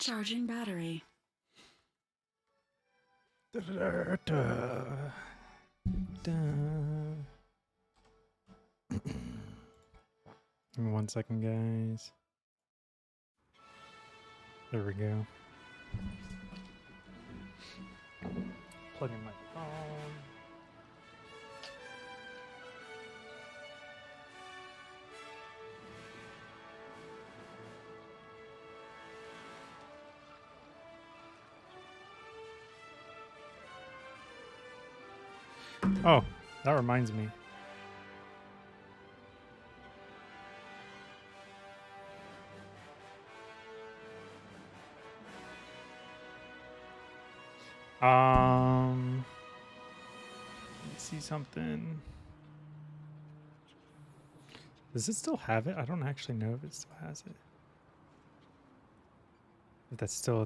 Charging battery. Give me 1 second, guys. There we go. Plug in my phone. Oh, that reminds me. Let me see something. Does it still have it? I don't actually know if it still has it. If that's still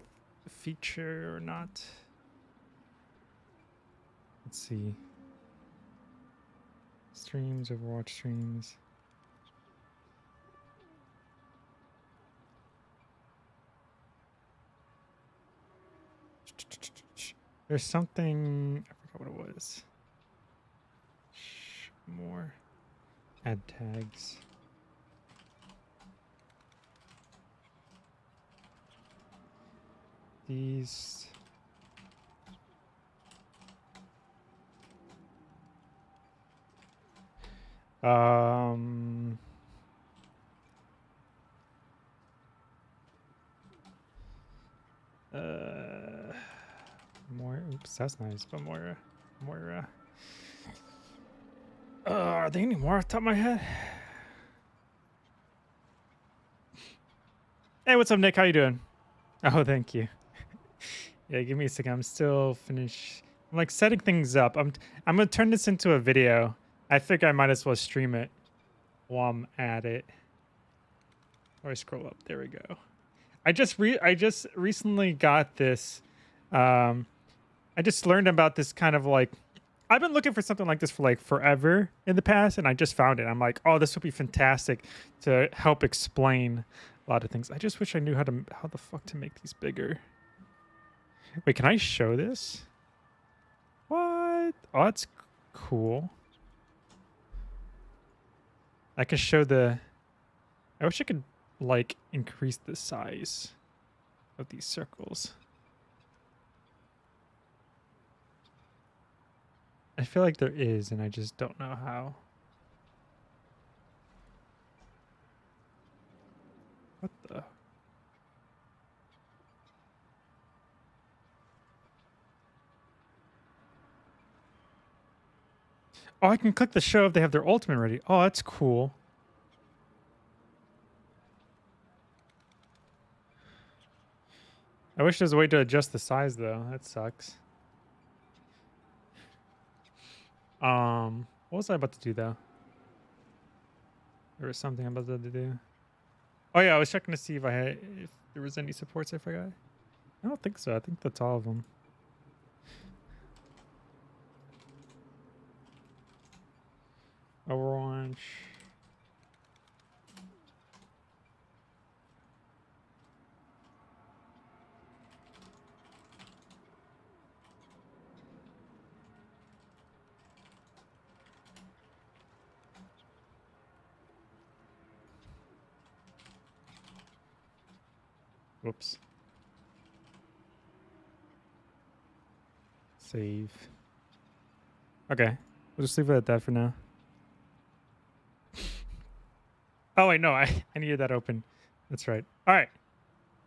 a feature or not. Let's see. Streams, Overwatch streams. There's something, I forgot what it was. More. Add tags. These. More. Oops, that's nice. But more. Are there any more off the top of my head? Hey, what's up, Nick? How you doing? Oh, thank you. Yeah, give me a second. I'm still finished. I'm like setting things up. I'm gonna turn this into a video. I think I might as well stream it while I'm at it. Or scroll up. There we go. I just recently got this. I just learned about this kind of like. I've been looking for something like this for like forever in the past, and I just found it. I'm like, oh, this would be fantastic to help explain a lot of things. I just wish I knew how the fuck to make these bigger. Wait, can I show this? What? Oh, that's cool. I can show the. I wish I could like increase the size of these circles. I feel like there is, and I just don't know how. What the? Oh, I can click the show if they have their ultimate ready. Oh, that's cool. I wish there's a way to adjust the size, though. That sucks. What was I about to do, though? There was something I'm about to do. Oh, yeah, I was checking to see if there was any supports I forgot. I don't think so. I think that's all of them. Overwatch. Whoops. Save. Okay. We'll just leave it at that for now. Oh, wait, no. I needed that open. That's right. All right.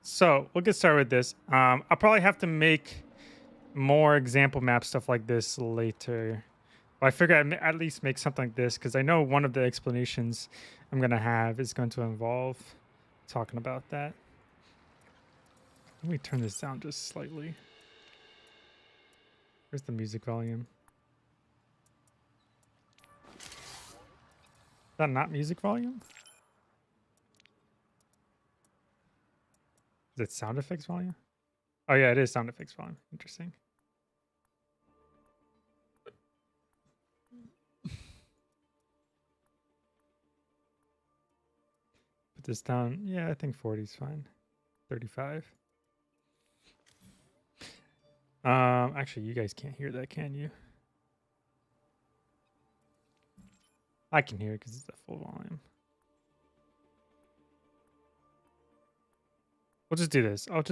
So we'll get started with this. I'll probably have to make more example map stuff like this later. Well, I figure I'd at least make something like this because I know one of the explanations I'm going to have is going to involve talking about that. Let me turn this down just slightly. Where's the music volume? Is that not music volume? Is it sound effects volume? Oh yeah, it is sound effects volume. Interesting. Put this down. Yeah, I think 40 is fine. 35. Actually, you guys can't hear that, can you? I can hear it because it's at full volume. We'll just do this. I'll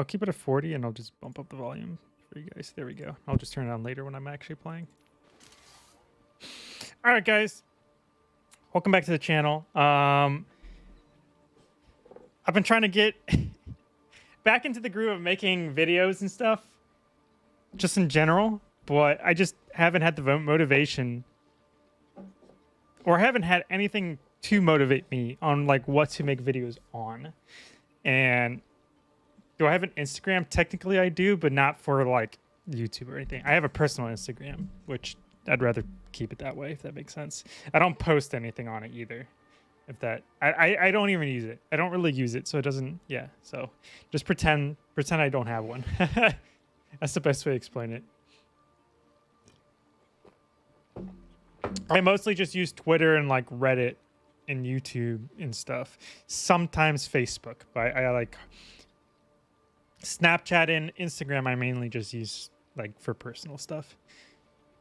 keep it at 40 and I'll just bump up the volume for you guys. There we go. I'll just turn it on later when I'm actually playing. All right, guys. Welcome back to the channel. I've been trying to get back into the groove of making videos and stuff, just in general, but I just haven't had the motivation, or haven't had anything to motivate me on like what to make videos on. And do I have an Instagram? Technically I do, but not for like YouTube or anything. I have a personal Instagram, which I'd rather keep it that way, if that makes sense. I don't post anything on it either. If that, I don't even use it. I don't really use it, so it doesn't. Yeah, so just pretend I don't have one. That's the best way to explain it. I mostly just use Twitter and like Reddit and YouTube and stuff. Sometimes Facebook, but I like Snapchat and Instagram. I mainly just use like for personal stuff.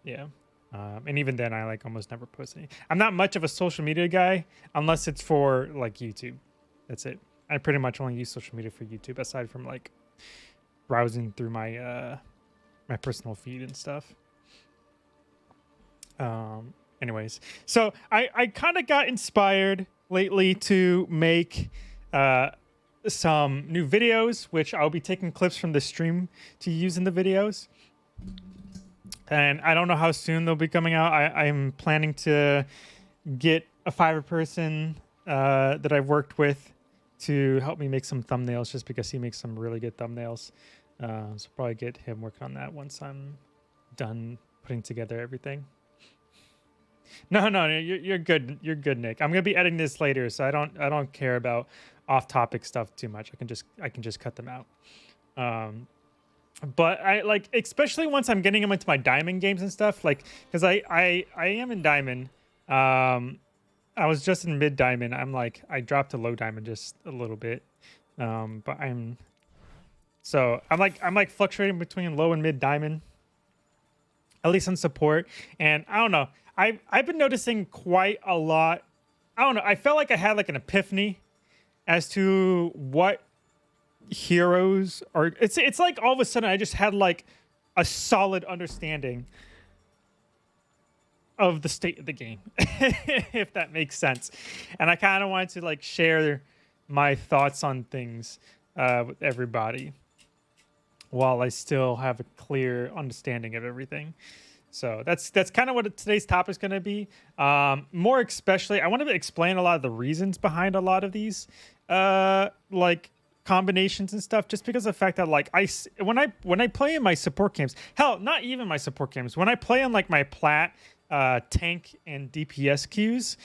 Yeah. And even then, I like almost never post any. I'm not much of a social media guy unless it's for like YouTube. That's it. I pretty much only use social media for YouTube, aside from like browsing through my my personal feed and stuff. Anyways, so I kind of got inspired lately to make some new videos, which I'll be taking clips from the stream to use in the videos. And I don't know how soon they'll be coming out. I'm planning to get a Fiverr person that I've worked with to help me make some thumbnails, just because he makes some really good thumbnails. So probably get him working on that once I'm done putting together everything. No, you're good. You're good, Nick. I'm gonna be editing this later, so I don't care about off-topic stuff too much. I can just cut them out. But I like, especially once I'm getting them into my diamond games and stuff, like, because I am in diamond. I was just in mid diamond. I'm like, I dropped to low diamond just a little bit. But I'm like fluctuating between low and mid diamond, at least on support. And I don't know, I've been noticing quite a lot. I don't know, I felt like I had like an epiphany as to what heroes are. It's like all of a sudden I just had like a solid understanding of the state of the game, if that makes sense. And I kind of wanted to like share my thoughts on things with everybody while I still have a clear understanding of everything. So that's kind of what today's topic is going to be. More especially, I want to explain a lot of the reasons behind a lot of these like combinations and stuff, just because of the fact that like when I play in my support games, hell, not even my support games, when I play on like my plat tank and DPS queues,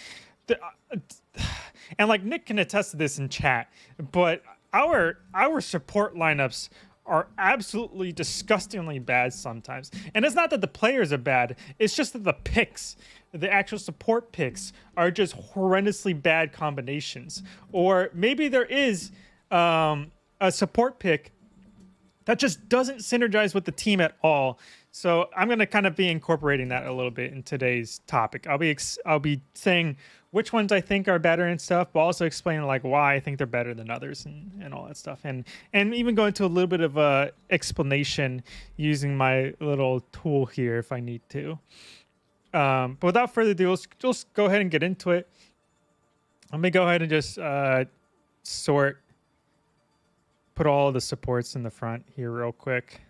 and like Nick can attest to this in chat, but our support lineups are absolutely disgustingly bad sometimes. And it's not that the players are bad, it's just that the picks, the actual support picks, are just horrendously bad combinations. Or maybe there is a support pick that just doesn't synergize with the team at all. So I'm going to kind of be incorporating that a little bit in today's topic. I'll be saying which ones I think are better and stuff, but also explaining like why I think they're better than others and all that stuff. And even go into a little bit of a explanation using my little tool here if I need to. But without further ado, let's just go ahead and get into it. Let me go ahead and just put all the supports in the front here real quick.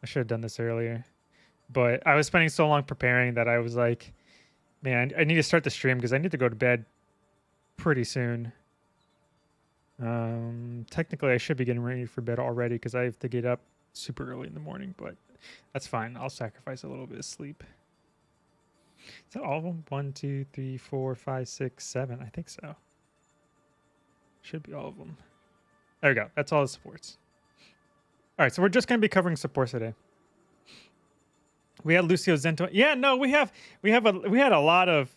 I should have done this earlier, but I was spending so long preparing that I was like, man, I need to start the stream because I need to go to bed pretty soon. Technically I should be getting ready for bed already because I have to get up super early in the morning, but that's fine. I'll sacrifice a little bit of sleep. Is that all of them? 1, 2, 3, 4, 5, 6, 7. I think so. Should be all of them. There we go. That's all the supports. All right, so we're just going to be covering supports today. We had Lucio Zento. Yeah, no, we had a lot of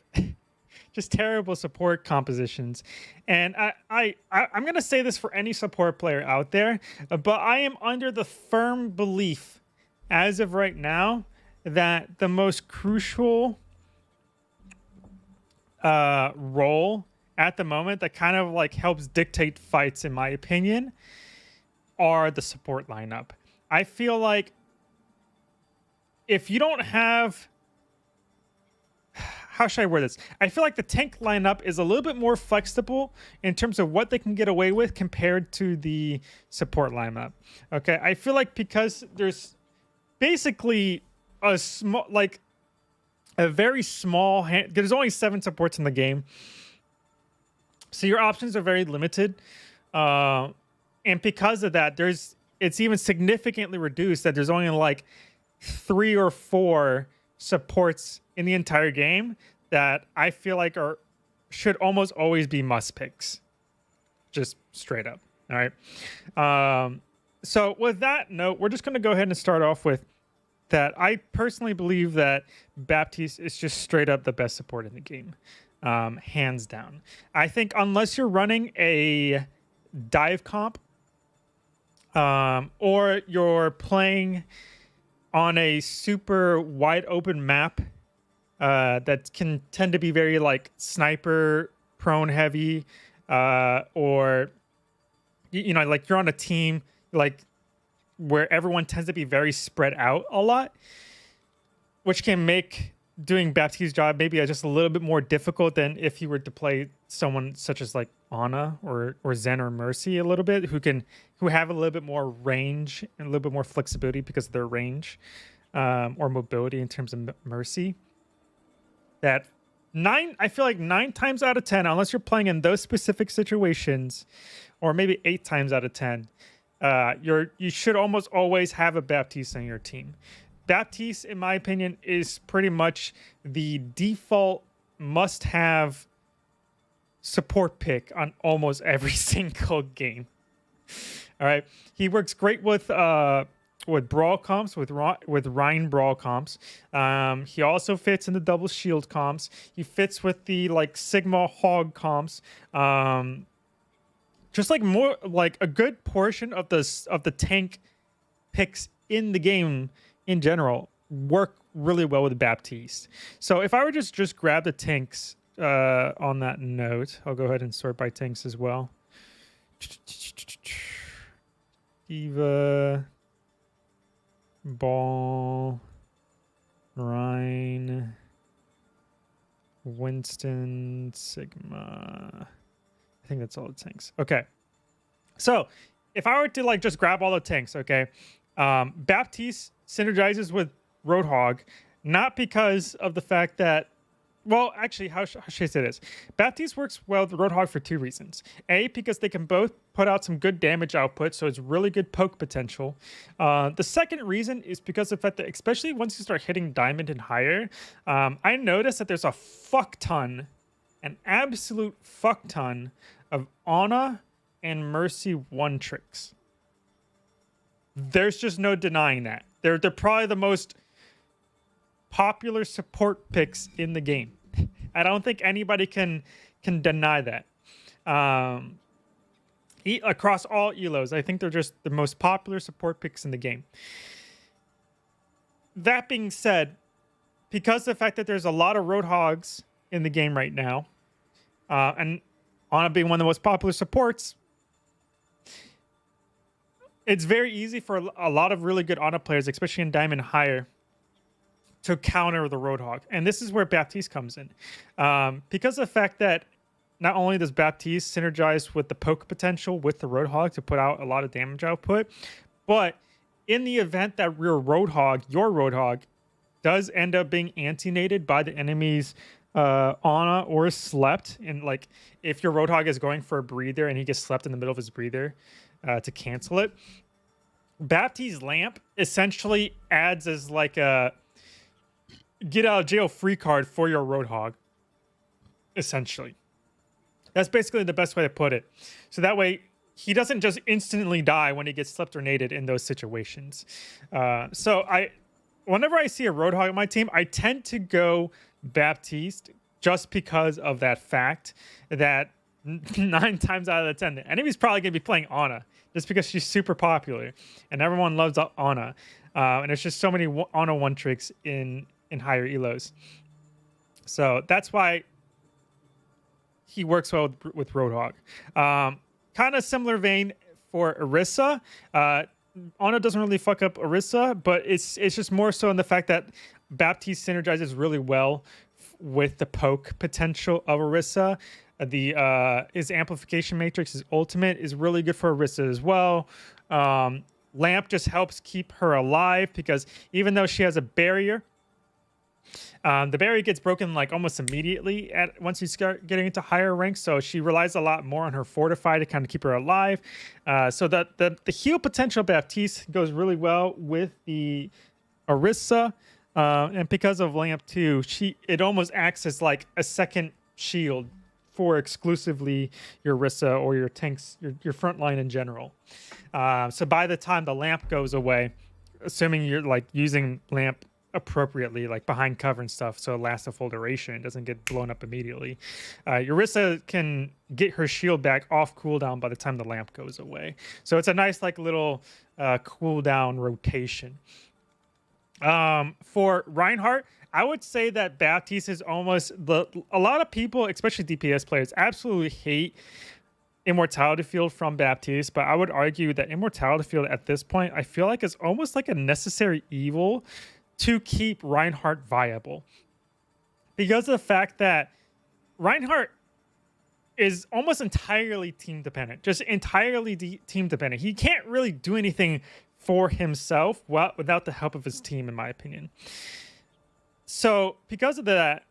just terrible support compositions. And I'm gonna say this for any support player out there, but I am under the firm belief, as of right now, that the most crucial role at the moment that kind of like helps dictate fights, in my opinion, are the support lineup. I feel like if you don't have, how should I word this? I feel like the tank lineup is a little bit more flexible in terms of what they can get away with compared to the support lineup. Okay, I feel like because there's basically a small, like a very small there's only 7 supports in the game, so your options are very limited. And because of that, it's even significantly reduced that there's only like 3 or 4 supports in the entire game that I feel like should almost always be must picks. Just straight up. All right. So with that note, we're just going to go ahead and start off with that. I personally believe that Baptiste is just straight up the best support in the game. Hands down. I think unless you're running a dive comp, or you're playing on a super wide open map that can tend to be very like sniper prone heavy, or you know, like you're on a team like where everyone tends to be very spread out a lot, which can make doing Baptiste's job maybe just a little bit more difficult than if you were to play someone such as like Ana or Zen or Mercy a little bit, who have a little bit more range and a little bit more flexibility because of their range, or mobility in terms of Mercy. I feel like 9 times out of 10, unless you're playing in those specific situations, or maybe 8 times out of 10, you should almost always have a Baptiste on your team. Baptiste, in my opinion, is pretty much the default must-have support pick on almost every single game. All right, he works great with brawl comps, with Rhine brawl comps. He also fits in the double shield comps. He fits with the like Sigma hog comps. Just like more like a good portion of the tank picks in the game in general work really well with Baptiste. So if I were just grab the tanks on that note, I'll go ahead and sort by tanks as well. Eva, Ball, Rhine, Winston, Sigma. I think that's all the tanks. Okay. So if I were to like just grab all the tanks, okay, Baptiste synergizes with Roadhog, not because of the fact that, well, actually, how should I say this? Baptiste works well with Roadhog for 2 reasons. A, because they can both put out some good damage output, so it's really good poke potential. The second reason is because of the fact that, especially once you start hitting Diamond and higher, I noticed that there's a fuck ton, an absolute fuck ton of Ana and Mercy 1 tricks. There's just no denying that. They're probably the most popular support picks in the game. I don't think anybody can deny that. Across all elos, I think they're just the most popular support picks in the game. That being said, because of the fact that there's a lot of Roadhogs in the game right now, and Ana being one of the most popular supports, it's very easy for a lot of really good Ana players, especially in Diamond higher, to counter the Roadhog. And this is where Baptiste comes in. Because of the fact that not only does Baptiste synergize with the poke potential with the Roadhog to put out a lot of damage output, but in the event that your Roadhog, does end up being anti-nated by the enemy's Ana or slept, and like if your Roadhog is going for a breather and he gets slept in the middle of his breather, to cancel it, Baptiste's lamp essentially adds as like a get out of jail free card for your Roadhog. Essentially, that's basically the best way to put it. So that way he doesn't just instantly die when he gets slept or nated in those situations. So whenever I see a Roadhog on my team, I tend to go Baptiste just because of that fact that 9 times out of the 10, the enemy's probably going to be playing Ana just because she's super popular and everyone loves Ana. And there's just so many Ana one tricks in higher elos. So that's why he works well with Roadhog. Kind of similar vein for Orisa. Ana doesn't really fuck up Orisa, but it's just more so in the fact that Baptiste synergizes really well with the poke potential of Orisa. His amplification matrix, his ultimate, is really good for Orisa as well. Lamp just helps keep her alive because even though she has a barrier, the barrier gets broken like almost immediately once you start getting into higher ranks. So she relies a lot more on her fortify to kind of keep her alive. So that the heal potential of Baptiste goes really well with the Orisa. And because of Lamp too, it almost acts as like a second shield for exclusively your Orisa or your tanks, your front line in general. So by the time the Lamp goes away, assuming you're like using Lamp appropriately, like behind cover and stuff, so it lasts a full duration, it doesn't get blown up immediately, your Orisa can get her shield back off cooldown by the time the Lamp goes away. So it's a nice like little cooldown rotation. For Reinhardt, I would say that Baptiste is almost a lot of people, especially DPS players, absolutely hate Immortality Field from Baptiste, but I would argue that Immortality Field at this point, I feel like is almost like a necessary evil to keep Reinhardt viable. Because of the fact that Reinhardt is almost entirely team dependent, just entirely team dependent. He can't really do anything for himself without the help of his team, in my opinion. So because of that,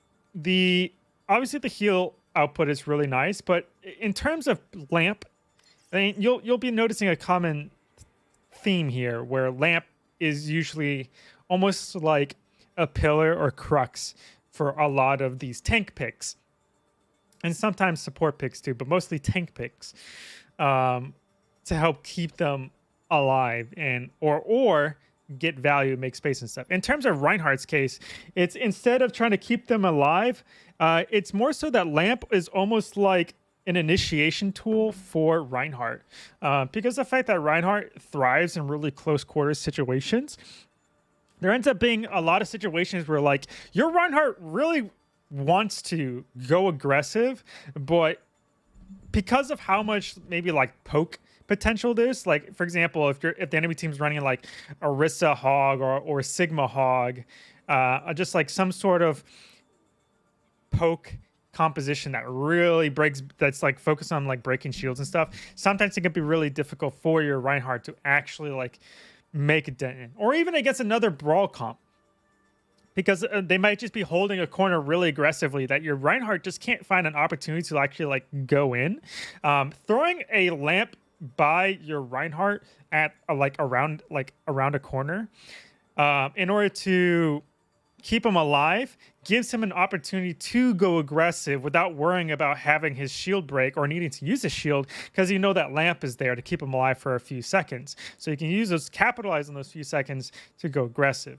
obviously the heal output is really nice, but in terms of Lamp, I mean, you'll be noticing a common theme here where Lamp is usually almost like a pillar or crux for a lot of these tank picks, and sometimes support picks too, but mostly tank picks, to help keep them alive and or get value, make space and stuff. In terms of Reinhardt's case, it's instead of trying to keep them alive, it's more so that Lamp is almost like an initiation tool for Reinhardt, because the fact that Reinhardt thrives in really close quarters situations. There ends up being a lot of situations where like your Reinhardt really wants to go aggressive, but because of how much maybe like poke potential there's, like for example, if the enemy team's running like Orisa Hog or Sigma Hog, just like some sort of poke composition that really that's like focused on like breaking shields and stuff, sometimes it can be really difficult for your Reinhardt to actually like make a dent in, or even against another brawl comp, because they might just be holding a corner really aggressively that your Reinhardt just can't find an opportunity to actually like go in. Throwing a Lamp by your Reinhardt at around a corner, in order to keep him alive, gives him an opportunity to go aggressive without worrying about having his shield break or needing to use his shield, because you know that Lamp is there to keep him alive for a few seconds. So you can capitalize on those few seconds to go aggressive.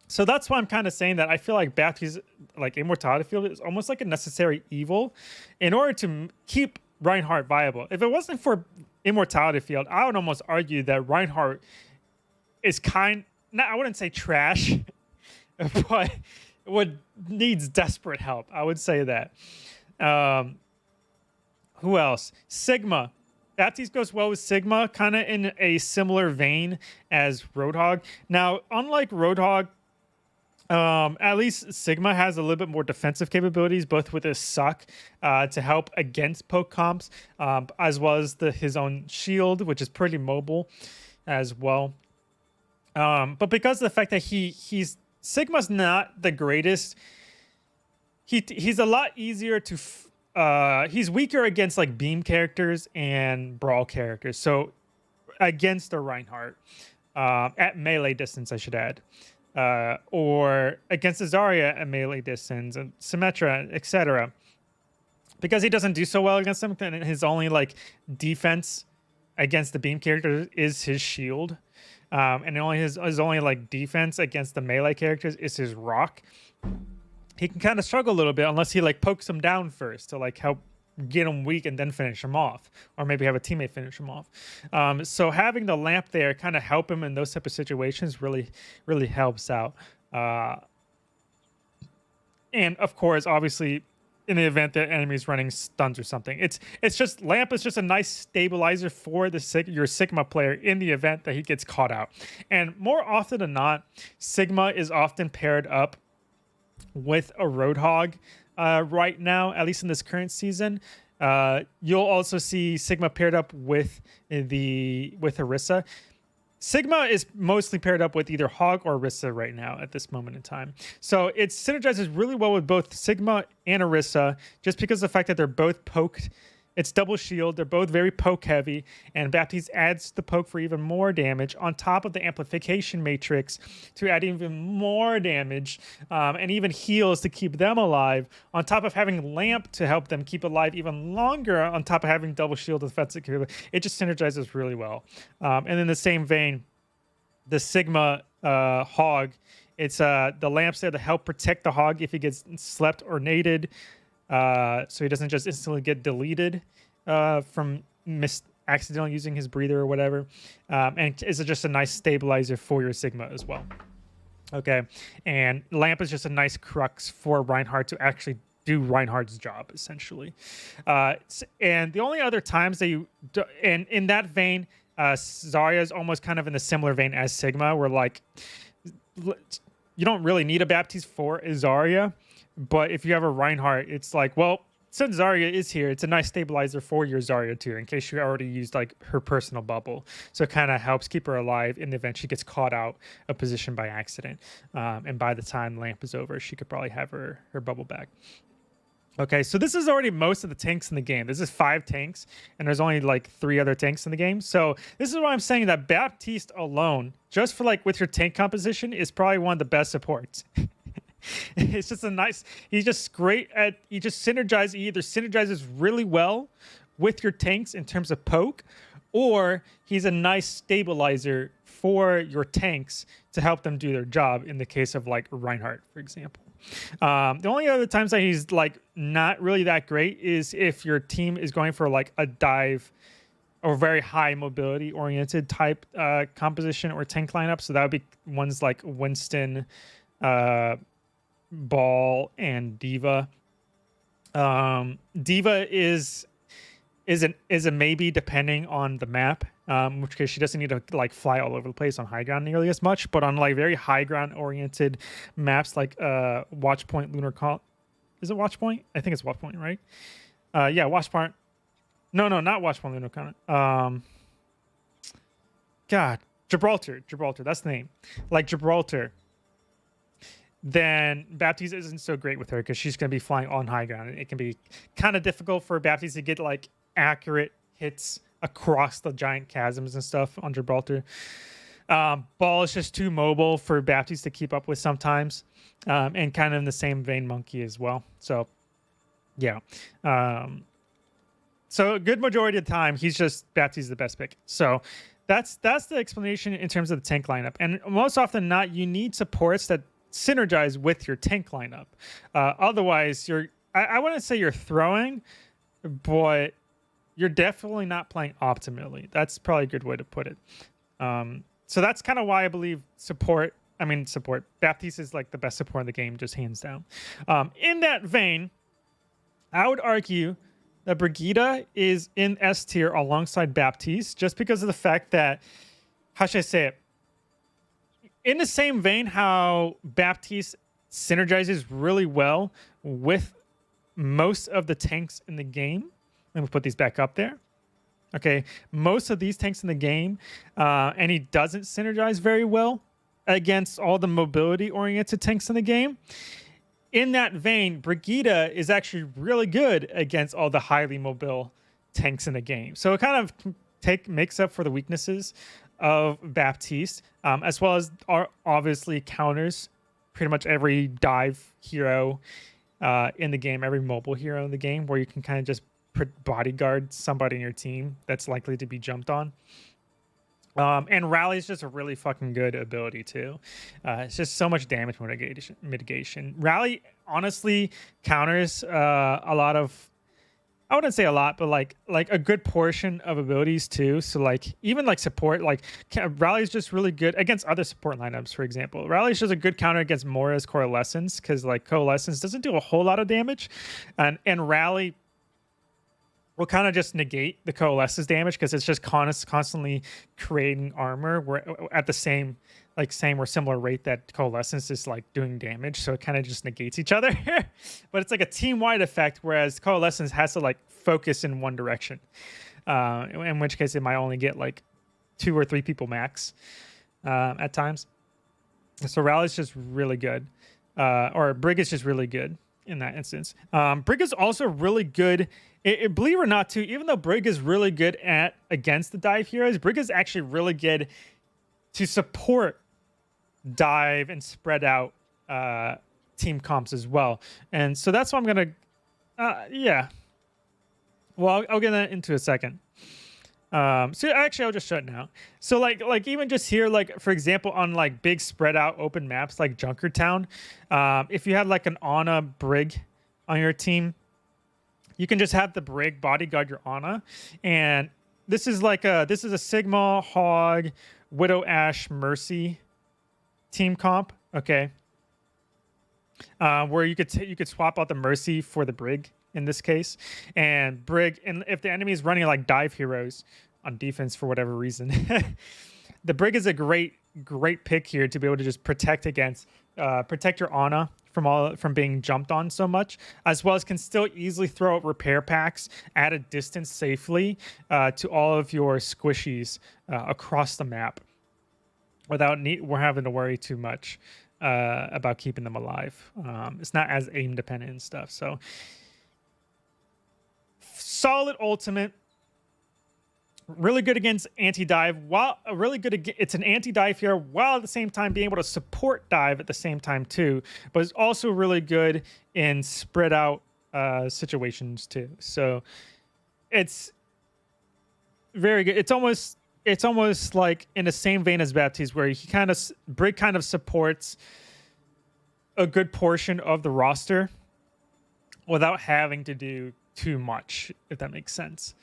So that's why I'm kind of saying that I feel like Baptiste's like Immortality Field is almost like a necessary evil in order to keep Reinhardt viable. If it wasn't for Immortality Field, I would almost argue that Reinhardt is I wouldn't say trash, but needs desperate help. I would say that. Who else? Sigma. Baptiste goes well with Sigma, kind of in a similar vein as Roadhog. Now, unlike Roadhog, at least Sigma has a little bit more defensive capabilities, both with his suck to help against poke comps, as well as his own shield, which is pretty mobile as well. But because of the fact that Sigma's not the greatest, he's a lot easier to he's weaker against like beam characters and brawl characters. So against the Reinhardt, at melee distance, I should add, or against the Zarya at melee distance, and Symmetra, etc. Because he doesn't do so well against them, and his only like defense against the beam character is his shield. And his only like defense against the melee characters is his rock. he can kind of struggle a little bit unless he like pokes him down first to like help get him weak and then finish him off, or maybe have a teammate finish him off. So having the lamp there kind of help him in those type of situations really helps out. And of course, obviously, in the event that enemies running stuns or something, it's just lamp is just a nice stabilizer for the your Sigma player in the event that he gets caught out. And more often than not, Sigma is often paired up with a Roadhog right now, at least in this current season. You'll also see Sigma paired up with Orisa. Sigma is mostly paired up with either Hog or Orisa right now at this moment in time. So it synergizes really well with both Sigma and Orisa just because of the fact that they're both poked. It's double shield. They're both very poke heavy, and Baptiste adds the poke for even more damage on top of the amplification matrix to add even more damage, and even heals to keep them alive, on top of having Lamp to help them keep alive even longer, on top of having double shield defensive capability. It just synergizes really well. And in the same vein, the Sigma Hog, it's the Lamp's there to help protect the Hog if he gets slept or naded. So he doesn't just instantly get deleted from accidentally using his breather or whatever. And it's just a nice stabilizer for your Sigma as well. Okay, and Lamp is just a nice crux for Reinhardt to actually do Reinhardt's job, essentially. And the only other times that you do, and in that vein, Zarya is almost kind of in the similar vein as Sigma, where like you don't really need a Baptiste for a Zarya. But if you have a Reinhardt, it's like, well, since Zarya is here, it's a nice stabilizer for your Zarya too, in case you already used like her personal bubble. So it kind of helps keep her alive in the event she gets caught out of position by accident. And by the time Lamp is over, she could probably have her bubble back. Okay, so this is already most of the tanks in the game. This is 5 tanks, and there's only like 3 other tanks in the game. So this is why I'm saying that Baptiste alone, just for like with your tank composition, is probably one of the best supports. It's just a nice, he's just great at, he either synergizes really well with your tanks in terms of poke, or he's a nice stabilizer for your tanks to help them do their job in the case of like Reinhardt, for example. The only other times that he's like not really that great is if your team is going for like a dive or very high mobility oriented type composition or tank lineup. So that would be ones like Winston, Ball, and Diva. Diva is a maybe depending on the map, in which case she doesn't need to like fly all over the place on high ground nearly as much, but on like very high ground oriented maps like Watchpoint, Lunar Col, is it Watchpoint? I think it's Watchpoint, right? Yeah, Watchpoint. No, not Watchpoint, Lunar Col. God, Gibraltar, that's the name. Like Gibraltar, then Baptiste isn't so great with her because she's going to be flying on high ground. And it can be kind of difficult for Baptiste to get like accurate hits across the giant chasms and stuff on Gibraltar. Ball is just too mobile for Baptiste to keep up with sometimes, and kind of in the same vein Monkey as well. So yeah, so a good majority of the time Baptiste is the best pick. So that's the explanation in terms of the tank lineup. And most often than not, you need supports that synergize with your tank lineup. Otherwise, I wouldn't say you're throwing, but you're definitely not playing optimally. That's probably a good way to put it. So that's kind of why I believe Baptiste is like the best support in the game, just hands down. In that vein, I would argue that Brigitte is in S tier alongside Baptiste, just because of the fact that, how should I say it? In the same vein, how Baptiste synergizes really well with most of the tanks in the game. Let me put these back up there. Okay, most of these tanks in the game, and he doesn't synergize very well against all the mobility-oriented tanks in the game. In that vein, Brigitte is actually really good against all the highly mobile tanks in the game. So it kind of makes up for the weaknesses of Baptiste, as well as obviously counters pretty much every dive hero in the game, every mobile hero in the game, where you can kind of just bodyguard somebody in your team that's likely to be jumped on. And Rally is just a really fucking good ability too. It's just so much damage mitigation. Rally honestly counters a lot of, I wouldn't say a lot, but like a good portion of abilities too. So like even like support, like Rally is just really good against other support lineups. For example, Rally is just a good counter against Mora's Coalescence because like Coalescence doesn't do a whole lot of damage, and Rally will kind of just negate the Coalescence damage because it's just constantly creating armor where at the same or similar rate that Coalescence is like doing damage. So it kind of just negates each other. But it's like a team-wide effect, whereas Coalescence has to like focus in one direction. In which case it might only get like 2 or 3 people max at times. So Rally's just really good. Or Brig is just really good in that instance. Brig is also really good. Believe it or not, too, even though Brig is really good against the dive heroes, Brig is actually really good to support dive and spread out team comps as well. And so that's what I'm gonna yeah. Well, I'll get that into a second. So actually I'll just show it now. So like even just here, like for example, on like big spread out open maps like Junkertown, if you had like an Ana Brig on your team, you can just have the Brig bodyguard your Ana. And this is a Sigma, Hog, Widow Ash, Mercy team comp, okay? Where you could swap out the Mercy for the Brig in this case, and Brig, and if the enemy is running like dive heroes on defense for whatever reason, the Brig is a great pick here to be able to just protect your Ana from being jumped on so much, as well as can still easily throw out repair packs at a distance safely to all of your squishies across the map without we're having to worry too much about keeping them alive. It's not as aim dependent and stuff. So solid ultimate, really good against anti-dive. It's an anti-dive here while at the same time being able to support dive at the same time too. But it's also really good in spread out situations too. So it's very good. It's almost like in the same vein as Baptiste, where Brig kind of supports a good portion of the roster without having to do too much, if that makes sense.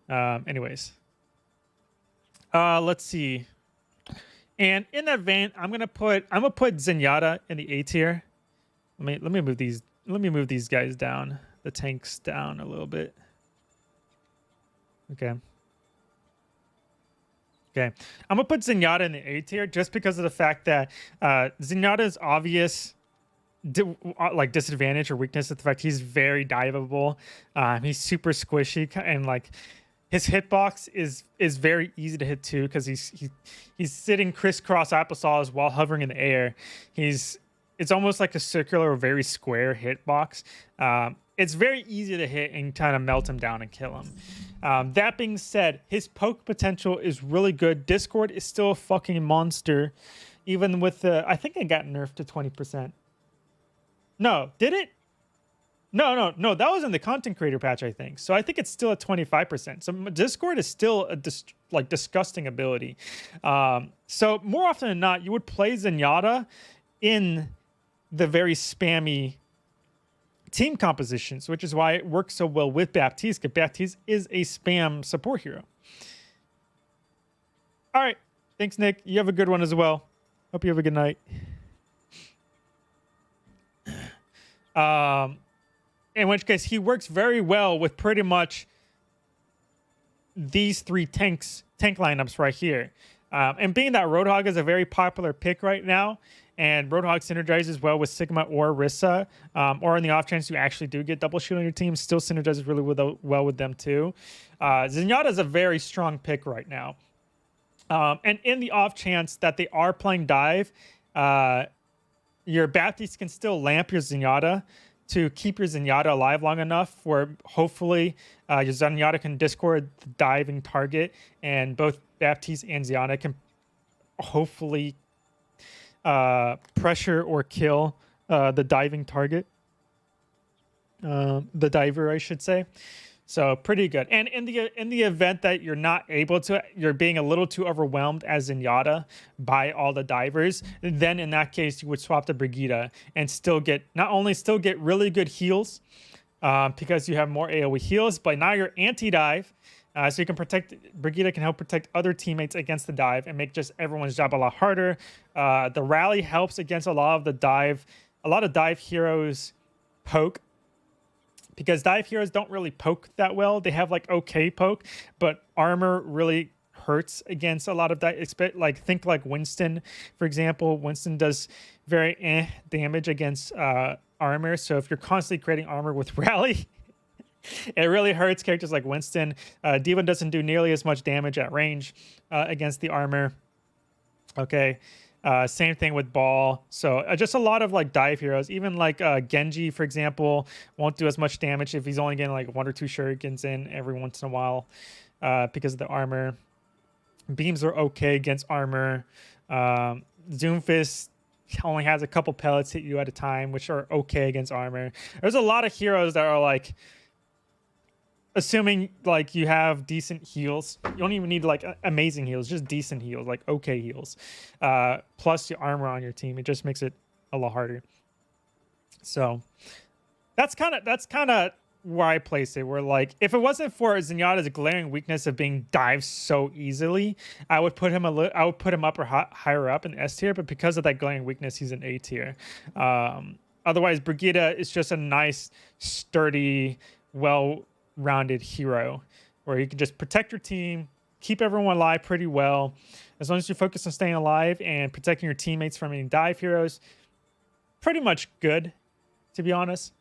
Anyways, let's see. And in that vein, I'm gonna put Zenyatta in the A tier. Let me move these guys down, the tanks down a little bit. Okay. I'm gonna put Zenyatta in the A tier just because of the fact that Zenyatta's obvious disadvantage or weakness is the fact he's very diveable. He's super squishy, and like his hitbox is very easy to hit too because he's sitting crisscross applesauce while hovering in the air. It's almost like a circular or very square hitbox. It's very easy to hit and kind of melt him down and kill him. That being said, his poke potential is really good. Discord is still a fucking monster, even with the, I think it got nerfed to 20%. No, did it? No. That was in the content creator patch, I think. So I think it's still at 25%. So Discord is still a disgusting ability. So more often than not, you would play Zenyatta in the very spammy team compositions, which is why it works so well with Baptiste, because Baptiste is a spam support hero. All right. Thanks, Nick. You have a good one as well. Hope you have a good night. In which case, he works very well with pretty much these 3 tank lineups right here. And being that Roadhog is a very popular pick right now, and Roadhog synergizes well with Sigma or Rissa, or in the off chance you actually do get double shield on your team, still synergizes really well with them too. Zenyatta is a very strong pick right now. And in the off chance that they are playing dive, your Baptiste can still lamp your Zenyatta to keep your Zenyatta alive long enough where hopefully your Zenyatta can discord the diving target, and both Baptiste and Zenyatta can hopefully pressure or kill the diving target. The diver, I should say. So pretty good. And in the event that you're not able to, you're being a little too overwhelmed as Zenyatta by all the divers, then in that case you would swap to Brigitte and still get, not only still get really good heals, because you have more AoE heals, but now you're anti-dive, so you can protect, Brigitte can help protect other teammates against the dive and make just everyone's job a lot harder. The rally helps against a lot of dive heroes poke, because dive heroes don't really poke that well. They have like okay poke, but armor really hurts against a lot of dive. Like think like Winston, for example. Winston does very damage against armor. So if you're constantly creating armor with rally, it really hurts characters like Winston. D.Va doesn't do nearly as much damage at range against the armor. Okay. Same thing with Ball. So just a lot of like dive heroes, even like Genji, for example, won't do as much damage if he's only getting like 1 or 2 shurikens in every once in a while because of the armor. Beams are okay against armor. Zoomfist only has a couple pellets hit you at a time, which are okay against armor. There's a lot of heroes that are like, assuming like you have decent heals, you don't even need like amazing heals, just decent heals, like okay heals, plus your armor on your team. It just makes it a lot harder. So that's kind of where I place it. Where like, if it wasn't for Zenyatta's glaring weakness of being dived so easily, I would put him up or higher up in S tier. But because of that glaring weakness, he's an A tier. Otherwise, Brigitte is just a nice, sturdy, well-rounded hero where you can just protect your team, keep everyone alive pretty well. As long as you focus on staying alive and protecting your teammates from any dive heroes, pretty much good, to be honest.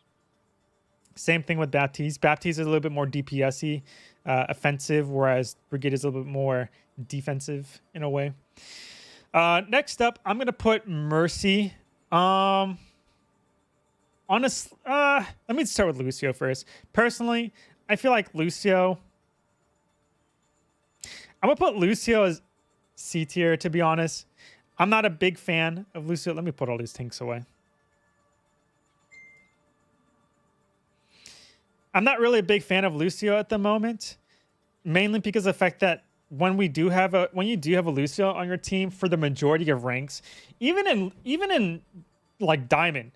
Same thing with Baptiste. Baptiste is a little bit more DPS-y, offensive, whereas Brigitte is a little bit more defensive in a way. Next up, I'm going to put Mercy. Honestly, let me start with Lucio first. Personally, I feel like Lucio, I'm going to put Lucio as C tier, to be honest. I'm not a big fan of Lucio. Let me put all these tanks away. I'm not really a big fan of Lucio at the moment, mainly because of the fact that when you do have a Lucio on your team for the majority of ranks, even in like Diamond,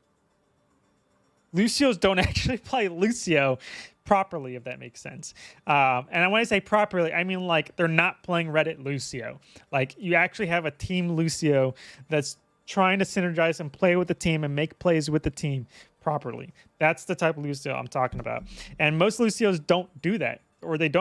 Lucios don't actually play Lucio properly, if that makes sense. And when I say properly, I mean like they're not playing Reddit Lucio. Like you actually have a team Lucio that's trying to synergize and play with the team and make plays with the team properly. That's the type of Lucio I'm talking about. And most Lucios don't do that, or at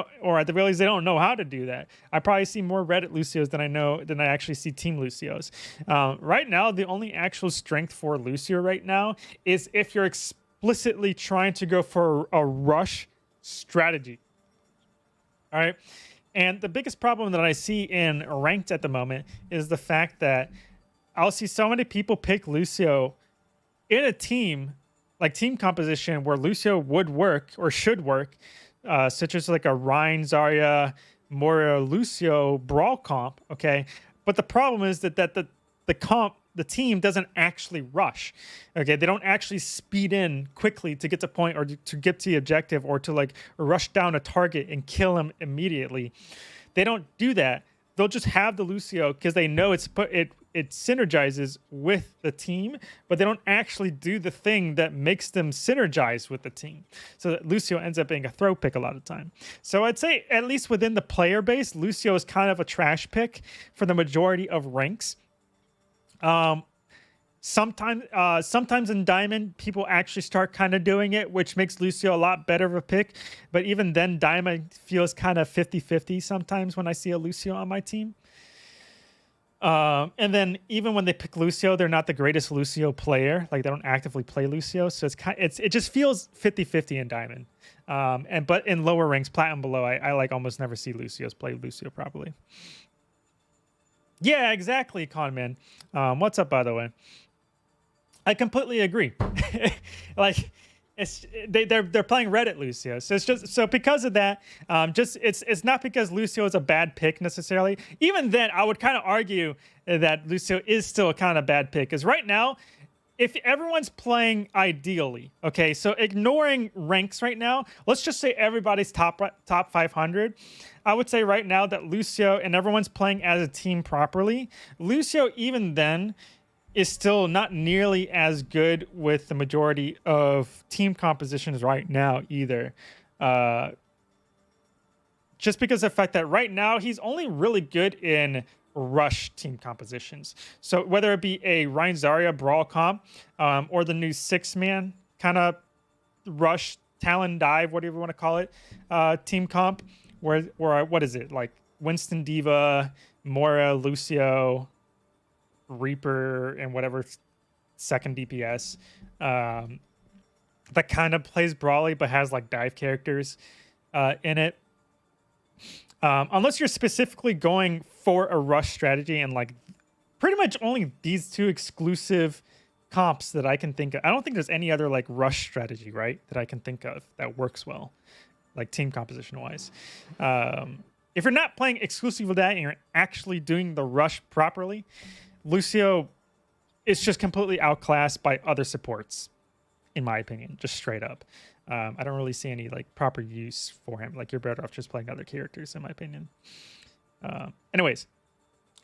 the very least they don't know how to do that. I probably see more Reddit Lucios than I actually see team Lucios. Right now, the only actual strength for Lucio right now is if you're explicitly trying to go for a rush strategy. All right. And the biggest problem that I see in ranked at the moment is the fact that I'll see so many people pick Lucio in a team, like team composition, where Lucio would work or should work, such as like a Rhine, Zarya, Moira, Lucio brawl comp. Okay. But the problem is that the team doesn't actually rush. Okay. They don't actually speed in quickly to get to point or to get to the objective or to like rush down a target and kill him immediately. They don't do that. They'll just have the Lucio because they know it synergizes with the team, but they don't actually do the thing that makes them synergize with the team. So that Lucio ends up being a throw pick a lot of the time. So I'd say at least within the player base, Lucio is kind of a trash pick for the majority of ranks. Sometimes in Diamond, people actually start kind of doing it, which makes Lucio a lot better of a pick. But even then, Diamond feels kind of 50-50 sometimes when I see a Lucio on my team. And then even when they pick Lucio, they're not the greatest Lucio player. Like they don't actively play Lucio. So it just feels 50-50 in Diamond. But in lower ranks, Platinum below, I like almost never see Lucios play Lucio properly. Yeah, exactly, Conman. What's up, by the way? I completely agree. Like they're playing Reddit Lucio, so it's just so because of that. It's not because Lucio is a bad pick necessarily. Even then, I would kind of argue that Lucio is still a kind of bad pick because right now, if everyone's playing ideally, okay, so ignoring ranks right now, let's just say everybody's top 500. I would say right now that Lucio and everyone's playing as a team properly. Lucio, even then, is still not nearly as good with the majority of team compositions right now either. Just because of the fact that right now he's only really good in rush team compositions. So whether it be a Ryan Zarya brawl comp or the new 6-man kind of rush Talon dive, whatever you want to call it, team comp, where what is it, like Winston Diva, Mora, Lucio, Reaper, and whatever second DPS that kind of plays brawly but has like dive characters in it. Unless you're specifically going for a rush strategy, and like pretty much only these two exclusive comps that I can think of. I don't think there's any other like rush strategy, right, that I can think of that works well, like team composition wise. If you're not playing exclusively with that and you're actually doing the rush properly, Lucio is just completely outclassed by other supports, in my opinion, just straight up. I don't really see any like proper use for him. Like, you're better off just playing other characters, in my opinion. Anyways,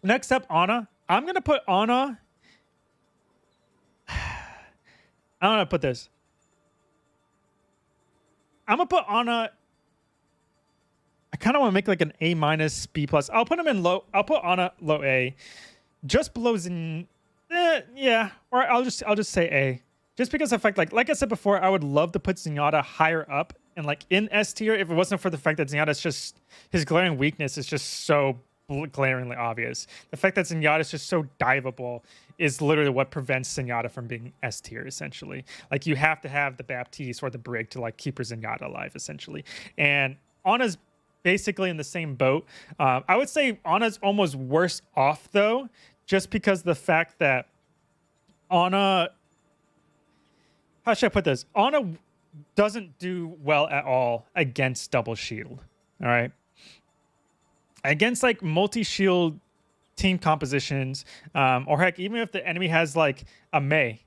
next up, Ana. I'm gonna put Ana. I'm gonna put this. I'm gonna put Ana. I kind of want to make like an A minus B plus. I'll put him in low. I'll put Ana low A, just below Zen. Yeah, or I'll just say A. Just because of the fact, like I said before, I would love to put Zenyatta higher up and like in S tier if it wasn't for the fact that Zenyatta's just, his glaring weakness is just so glaringly obvious. The fact that Zenyatta is just so diveable is literally what prevents Zenyatta from being S tier, essentially. Like, you have to have the Baptiste or the Brig to like keep your Zenyatta alive, essentially. And Ana's basically in the same boat. I would say Ana's almost worse off though, just because of the fact that Ana, how should I put this? Ana doesn't do well at all against double shield. All right. Against like multi-shield team compositions, or heck, even if the enemy has like a Mei,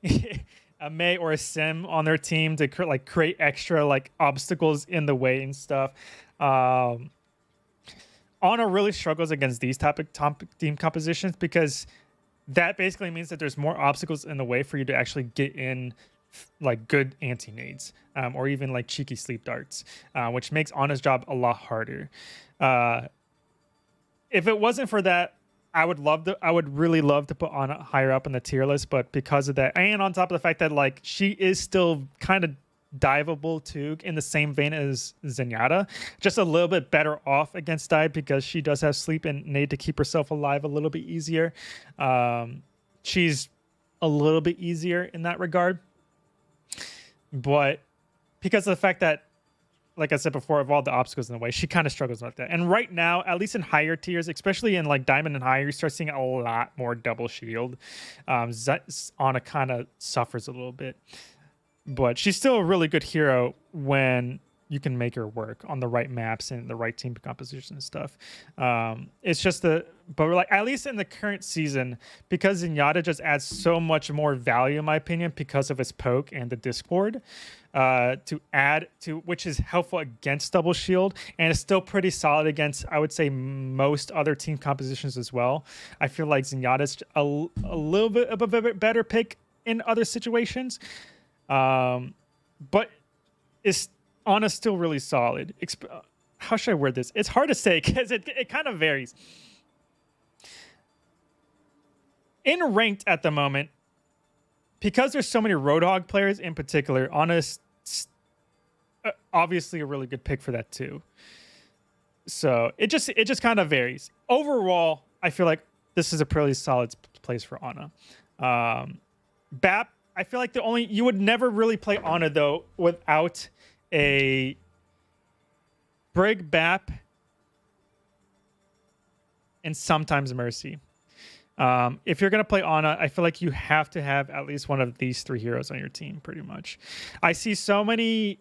a Mei or a Sim on their team to create extra like obstacles in the way and stuff. Ana really struggles against these type of team compositions because that basically means that there's more obstacles in the way for you to actually get in like good anti-nades, or even like cheeky sleep darts, which makes Ana's job a lot harder. If it wasn't for that, I would really love to put Ana higher up in the tier list, but because of that, and on top of the fact that like she is still kind of diveable too, in the same vein as Zenyatta, just a little bit better off against dive because she does have sleep and nade to keep herself alive a little bit easier. She's a little bit easier in that regard. But because of the fact that, like I said before, of all the obstacles in the way, she kind of struggles with that. And right now, at least in higher tiers, especially in like Diamond and higher, you start seeing a lot more double shield. Ana kind of suffers a little bit. But she's still a really good hero when you can make her work on the right maps and the right team composition and stuff. It's just but we're like, at least in the current season, because Zenyatta just adds so much more value, in my opinion, because of his poke and the Discord, to add to, which is helpful against double shield, and it's still pretty solid against, I would say, most other team compositions as well. I feel like Zenyatta's a little bit of a better pick in other situations, but it's Ana's still really solid. How should I word this? It's hard to say because it kind of varies. In ranked at the moment, because there's so many Roadhog players in particular, Ana's obviously a really good pick for that too. So it just kind of varies. Overall, I feel like this is a pretty solid place for Ana. Bap, I feel like you would never really play Ana though without a Brig, Bap, and sometimes Mercy. If you're gonna play Ana, I feel like you have to have at least one of these three heroes on your team, pretty much. I see so many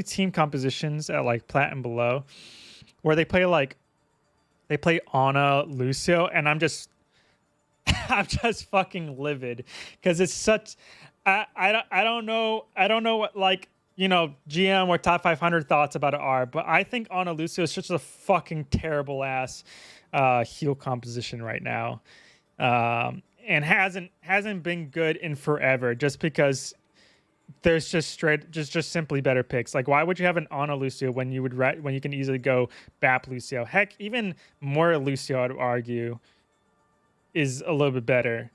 team compositions at like Plat and below where they play Ana, Lucio, and I'm just fucking livid because it's such. I don't know. I don't know what, like, GM or top 500 thoughts about it are, but I think Ana Lucio is such a fucking terrible ass heal composition right now, and hasn't been good in forever. Just because there's just simply better picks. Like, why would you have an Ana Lucio when when you can easily go Bap Lucio? Heck, even more Lucio, I'd argue, is a little bit better.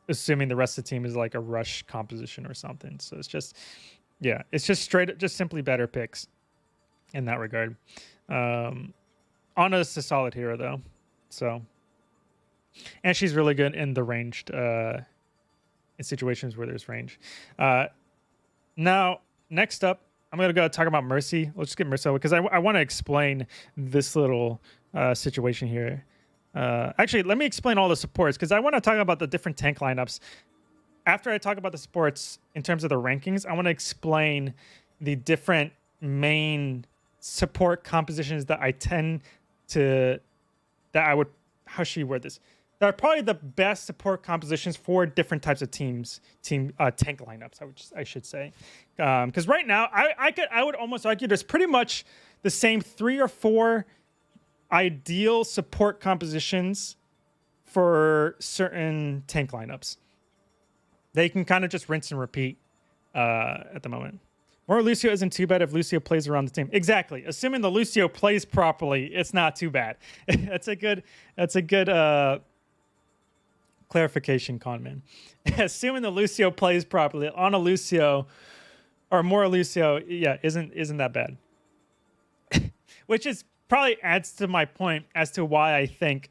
Assuming the rest of the team is like a rush composition or something. So it's just, yeah, it's just simply better picks in that regard. Anna's a solid hero though. So, and she's really good in the ranged, in situations where there's range. Now, next up, I'm going to go talk about Mercy. Let's just get Mercy over because I want to explain this little situation here. Actually, let me explain all the supports because I want to talk about the different tank lineups. After I talk about the supports in terms of the rankings, I want to explain the different main support compositions that I would, how should you word this? That are probably the best support compositions for different types of tank lineups. I should say, because right now I would almost argue there's pretty much the same 3 or 4 ideal support compositions for certain tank lineups. They can kind of just rinse and repeat at the moment. More Lucio isn't too bad if Lucio plays around the team. Exactly. Assuming the Lucio plays properly, it's not too bad. That's a good clarification, Conman. Assuming the Lucio plays properly, on a Lucio or more Lucio, yeah, isn't that bad. Which is probably adds to my point as to why I think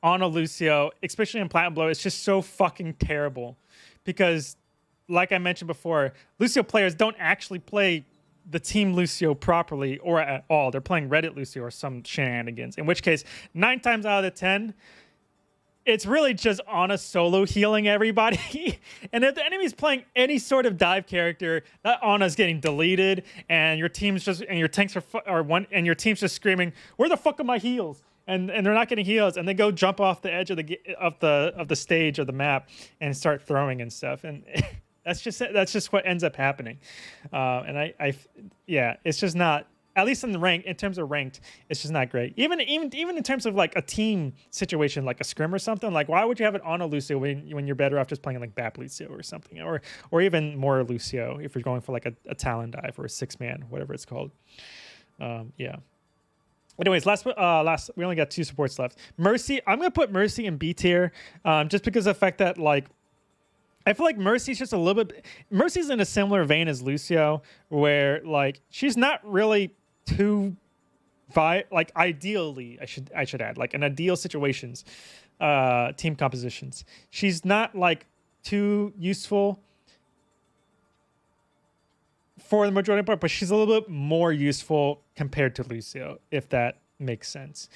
Ana Lucio, especially in Platinum Blow, is just so fucking terrible. Because, like I mentioned before, Lucio players don't actually play the team Lucio properly or at all. They're playing Reddit Lucio or some shenanigans. In which case, 9 times out of 10, it's really just Ana solo healing everybody. And if the enemy's playing any sort of dive character, that Ana's getting deleted, and your team's just your team's just screaming, "Where the fuck are my heals?" And they're not getting heals, and they go jump off the edge of the stage of the map and start throwing and stuff. And that's just what ends up happening. And yeah, it's just not. At least in terms of ranked, it's just not great. Even in terms of like a team situation, like a scrim or something. Like, why would you have it on a Lucio when you're better off just playing like Bap Lucio or something, or even more Lucio if you're going for like a Talon dive or a 6-man, whatever it's called. Yeah. Anyways, last we only got 2 supports left. Mercy, I'm gonna put Mercy in B tier, just because of the fact that like. I feel like Mercy's just a little bit. Mercy's in a similar vein as Lucio, where like she's not really too, like ideally, I should add, like in ideal situations, team compositions, she's not like too useful for the majority part, but she's a little bit more useful compared to Lucio, if that makes sense.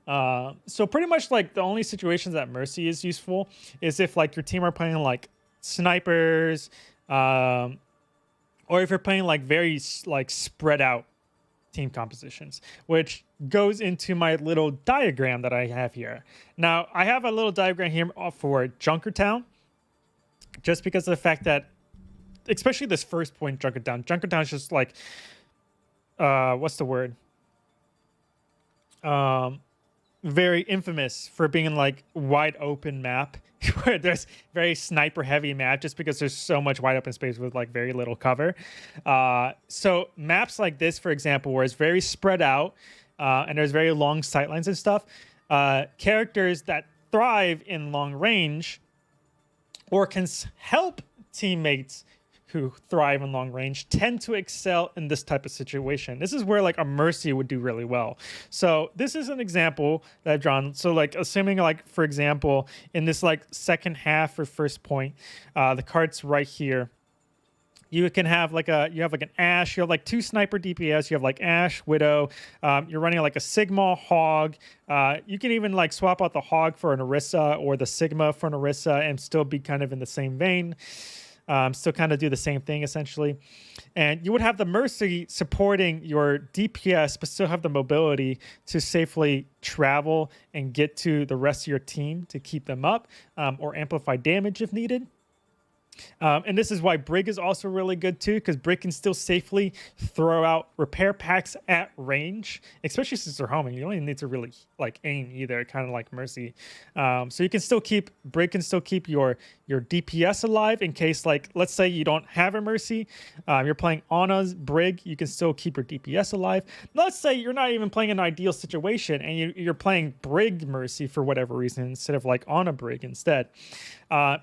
So pretty much like the only situations that Mercy is useful is if like your team are playing like snipers, or if you're playing like very like spread out team compositions, which goes into my little diagram that I have here. Now I have a little diagram here for Junkertown, just because of the fact that, especially this first point, Junkertown is just like, what's the word? Very infamous for being like wide open map where there's very sniper heavy map, just because there's so much wide open space with like very little cover. So maps like this, for example, where it's very spread out, and there's very long sightlines and stuff, characters that thrive in long range or can help teammates who thrive in long range tend to excel in this type of situation. This is where like a Mercy would do really well. So this is an example that I've drawn. So like assuming like, for example, in this like second half or first point, the card's right here. You can have like an Ashe, you have like 2 sniper DPS, you have like Ashe, Widow, you're running like a Sigma, Hog. You can even like swap out the Hog for an Orisa or the Sigma for an Orisa and still be kind of in the same vein. still kind of do the same thing essentially. And you would have the Mercy supporting your DPS, but still have the mobility to safely travel and get to the rest of your team to keep them up, or amplify damage if needed. And this is why Brig is also really good too, because Brig can still safely throw out repair packs at range, especially since they're homing. You don't even need to really like aim either, kind of like Mercy. So you can still keep Brig can still keep your DPS alive in case, like, let's say you don't have a Mercy, you're playing Ana's Brig, you can still keep your DPS alive. Let's say you're not even playing an ideal situation and you're playing Brig Mercy for whatever reason instead of like Ana Brig instead.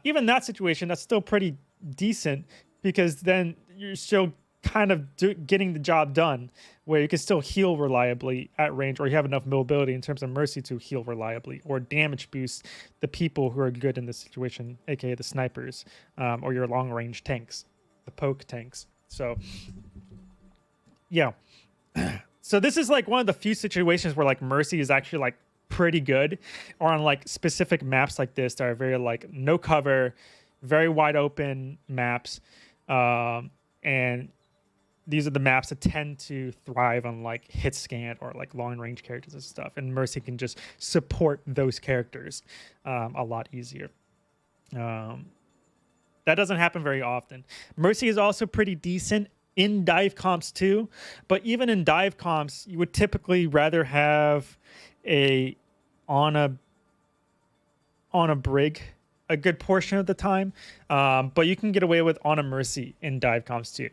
Even that situation, that's still pretty decent because then you're still kind of getting the job done where you can still heal reliably at range, or you have enough mobility in terms of Mercy to heal reliably or damage boost the people who are good in this situation, aka the snipers, or your long range tanks, the poke tanks. So yeah. So this is like one of the few situations where like Mercy is actually like pretty good, or on like specific maps like this that are very like no cover, very wide open maps, and these are the maps that tend to thrive on like hit scan or like long range characters and stuff, and Mercy can just support those characters a lot easier. That doesn't happen very often. Mercy is also pretty decent in dive comps too, but even in dive comps you would typically rather have on a Brig a good portion of the time, but you can get away with on a Mercy in dive comps too,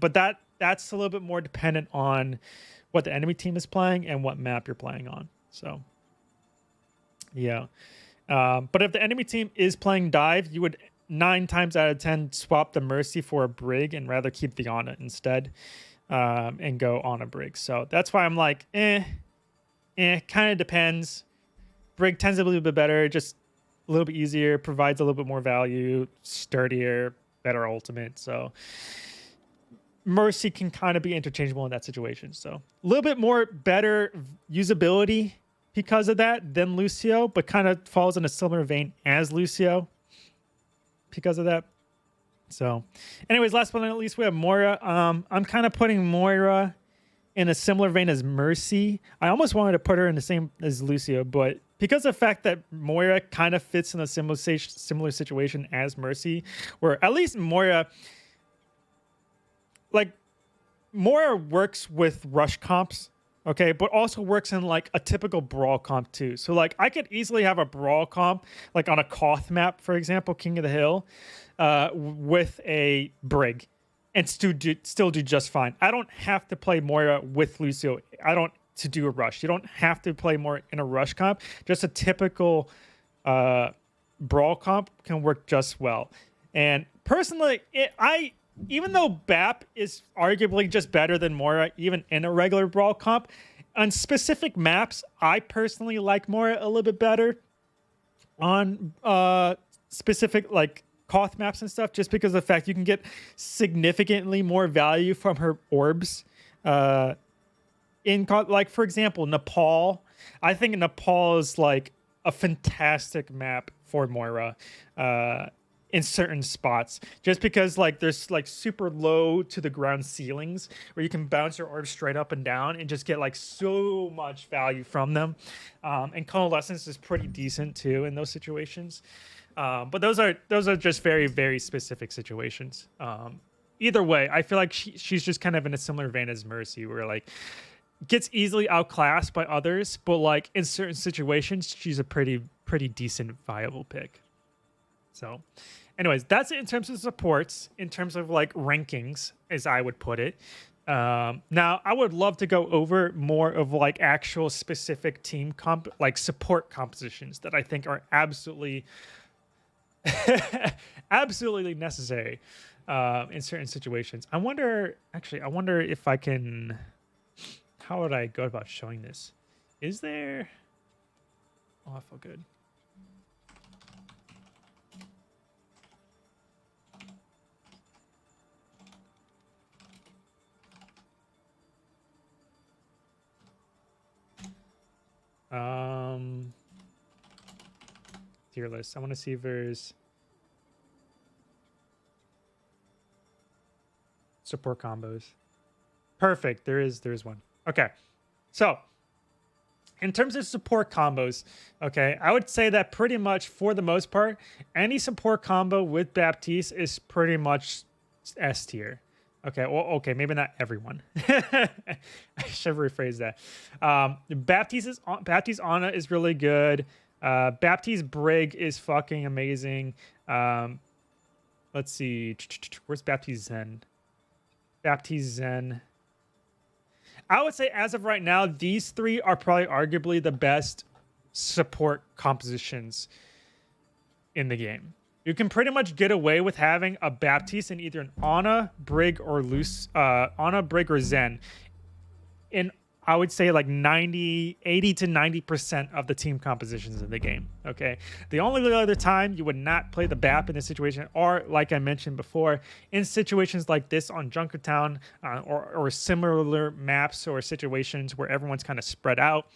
but that's a little bit more dependent on what the enemy team is playing and what map you're playing on. So yeah, but if the enemy team is playing dive, you would 9 times out of 10 swap the Mercy for a Brig and rather keep the Ana instead, and go on a Brig. So that's why I'm like kind of depends. Brig tends to be a little bit better, just a little bit easier, provides a little bit more value, sturdier, better ultimate. So Mercy can kind of be interchangeable in that situation. So a little bit more better usability because of that than Lucio, but kind of falls in a similar vein as Lucio because of that. So anyways, last but not least, we have Moira. I'm kind of putting Moira in a similar vein as Mercy. I almost wanted to put her in the same as Lucio, but because of the fact that Moira kind of fits in a similar situation as Mercy, where at least Moira works with rush comps, okay, but also works in like a typical brawl comp too. So like I could easily have a brawl comp like on a Koth map, for example, King of the Hill, with a Brig, and still do just fine. I don't have to play Moira with Lucio. To do a rush. You don't have to play more in a rush comp. Just a typical brawl comp can work just well. And personally, even though BAP is arguably just better than Moira, even in a regular brawl comp, on specific maps, I personally like Moira a little bit better on specific like Koth maps and stuff, just because of the fact you can get significantly more value from her orbs. Like, for example, Nepal. I think Nepal is like a fantastic map for Moira in certain spots, just because like there's like super low to the ground ceilings where you can bounce your orbs straight up and down and just get like so much value from them. And Coalescence is pretty decent too in those situations. But those are just very, very specific situations. Either way, I feel like she's just kind of in a similar vein as Mercy, where like gets easily outclassed by others, but like in certain situations, she's a pretty decent viable pick. So anyways, that's it in terms of supports. In terms of like rankings, as I would put it. Now I would love to go over more of like actual specific team like support compositions that I think are absolutely absolutely necessary in certain situations. I wonder if I can. How would I go about showing this? Is there... Oh, I feel good. Tier list. I want to see if there's... support combos. Perfect. There is one. Okay. So in terms of support combos, okay, I would say that pretty much for the most part, any support combo with Baptiste is pretty much S tier. Okay, well, okay, maybe not everyone. I should rephrase that. Baptiste Ana is really good. Baptiste Brig is fucking amazing. Let's see, where's Baptiste Zen? Baptiste Zen. I would say as of right now, these three are probably arguably the best support compositions in the game. You can pretty much get away with having a Baptiste in either an Ana, Brig, or Ana, Brig, or Zen. In I would say like 80 to 90% of the team compositions in the game. Okay. The only other time you would not play the BAP in this situation, or like I mentioned before, in situations like this on Junkertown or similar maps or situations where everyone's kind of spread out,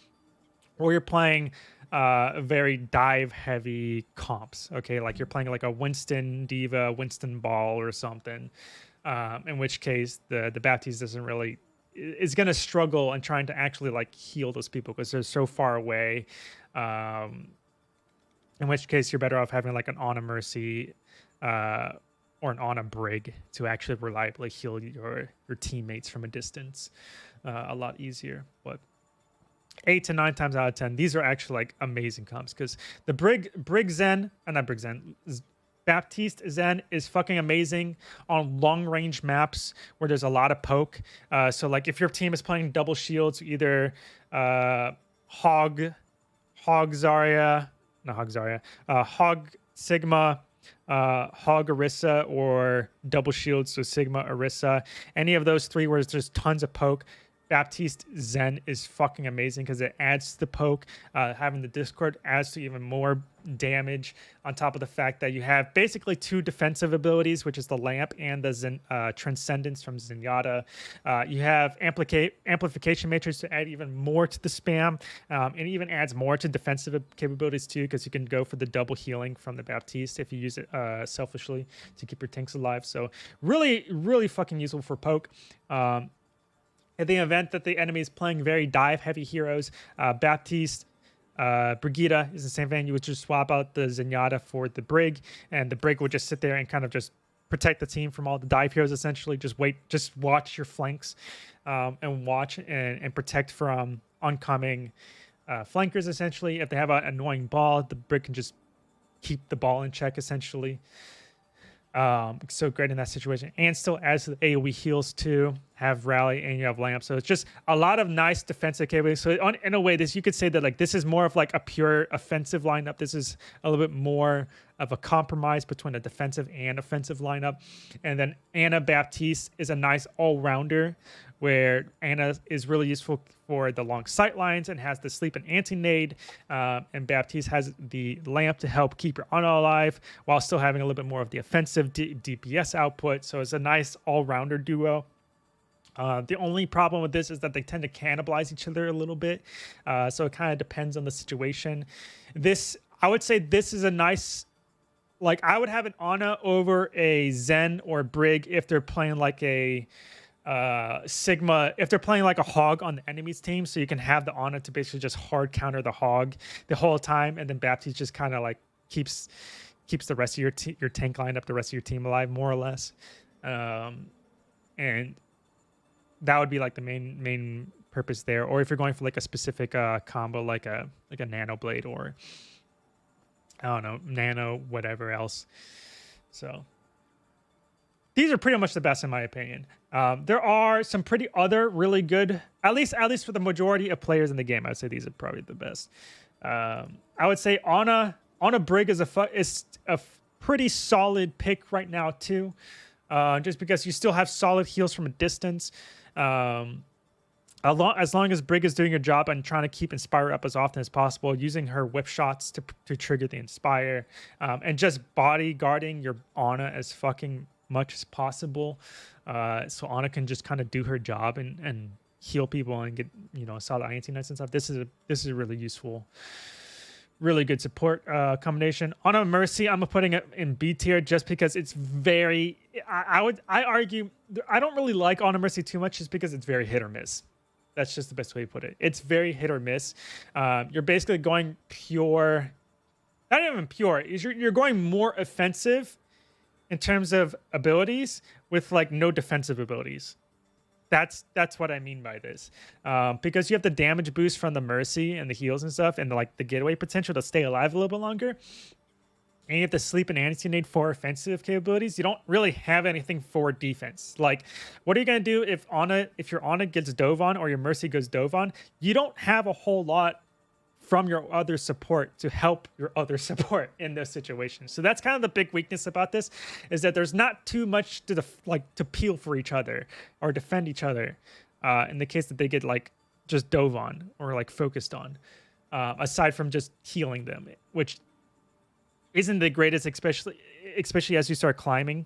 or you're playing very dive heavy comps. Okay. Like you're playing like a Winston Diva, Winston Ball or something. In which case the Baptiste doesn't really is going to struggle and trying to actually like heal those people because they're so far away. In which case you're better off having like an Ana Mercy or an Ana Brig to actually reliably heal your teammates from a distance a lot easier. But 8 to 9 times out of 10, these are actually like amazing comps because the Brig Zen, not Brig Zen, Baptiste Zen is fucking amazing on long range maps where there's a lot of poke. So like if your team is playing double shields, either Hog Zarya, Hog Sigma, Hog Orisa, or double shields, so Sigma Orisa. Any of those three where there's tons of poke, Baptiste Zen is fucking amazing because it adds to the poke. Having the Discord adds to even more damage on top of the fact that you have basically two defensive abilities, which is the Lamp and the Transcendence from Zenyatta. You have Amplification Matrix to add even more to the spam, and even adds more to defensive capabilities too, because you can go for the double healing from the Baptiste if you use it selfishly to keep your tanks alive. So really, really fucking useful for poke. In the event that the enemy is playing very dive-heavy heroes, Baptiste, Brigitte is the same thing. You would just swap out the Zenyatta for the Brig, and the Brig would just sit there and kind of just protect the team from all the dive heroes, essentially. Just watch your flanks, and watch and protect from oncoming flankers, essentially. If they have an annoying ball, the Brig can just keep the ball in check, essentially. So great in that situation, and still adds to the AoE heals too. Have rally and you have lamp, so it's just a lot of nice defensive capabilities. So in a way, this you could say that like this is more of like a pure offensive lineup. This is a little bit more of a compromise between a defensive and offensive lineup. And then Ana Baptiste is a nice all-rounder, where Ana is really useful for the long sight lines and has the sleep and anti-nade, and Baptiste has the lamp to help keep your Ana alive while still having a little bit more of the offensive DPS output. So it's a nice all-rounder duo. The only problem with this is that they tend to cannibalize each other a little bit, so it kind of depends on the situation. I would say this is a nice, like I would have an Ana over a Zen or a Brig if they're playing like a Sigma, if they're playing like a Hog on the enemy's team, so you can have the Ana to basically just hard counter the Hog the whole time, and then Baptiste just kind of like keeps the rest of your tank lineup, the rest of your team alive, more or less. And that would be like the main purpose there. Or if you're going for like a specific combo, like a Nano Blade, or I don't know, Nano whatever else. So these are pretty much the best in my opinion. There are some pretty other really good, at least for the majority of players in the game, I would say these are probably the best. I would say Ana Brig is a pretty solid pick right now too, just because you still have solid heals from a distance. As long as Brig is doing her job and trying to keep Inspire up as often as possible, using her whip shots to trigger the Inspire, and just bodyguarding your Ana as fucking much as possible, so Ana can just kind of do her job and heal people and get solid anti-nets and stuff. This is a really useful really good support combination. On a Mercy, I'm putting it in B tier just because it's very. I argue I don't really like On a Mercy too much just because it's very hit or miss. That's just the best way to put it. It's very hit or miss. You're basically going pure, not even pure. You're going more offensive in terms of abilities with like no defensive abilities. That's what I mean by this, because you have the damage boost from the Mercy and the heals and stuff, and like the getaway potential to stay alive a little bit longer. And you have the sleep and anti-nade for offensive capabilities. You don't really have anything for defense. Like, what are you gonna do if your Ana gets dove on or your Mercy goes dove on? You don't have a whole lot from your other support to help your other support in those situations. So that's kind of the big weakness about this, is that there's not too much to to peel for each other or defend each other in the case that they get like just dove on or like focused on, aside from just healing them, which isn't the greatest, especially as you start climbing.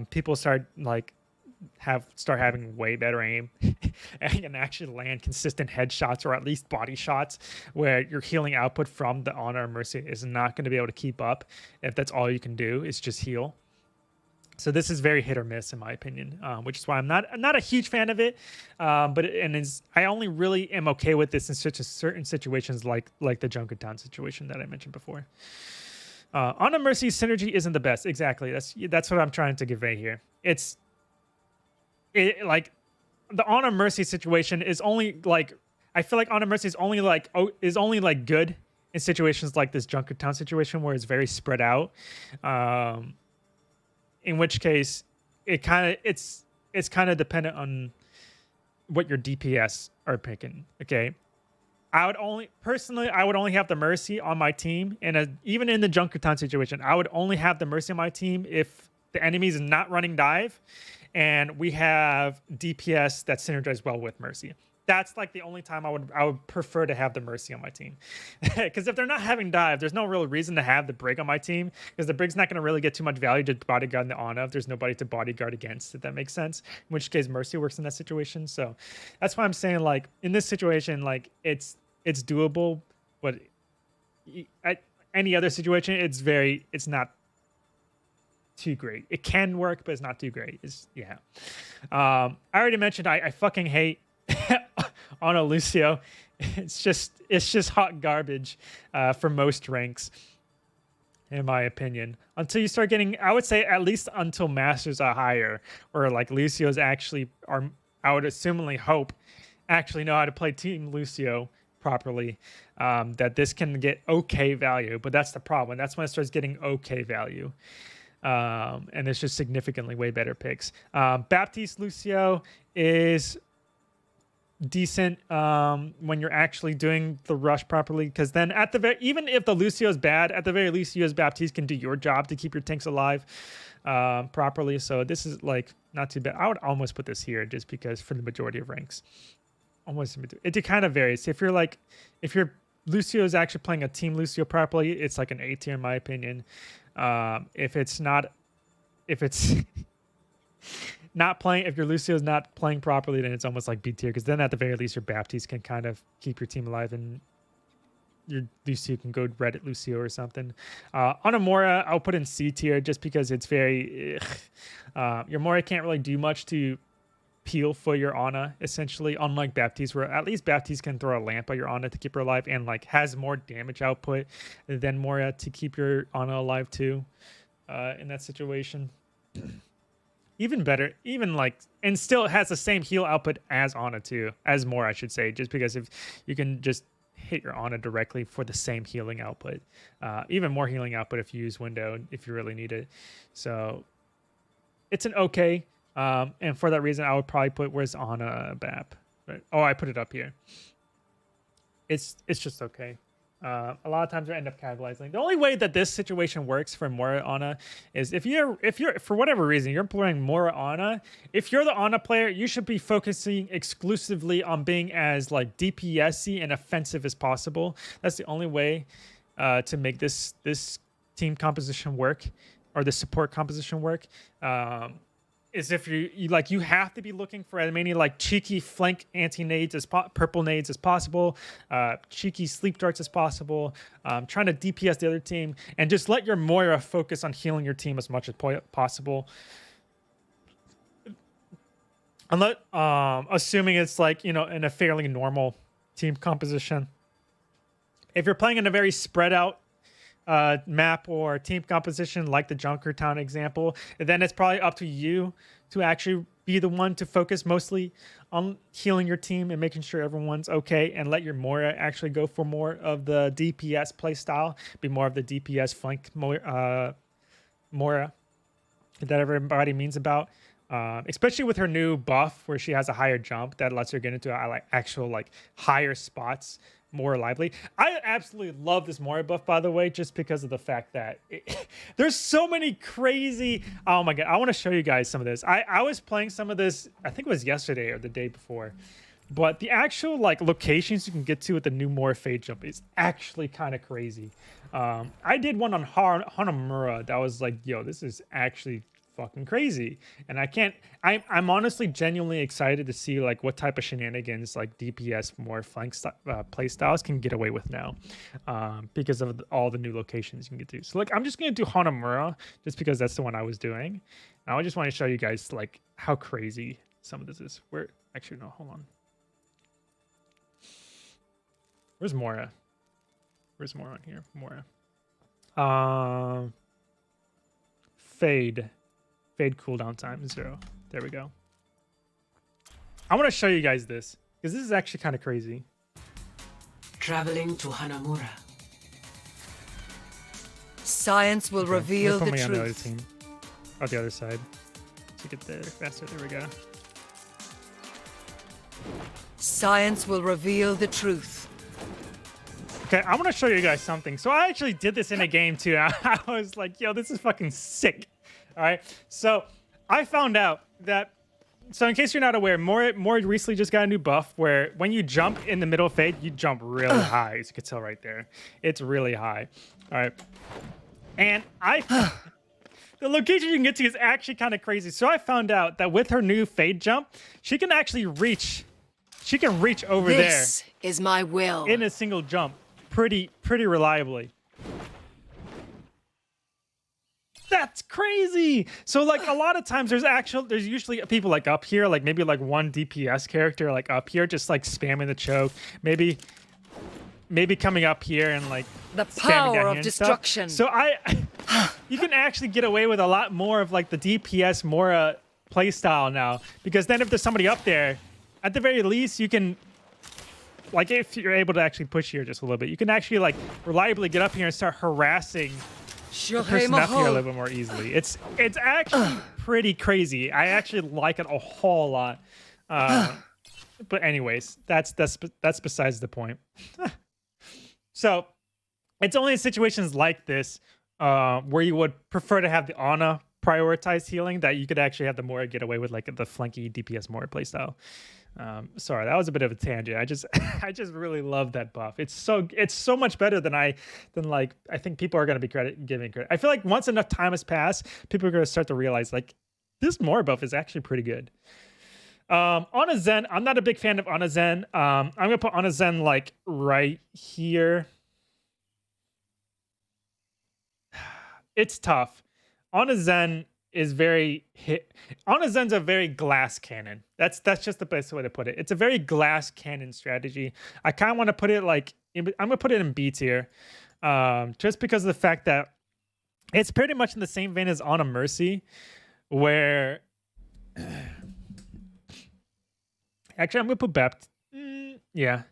People start having way better aim and can actually land consistent headshots or at least body shots, where your healing output from the Honor or Mercy is not going to be able to keep up if that's all you can do is just heal. So this is very hit or miss in my opinion, which is why I'm not a huge fan of it. I only really am okay with this in certain situations like the Junkertown situation that I mentioned before. Honor Mercy synergy isn't the best. Exactly. That's what I'm trying to convey here. Like the Honor Mercy situation is only like, I feel like Honor Mercy is only like good in situations like this Junkertown situation where it's very spread out. In which case it's kind of dependent on what your DPS are picking. Okay. I would only have the Mercy on my team, and even in the Junkertown situation, I would only have the Mercy on my team if the enemies is not running dive, and we have DPS that synergize well with Mercy. That's like the only time I would prefer to have the Mercy on my team, because if they're not having dive, there's no real reason to have the Brig on my team, because the Brig's not going to really get too much value to bodyguard the Ana if there's nobody to bodyguard against, if that makes sense. In which case, Mercy works in that situation. So that's why I'm saying, like, in this situation, like it's doable, but any other situation, it's not too great. It can work, but it's not too great. I already mentioned I fucking hate Ana Lucio. It's just hot garbage for most ranks, in my opinion. Until you start getting, I would say at least until Masters are higher, or like Lucio's actually are, I would assumingly hope, actually know how to play Team Lucio properly, that this can get okay value. But that's the problem. That's when it starts getting okay value. And it's just significantly way better picks. Baptiste Lucio is decent when you're actually doing the rush properly, because then even if the Lucio is bad, at the very least you as Baptiste can do your job to keep your tanks alive properly. So this is like not too bad. I would almost put this here just because for the majority of ranks. It kind of varies. If your Lucio is actually playing a Team Lucio properly, it's like an A tier in my opinion. If it's not playing, if your Lucio is not playing properly, then it's almost like B tier, because then at the very least your Baptiste can kind of keep your team alive, and your Lucio can go Reddit Lucio or something. On a Mora, I'll put in C tier just because it's very your Mora can't really do much to peel for your Ana, essentially, unlike Baptiste, where at least Baptiste can throw a lamp at your Ana to keep her alive, and like has more damage output than Moria to keep your Ana alive too, in that situation. Even better, and still has the same heal output as Ana too, as Moria, I should say, just because if you can just hit your Ana directly for the same healing output, even more healing output if you use Window, if you really need it. So it's an okay. And for that reason, I would probably put, where's Ana Bap? Right. Oh, I put it up here. It's just okay. A lot of times I end up casualizing. The only way that this situation works for Mora Ana is if you're for whatever reason you're playing Mora Ana, if you're the Ana player, you should be focusing exclusively on being as like DPS-y and offensive as possible. That's the only way to make this team composition work, or the support composition work. is if you have to be looking for as many like cheeky flank anti-nades as purple nades as possible, cheeky sleep darts as possible, trying to DPS the other team, and just let your Moira focus on healing your team as much as possible. Unless, assuming it's like, in a fairly normal team composition. If you're playing in a very spread out map or team composition like the Junkertown example, then it's probably up to you to actually be the one to focus mostly on healing your team and making sure everyone's okay, and let your Moira actually go for more of the DPS playstyle, be more of the DPS flank Moira that everybody means about. Especially with her new buff where she has a higher jump that lets her get into actual higher spots more lively. I absolutely love this Moira buff, by the way, just because of the fact that there's so many crazy. Oh my god, I want to show you guys some of this. I was playing some of this, I think it was yesterday or the day before, but the actual locations you can get to with the new Moira fade jump is actually kind of crazy. I did one on Hanamura that was like, yo, this is actually fucking crazy, and I'm honestly genuinely excited to see what type of shenanigans DPS more flank play styles can get away with now, because of all the new locations you can get to. So I'm just gonna do Hanamura just because that's the one I was doing. Now I just want to show you guys how crazy some of this is. Actually, no, hold on. Where's Moira? Where's Moira on here? Moira. Fade cooldown time 0. There we go. I want to show you guys this because this is actually kind of crazy. Traveling to Hanamura. Science will reveal the truth. On the other team. Or the other side. To get there faster. There we go. Science will reveal the truth. Okay, I want to show you guys something. So I actually did this in a game too. I was like, yo, this is fucking sick. All right, so I found out that, so in case you're not aware, Moira recently just got a new buff where when you jump in the middle of fade, you jump really high, as you can tell right there. It's really high. All right, and the location you can get to is actually kind of crazy. So I found out that with her new fade jump, she can actually reach over there. This is my will. In a single jump, pretty reliably. That's crazy. So a lot of times there's usually people up here, maybe one DPS character up here just spamming the choke, maybe coming up here and the power of destruction. So you can actually get away with a lot more of the DPS Moira playstyle now, because then if there's somebody up there, at the very least you can, if you're able to actually push here just a little bit, you can actually reliably get up here and start harassing the person up here a little bit more easily. It's actually pretty crazy. I actually like it a whole lot. But anyways, that's besides the point. So it's only in situations like this where you would prefer to have the Ana prioritize healing that you could actually have the Moira get away with the flanky DPS Moira playstyle. Sorry, that was a bit of a tangent. I just really love that buff. It's so much better than I think people are going to be giving credit. I feel like once enough time has passed, people are going to start to realize this Moira buff is actually pretty good. Ana Zen, I'm not a big fan of Ana Zen. I'm going to put Ana Zen right here. It's tough. Ana Zen is Ana Zen's a very glass cannon. That's just the best way to put it. It's a very glass cannon strategy. I kind of want to put it I'm gonna put it in B tier, just because of the fact that it's pretty much in the same vein as Ana Mercy, where actually I'm gonna put Bept. Yeah,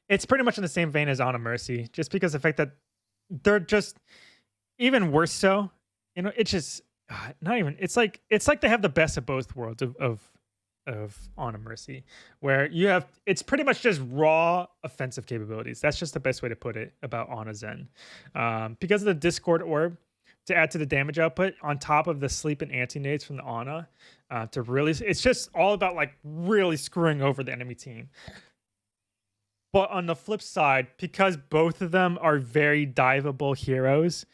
it's pretty much in the same vein as Ana Mercy, just because of the fact that they're just even worse so. It's just not even. It's like they have the best of both worlds of Ana Mercy, where it's pretty much just raw offensive capabilities. That's just the best way to put it about Ana Zen, because of the Discord orb to add to the damage output on top of the sleep and anti-nades from the Ana, it's just all about really screwing over the enemy team. But on the flip side, because both of them are very diveable heroes,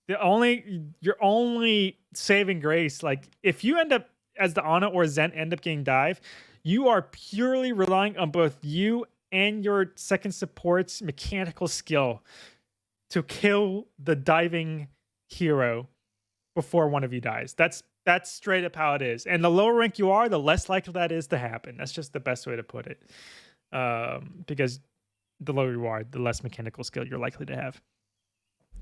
your only saving grace, like if you end up as the Ana or Zen end up getting dive, you are purely relying on both you and your second support's mechanical skill to kill the diving hero before one of you dies. That's straight up how it is. And the lower rank you are, the less likely that is to happen. That's just the best way to put it. Because the lower you are, the less mechanical skill you're likely to have.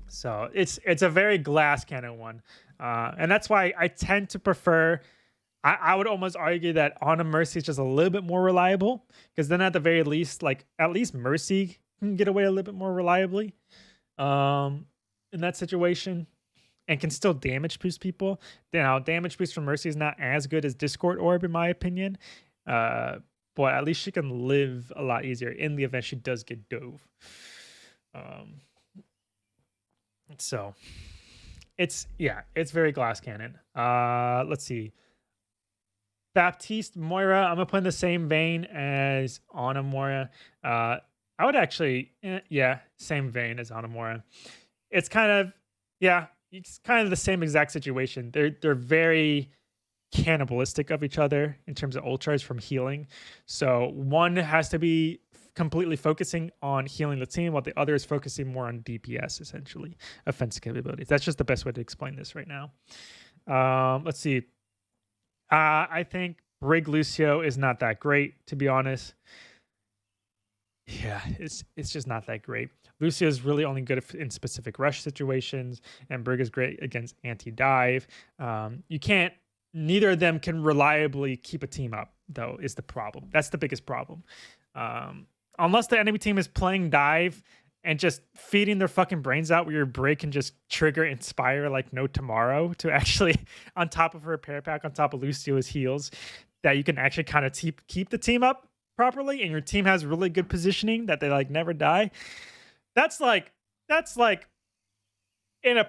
So it's a very glass cannon one. And that's why I tend to prefer, I would almost argue that Ana Mercy is just a little bit more reliable, because then at the very least, like at least Mercy can get away a little bit more reliably in that situation, and can still damage boost people. Now, damage boost from Mercy is not as good as Discord Orb, in my opinion, but at least she can live a lot easier in the event she does get dove. So it's very glass cannon. Let's see. Baptiste Moira, I'm gonna put in the same vein as Ana Moira. I would actually, same vein as Ana Moira. It's kind of the same exact situation. They're very cannibalistic of each other in terms of ult charge from healing. So one has to be completely focusing on healing the team, while the other is focusing more on DPS, essentially offensive capabilities. That's just the best way to explain this right now. Let's see. I think Brig Lucio is not that great, to be honest. Yeah, it's just not that great. Lucio is really only good in specific rush situations, and Brig is great against anti-dive. Neither of them can reliably keep a team up, though, is the problem. That's the biggest problem. Unless the enemy team is playing dive and just feeding their fucking brains out, where your Brig can just trigger Inspire like no tomorrow to actually, on top of her repair pack, on top of Lucio's heals, that you can actually kind of keep the team up properly, and your team has really good positioning that they like never die. That's like in a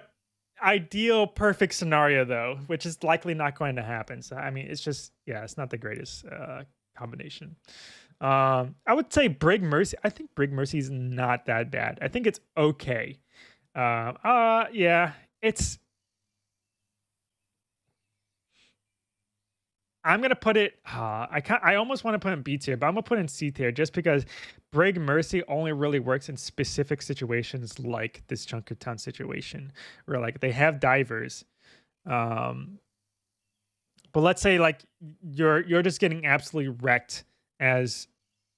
ideal perfect scenario, though, which is likely not going to happen. So I mean, it's just, it's not the greatest combination. I would say Brig Mercy. I think Brig Mercy is not that bad. I think it's okay. It's. I'm gonna put it. I almost want to put it in B tier, but I'm gonna put it in C tier just because Brig Mercy only really works in specific situations like this Junkertown situation, where like they have divers. But let's say like you're just getting absolutely wrecked as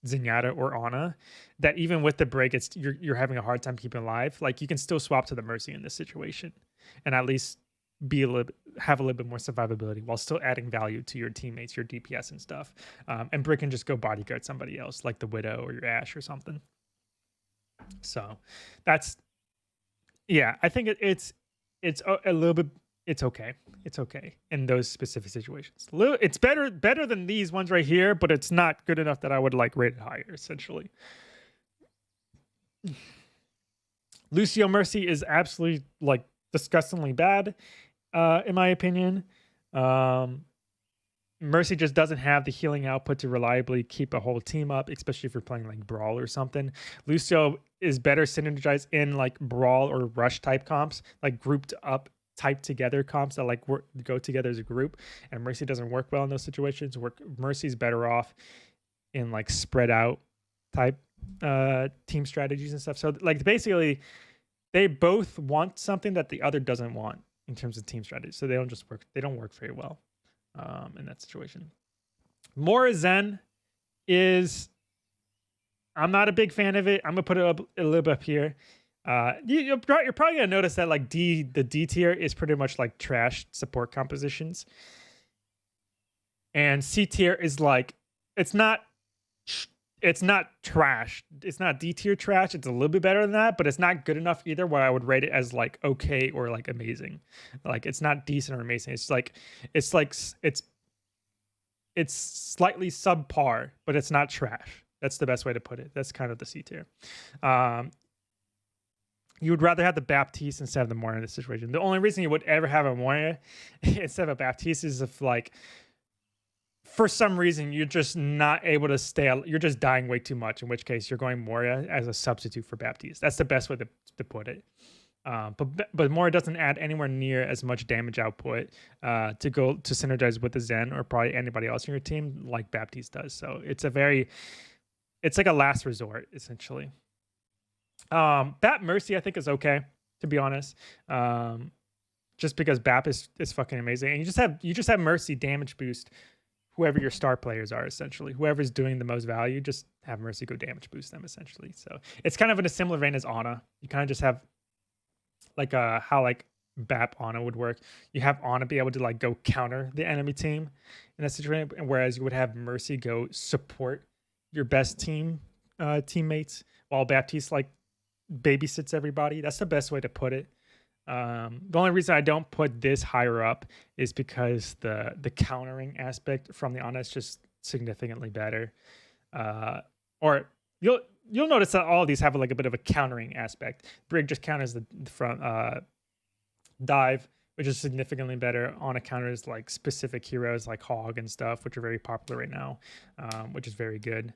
Zenyatta or Ana, that even with the Brig, you're having a hard time keeping alive. Like you can still swap to the Mercy in this situation, and at least have a little bit more survivability while still adding value to your teammates, your DPS and stuff. And Brig can just go bodyguard somebody else, like the Widow or your Ashe or something. So that's, I think it's a little bit. It's okay. It's okay in those specific situations. It's better than these ones right here, but it's not good enough that I would like rate it higher, essentially. Lucio Mercy is absolutely like disgustingly bad, in my opinion. Mercy just doesn't have the healing output to reliably keep a whole team up, especially if you're playing like Brawl or something. Lucio is better synergized in like Brawl or Rush type comps, like grouped up, typed together comps that like go together as a group. And Mercy doesn't work well in those situations. Mercy's better off in like spread out type team strategies and stuff. So like basically, they both want something that the other doesn't want in terms of team strategy. So they don't work very well in that situation. Moira Zen is, I'm not a big fan of it. I'm gonna put it up a little bit up here. You're probably gonna notice that like the D tier is pretty much like trash support compositions, and C tier is like it's not trash. It's not D tier trash. It's a little bit better than that, but it's not good enough either where I would rate it as like okay or like amazing. Like it's not decent or amazing. It's slightly subpar, but it's not trash. That's the best way to put it. That's kind of the C tier. You would rather have the Baptiste instead of the Moira in this situation. The only reason you would ever have a Moira instead of a Baptiste is if like for some reason you're just not able to you're just dying way too much, in which case you're going Moira as a substitute for Baptiste. That's the best way to put it. But Mora doesn't add anywhere near as much damage output to go to synergize with the Zen or probably anybody else in your team like Baptiste does. So it's like a last resort essentially. Bap Mercy I think is okay, to be honest. Just because Bap is fucking amazing, and you just have Mercy damage boost whoever your star players are essentially. Whoever's doing the most value, just have Mercy go damage boost them essentially. So it's kind of in a similar vein as Ana. You kind of just have like how like Bap Ana would work. You have Ana be able to like go counter the enemy team in that situation, whereas you would have Mercy go support your best teammates while Baptiste like babysits everybody. That's the best way to put it. The only reason I don't put this higher up is because the countering aspect from the Ana is just significantly better. Or you'll notice that all of these have like a bit of a countering aspect. Brig just counters the front dive, which is significantly better. Ana counters like specific heroes like Hog and stuff, which are very popular right now, which is very good.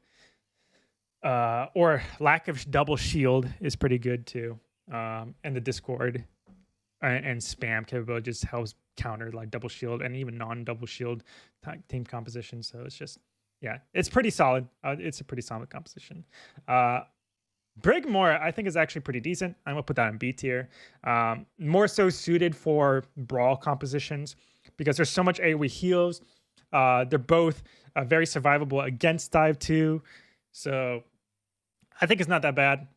Or lack of double shield is pretty good too. And the Discord and spam capability just helps counter like double shield and even non-double shield team composition. So it's just, yeah, it's pretty solid. It's a pretty solid composition. Brig Mora I think is actually pretty decent. I'm gonna put that in B tier. More so suited for brawl compositions because there's so much AoE heals. They're both very survivable against dive too. So I think it's not that bad.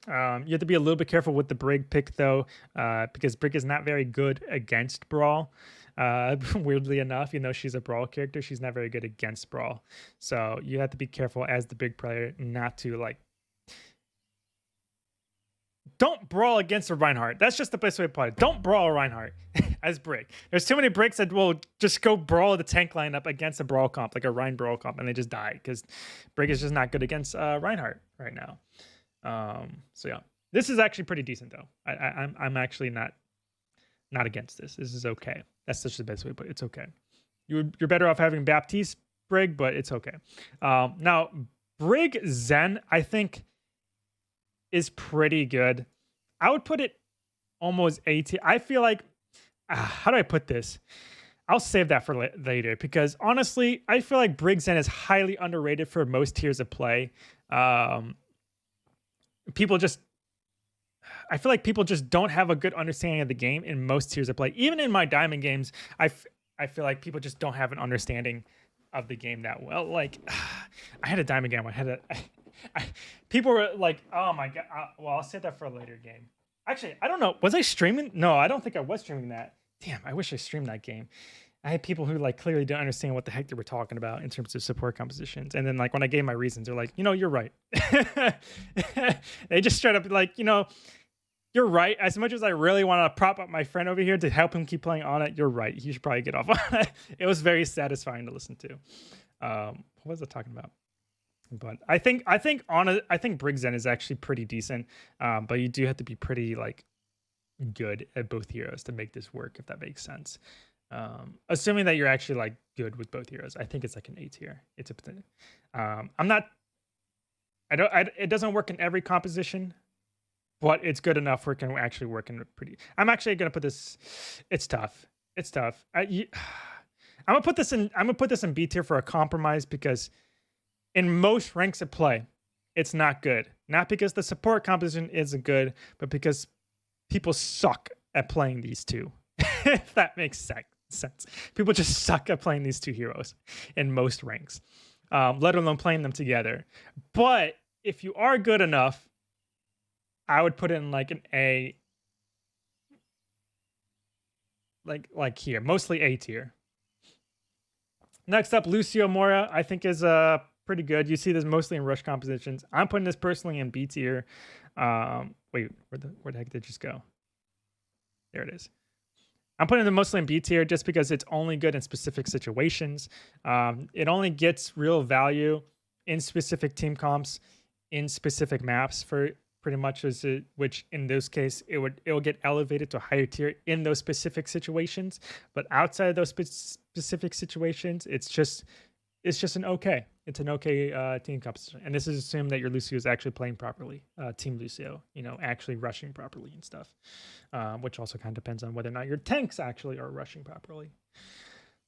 You have to be a little bit careful with the Brig pick though, because Brig is not very good against Brawl. Weirdly enough, she's a Brawl character, she's not very good against Brawl. So you have to be careful as the big player not to like... Don't brawl against a Reinhardt. That's just the best way to put it. Don't brawl a Reinhardt as Brig. There's too many Brigs that will just go brawl the tank lineup against a Brawl comp, like a Rein Brawl comp, and they just die because Brig is just not good against Reinhardt right now. So yeah, this is actually pretty decent though. I'm actually not against this. This is okay. That's just the best way to put it. It's okay. You're better off having Baptiste Brig, but it's okay. Now Brig Zen I think is pretty good. I would put it almost 80. I feel like how do I put this? I'll save that for later because honestly, I feel like Brig Zen is highly underrated for most tiers of play. I feel like people just don't have a good understanding of the game in most tiers of play. Even in my diamond games, I feel like people just don't have an understanding of the game that well. Like, I had a diamond game. People were like, "Oh my god!" Well, I'll save that for a later game. Actually, I don't know. Was I streaming? No, I don't think I was streaming that. Damn, I wish I streamed that game. I had people who like clearly didn't understand what the heck they were talking about in terms of support compositions. And then like when I gave my reasons, they're like, you're right. They just straight up like, you're right. As much as I really want to prop up my friend over here to help him keep playing on it, you're right. He should probably get off on it. It was very satisfying to listen to. What was I talking about? But I think Brig Zen is actually pretty decent. But you do have to be pretty like good at both heroes to make this work, if that makes sense. Assuming that you're actually like good with both heroes, I think it's like an A tier. It's it doesn't work in every composition, but it's good enough where it can actually work in pretty. I'm actually gonna put this. It's tough. I'm gonna put this in B tier for a compromise because in most ranks of play, it's not good. Not because the support composition isn't good, but because people suck at playing these two. If that makes sense. People just suck at playing these two heroes in most ranks, let alone playing them together. But if you are good enough, I would put it in like an A, like here, mostly A tier. Next up, Lucio Mora, I think is pretty good. You see this mostly in rush compositions. I'm putting this personally in B tier. Wait, where the heck did it just go? There it is. I'm putting them mostly in B tier just because it's only good in specific situations. It only gets real value in specific team comps, in specific maps for pretty much which in those case it will get elevated to a higher tier in those specific situations. But outside of those specific situations, it's it's just an okay. It's an okay team composition. And this is assumed that your Lucio is actually playing properly. Team Lucio, you know, actually rushing properly and stuff. Which also kind of depends on whether or not your tanks actually are rushing properly.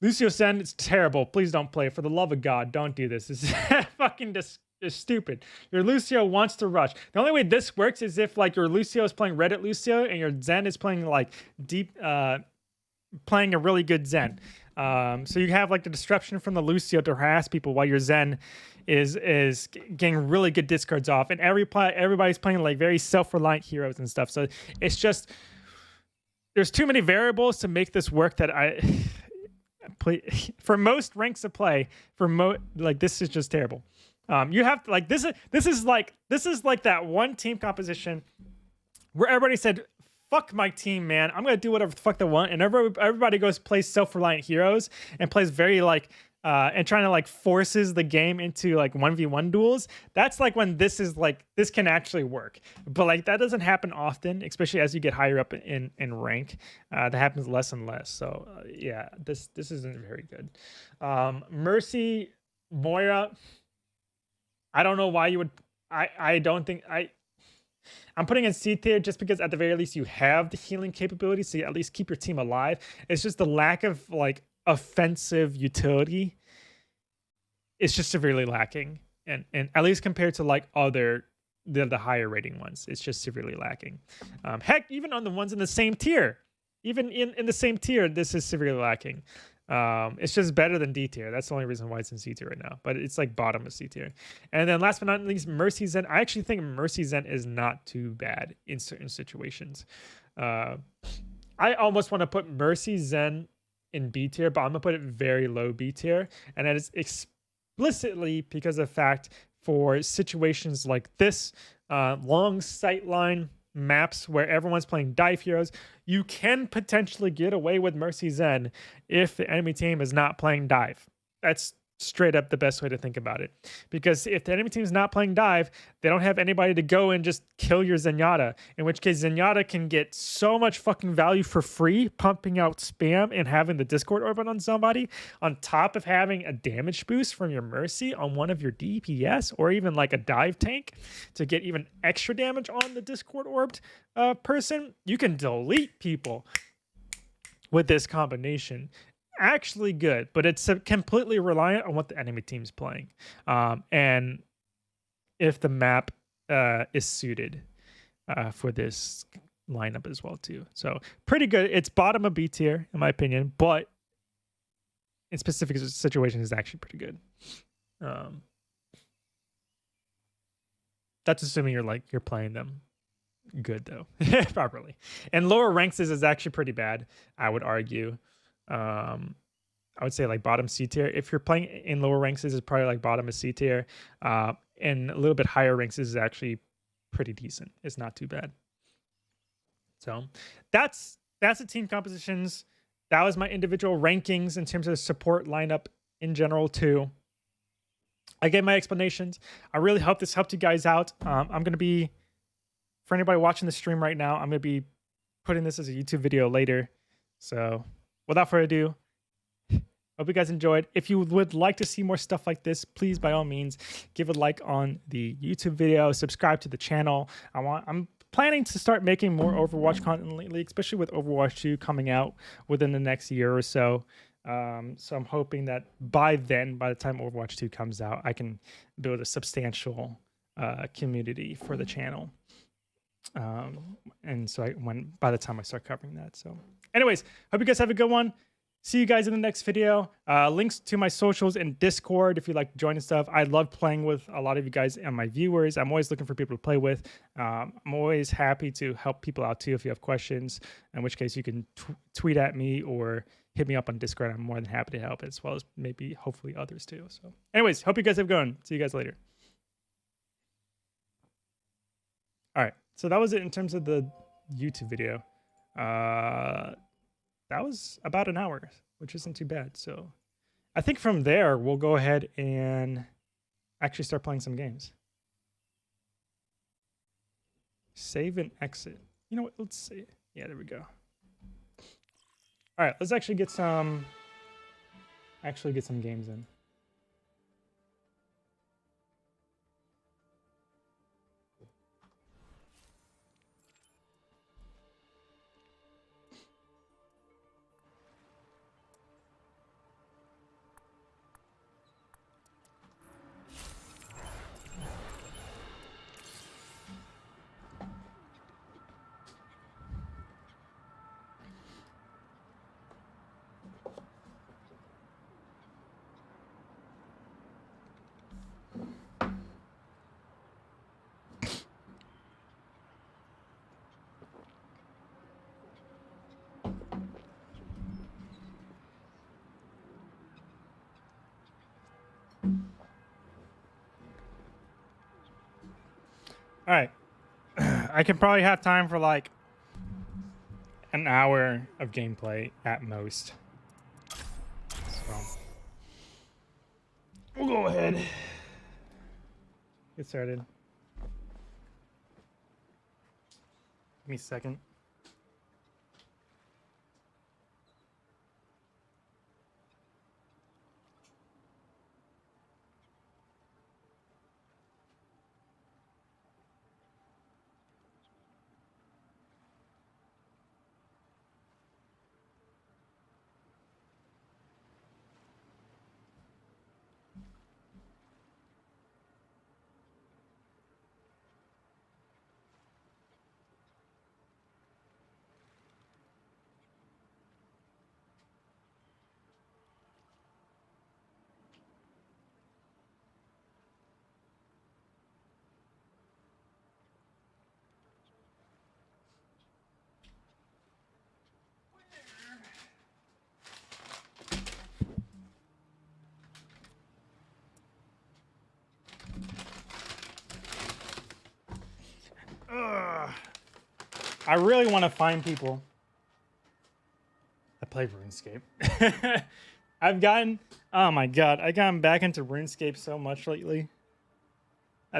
Lucio Sen, it's terrible. Please don't play. For the love of God, don't do this. This is fucking stupid. Your Lucio wants to rush. The only way this works is if like your Lucio is playing Reddit Lucio and your Zen is playing like playing a really good Zen. So you have like the disruption from the Lucio to harass people while your Zen is getting really good discards off, and everybody's playing like very self-reliant heroes and stuff. So it's just there's too many variables to make this work that I play for most ranks of play like this is just terrible. You have to, like this is like that one team composition where everybody said, fuck my team, man. I'm gonna do whatever the fuck they want, and everybody goes plays self-reliant heroes and plays very like and trying to like forces the game into like 1v1 duels. That's like when this can actually work. But like that doesn't happen often, especially as you get higher up in rank. That happens less and less. So yeah, this isn't very good. Mercy Moira, I don't know why you would. I'm putting in C tier just because at the very least you have the healing capability, so you at least keep your team alive. It's just the lack of like offensive utility. It's just severely lacking, and at least compared to like the higher rating ones, it's just severely lacking. Heck, even on the ones in the same tier, even in the same tier, this is severely lacking. It's just better than D tier. That's the only reason why it's in C tier right now. But it's like bottom of C tier. And then last but not least, Mercy Zen. I actually think Mercy Zen is not too bad in certain situations. I almost want to put Mercy Zen in B tier, but I'm gonna put it very low B tier. And that is explicitly because of the fact for situations like this, long sightline maps where everyone's playing dive heroes, you can potentially get away with Mercy Zen if the enemy team is not playing dive. That's straight up the best way to think about it. Because if the enemy team is not playing dive, they don't have anybody to go and just kill your Zenyatta, in which case Zenyatta can get so much fucking value for free, pumping out spam and having the Discord orbit on somebody, on top of having a damage boost from your Mercy on one of your DPS, or even like a dive tank to get even extra damage on the Discord orbed person. You can delete people with this combination. Actually good, but it's completely reliant on what the enemy team's playing, and if the map is suited for this lineup as well too. So pretty good. It's bottom of B tier in my opinion, but in specific situations is actually pretty good. That's assuming you're playing them good though, properly. And lower ranks is actually pretty bad, I would argue. I would say like bottom C tier. If you're playing in lower ranks, this is probably like bottom of C tier. And a little bit higher ranks, this is actually pretty decent. It's not too bad. So that's the team compositions. That was my individual rankings in terms of support lineup in general too. I gave my explanations. I really hope this helped you guys out. I'm going to be, for anybody watching the stream right now, I'm going to be putting this as a YouTube video later. So without further ado, hope you guys enjoyed. If you would like to see more stuff like this, please, by all means, give a like on the YouTube video, subscribe to the channel. I'm planning to start making more Overwatch content lately, especially with Overwatch 2 coming out within the next year or so. So I'm hoping that by the time Overwatch 2 comes out, I can build a substantial community for the channel. And so by the time I start covering that. So anyways, hope you guys have a good one. See you guys in the next video. Links to my socials and Discord if you'd like to join and stuff. I love playing with a lot of you guys and my viewers. I'm always looking for people to play with. I'm always happy to help people out too if you have questions, in which case you can tweet at me or hit me up on Discord. I'm more than happy to help, as well as maybe hopefully others too. So anyways, hope you guys have a good one. See you guys later. All right, so that was it in terms of the YouTube video. That was about an hour, which isn't too bad. So I think from there, we'll go ahead and actually start playing some games. Save and exit. You know what? Let's see. Yeah, there we go. All right, let's actually get some games in. All right. I can probably have time for like an hour of gameplay at most. So we'll go ahead. Get started. Give me a second. I really want to find people that play RuneScape. Oh my god, I've gotten back into RuneScape so much lately.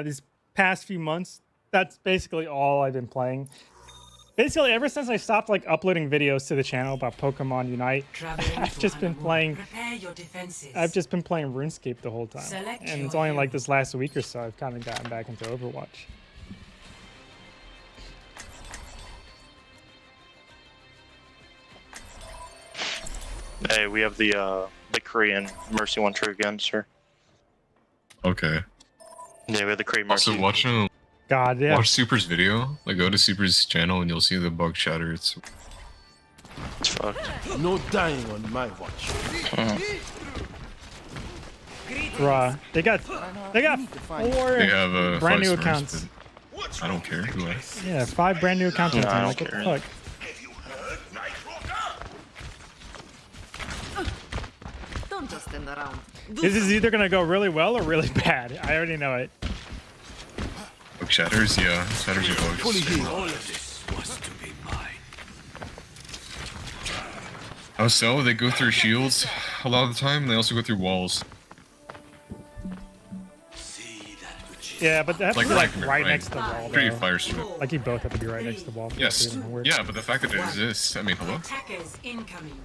These past few months, that's basically all I've been playing. Basically, ever since I stopped like uploading videos to the channel about Pokemon Unite, I've just been playing RuneScape the whole time. And it's only like this last week or so I've kind of gotten back into Overwatch. Hey, we have the Korean Mercy 1 true again, sir. Okay. Yeah, we have the Korean Mercy. Also, watch Super's video. Like, go to Super's channel and you'll see the bug shatter. It's fucked. No dying on my watch. Bruh, they got 4 They have brand new 5 stars, accounts. but I don't care. Who else? Yeah, 5 brand new accounts. No, I don't What the care. fuck? Don't just stand around. This is either gonna go really well or really bad. I already know it. Bug shatters? Yeah, shatters are bugs. All of this was to be mine. How so? They go through shields a lot of the time. They also go through walls. See that which is Yeah, but they have to be like Fragment, right next to the wall. Pretty Though. fire strip. Like you both have to be right next to the wall. for that to Yes. even work. Yeah, but the fact that it exists, I mean, hello? Attackers incoming.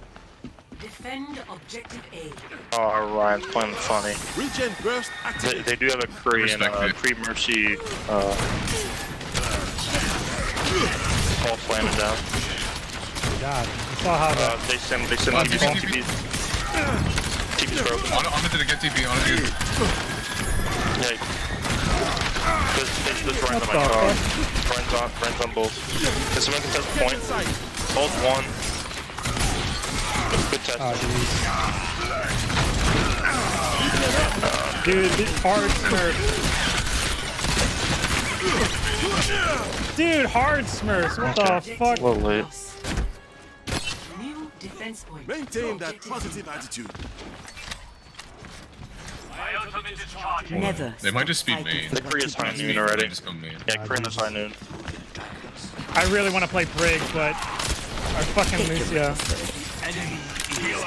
Defend objective A. Oh, Ryan's playing funny. regen burst activated. They do have a Korean Respect it. Korean Mercy all slamming down. God, I saw how the They send TP. TP's broken. On it to get TP, on it. Yeah. This Ryan's on my What car. the Ryan's on both. Can someone contest the point? Both one. Good test. oh, dude, hard smurf. Dude, hard smurfs. What the fuck? A little late. New defense point. Maintain that positive attitude. Never. They might just speed main. The Korea's high noon They already. just go main. Yeah, Korean is high noon. I really want to play Brig, but our fucking Lucio.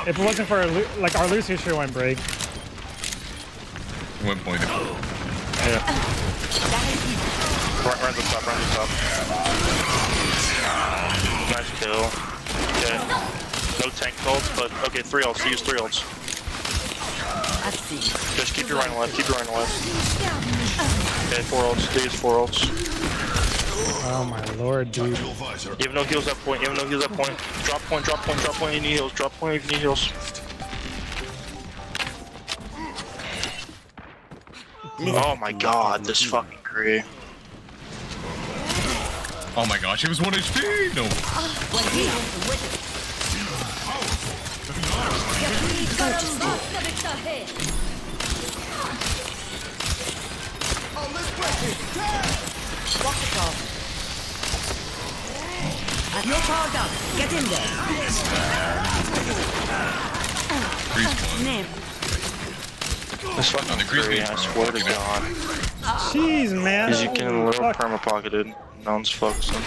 If it wasn't for our Lucio sure went Brig. One point. Yeah. Ryan's on top. Nice kill. Okay. No tank ults, but okay, 3 ults. Use 3 ults. Just keep your Ryan alive. Okay, 4 ults. They use 4 ults. Oh my lord, dude. You have no heals at point. Drop point. You need heals. Drop point if you need heals. Oh my god, this fucking Korea. Oh my gosh, it was 1 HP! No. You're powered up. Get in there. Freeze one. Name. This fucking the creepy. tree, I swear to God. Jeez, man. As you can Holy little fuck. perma pocketed. No one's focusing.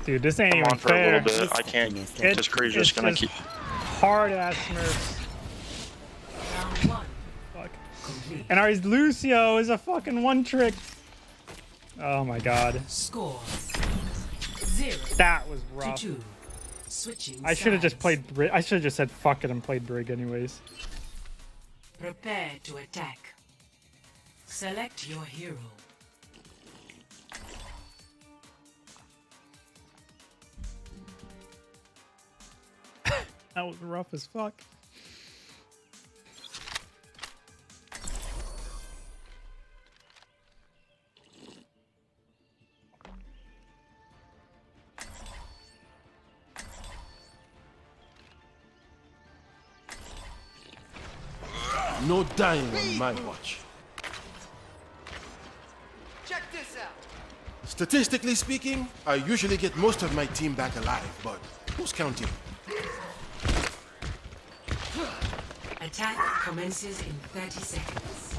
Dude, this ain't I'm even on for a fair. little bit. I can't. This cree's just gonna keep. hard ass nerfs. Round 1. Fuck. Complete. And our Lucio is a fucking one trick. Oh my god. Score 0 That was to rough. 2. Switching I should have just sides. played Brig. I should have just said fuck it and played Brig anyways. Prepare to attack. Select your hero. That was rough as fuck. No dying on my watch. Check this out. Statistically speaking, I usually get most of my team back alive, but who's counting? Attack commences in 30 seconds.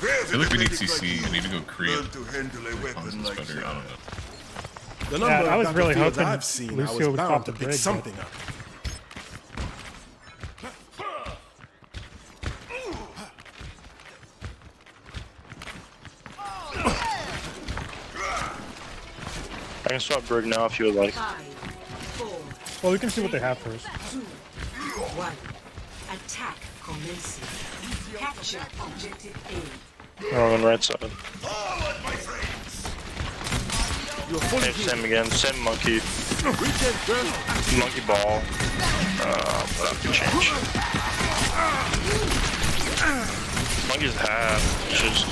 I feel like we need CC. I need to go creep. Learn to handle a weapon Sounds like better. I that. don't know. The number I of was really battlefields hoping I've seen, I Lucio was would bound pop to the pick Brig, but- something up. I can swap Brig now if you would like. 5, 4, Well, we can see what they have first. 2, 1. Attack commencing. Capture objective A. We're on the right side. You're fully Hey, healed. same again. Same monkey. Regen burst. Monkey ball. But I can change. Monkey's half. Just.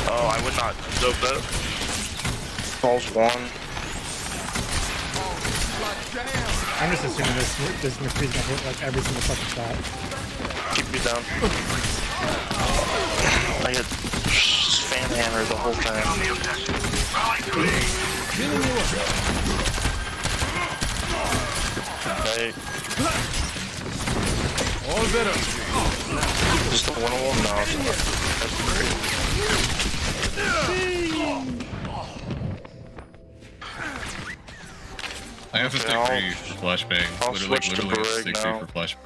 Oh, I would not. So that. Falls 1. I'm just assuming this McCree's gonna hit like every single fucking shot. Keep me down. I get fan hammer the whole time. Hey, All better. just a 1-on-1 now. That's I have to Okay, take I'll- 3 flashbang. I'll Literally, switch to literally Brig stick 3 now. for flash.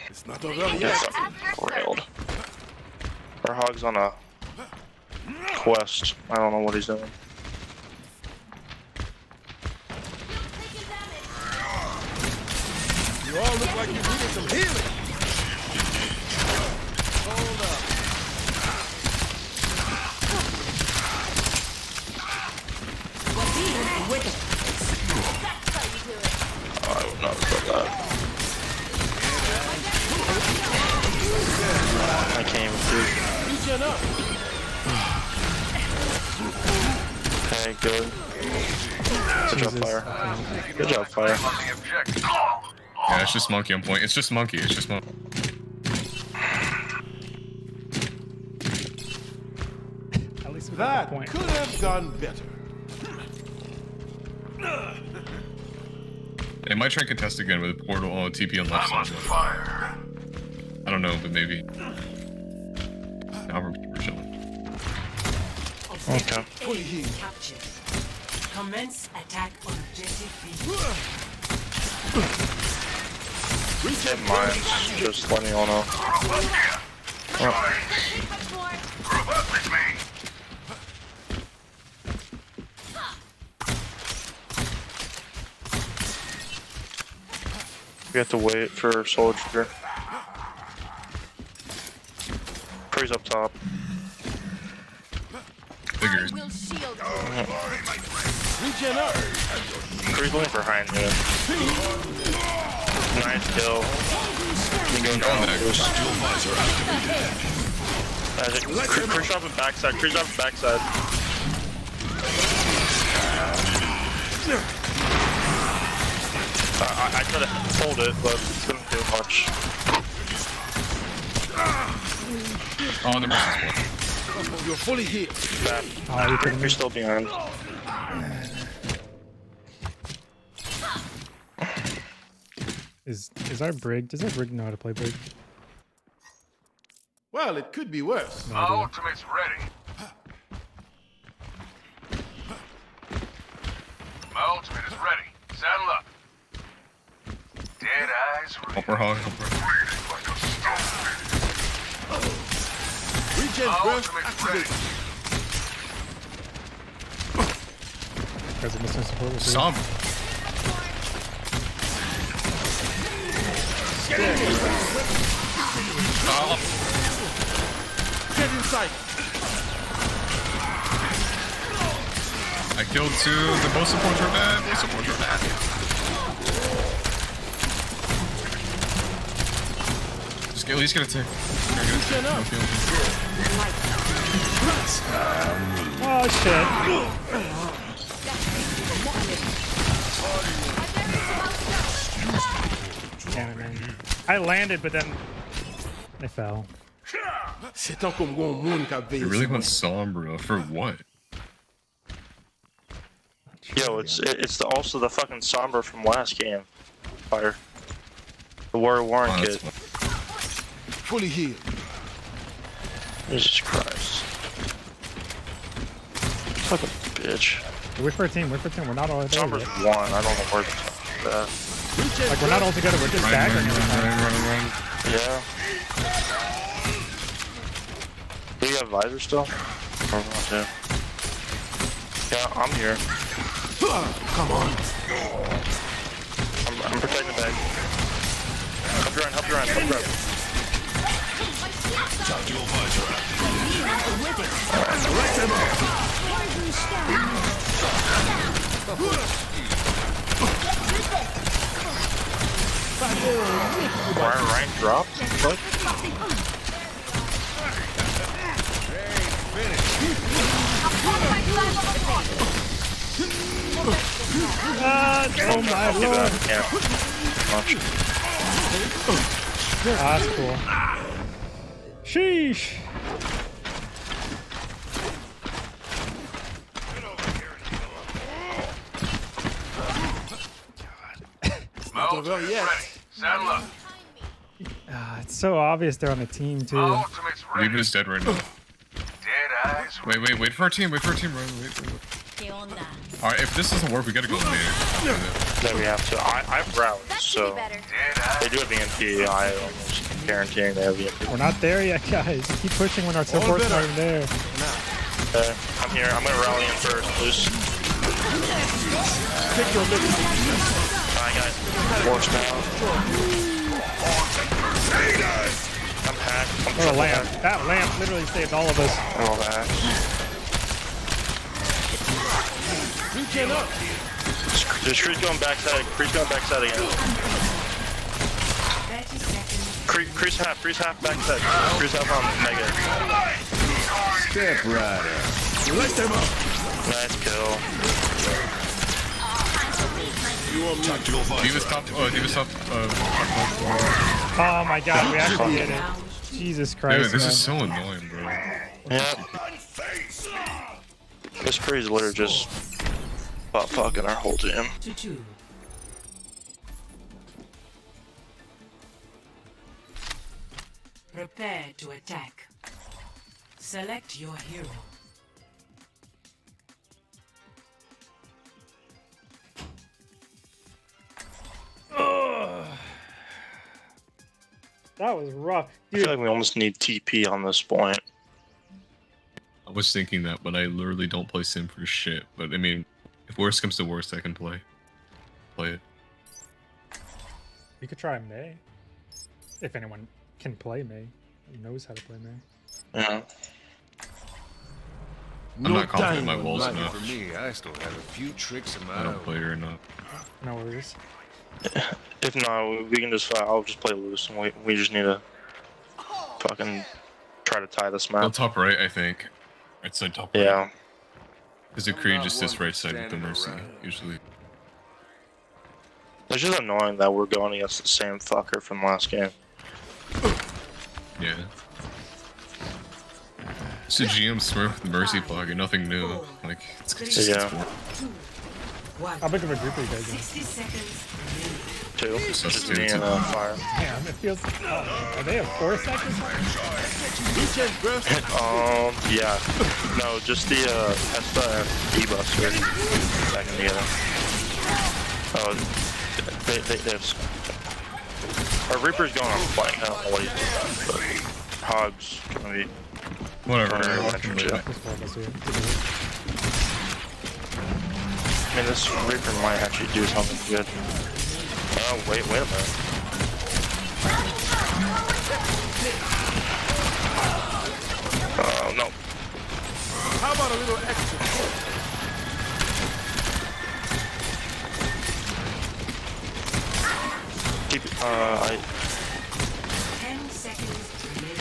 It's not over Yeah, yet. fucking railed. Our hog's on a quest. I don't know what he's doing. You all look like you needed some healing. Hold up. Oh, I would not have done that. I can't even do. Regen up. Okay, good. Good job, Jesus. Fire. Good job, Fire. Yeah, it's just monkey on point. It's just monkey. It's just monkey. At least we got That the point. could have gone better. They might try and contest again with a portal TP on left side. I don't know, but maybe. Now we're chilling. Okay. Fully healed. Captured. Commence attack on objective B. Hit mines, just letting you all know. We have to wait for soldier. Freeze up top. Figures. Regen up. Freeze looking for Hein here. Nice kill. You can go down back. Crease drop and backside. Crease drop and backside. I tried to hold it, but couldn't do much. Oh, the mercy's You're fully healed. Back. Oh, you kidding me? You're still behind. Is our brig? Does our brig know how to play brig? Well, it could be worse. No idea. Ultimate's ready. My ultimate is ready. Saddle up. Dead eyes ready. Hopper hog. Regen burst activated. Guys are missing support. With Some. Get inside. I killed two. The both supports are bad. Both supports are bad. Just at least get a tick. Oh shit! Damn it, man. I landed, but then I fell. C'est tant comme gon moun ka You really went Sombra for what? Yo, it's also the fucking Sombra from last game. Fire. The Warrior Warren Oh, that's kid. fully healed. Jesus Christ. Fucking bitch. Wait for a team. Wait for a team. We're not all together. Sombra's yet. one. I don't know where the fuck that. Like we're not all together. We're just staggering every time. Yeah. Do you have visor still? Or not, yeah. Yeah, I'm here. Come on. I'm protecting the bag. Help your end, help your end, help your end. Ryan dropped? What? Oh my lord! Yeah. Launch. Ah, that's cool. Sheesh! Not over yet. Saddle up. Ah, it's so obvious they're on the team too. My ultimate's ready. Reaver is dead right now. Dead eyes ready. Wait for our team. Wait for our team. Wait. Alright, if this doesn't work, we gotta go mid. Then we have to. I've rallied, so Dead eyes. they do have EMP. I almost guaranteeing they have EMP. We're not there yet, guys. Keep pushing when our support's not even there. Okay, I'm here. I'm gonna rally in first, loose. Take your liberty. Alright, guys. Force now. I'm hacked. I'm Oh, a lamp. That lamp literally saved all of us. I'm all hacked. Regen up. Just Cree's going backside. Cree's going backside again. 30 seconds. Cree's half backside. Cree's half on Mega. Step right up. Light them up. Nice kill. You want me? Diva's top. Oh my god, we actually did it. Jesus Christ. Dude, this man. is so annoying, bro. Yep. This Cree's literally just fucking our whole team. To 2. Prepare to attack. Select your hero. That was rough. I feel Dude, like we almost need TP on this point. I was thinking that, but I literally don't play Sim for shit. But I mean, if worst comes to worst, I can play it. we could try May. If anyone can play May. Knows how to play May. Yeah. I'm not confident in my walls life enough. for me. I still have a few tricks in my I don't play her enough. No worries. If not, we can just. I'll just play loose, and we just need to fucking try to tie this Well, map. top right, I think. Right side top right. Yeah. Because the Creed just sits right side with the Mercy, usually. It's just annoying that we're going against the same fucker from last game. Yeah. It's a GM Smurf with the Mercy plug and nothing new. Like, it's just Yeah. it's boring. 1. How big of a group are you guys in? 60 seconds remaining. 2. Just us Just two, me too. and Fire. Damn, it feels. Oh, are they a 4 seconds? Regen burst. Yeah. No, just the Hesta and E-Buster backing together. Oh, they have. Our Reaper's going on flank. I don't know what he's doing, but Hog's gonna be. Whatever. Running We're around walking and with shit. it. There's 4 of us here. I mean, this Reaper might actually do something good. Oh, wait a minute. Oh, no. How about a little extra? Keep, 10 seconds remaining.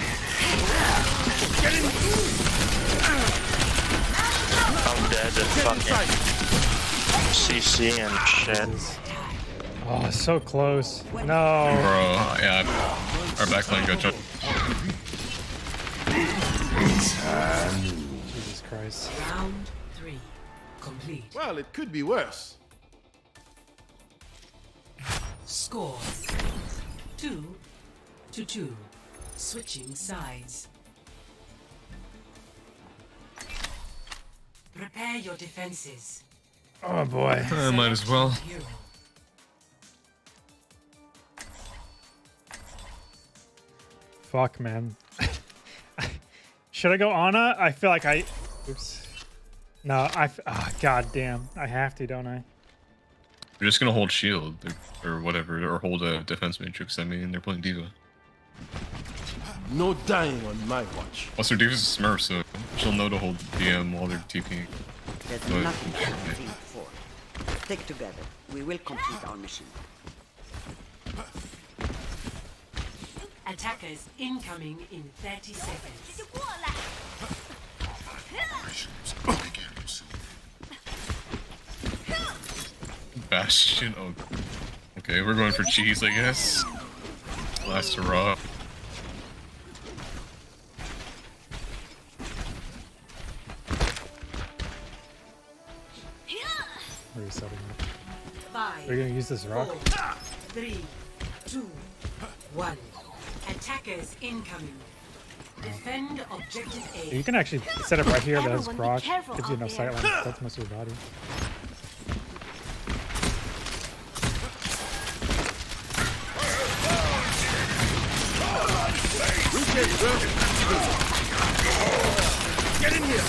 I'm dead to fucking CC and shit. Oh, so close. No. Bro, yeah. Our backline got jumped. Jesus Christ. Round 3 complete. Well, it could be worse. Score 2-2. Switching sides. Prepare your defenses. Oh boy. Might as well. Hero. Fuck, man. Should I go Ana? I feel like I. Oops. No, god damn. I have to, don't I? They're just gonna hold shield or whatever, or hold a defense matrix. I mean, they're playing D.Va. No dying on my watch. Plus, their D.Va's a Smurf, so she'll know to hold DM while they're TPing. There's But- nothing to think for. Stick together. We will complete our mission. Attackers incoming in 30 seconds. Bastion. Oh, okay. We're going for cheese, I guess. Last hurrah. Where are you setting up? 5, We're gonna use this rock. 4, 3, 2, 1. Attackers incoming. Defend objective A. You can actually set up right here. That has Everyone be grok. careful Gives you out enough there. sight line. That's most of your body. Regen burst. Get in here.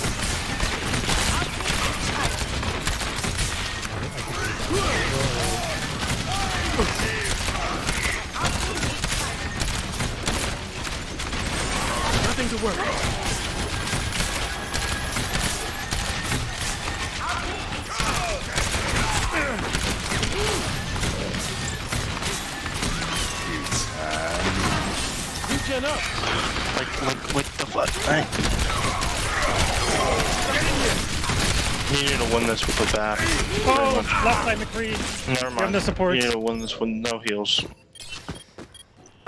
Nothing to worry about. Regen up. What the fuck? Hey. You need to win this with a bat. Oh, left side McCree. Never Give mind. the support. You need to win this with no heals.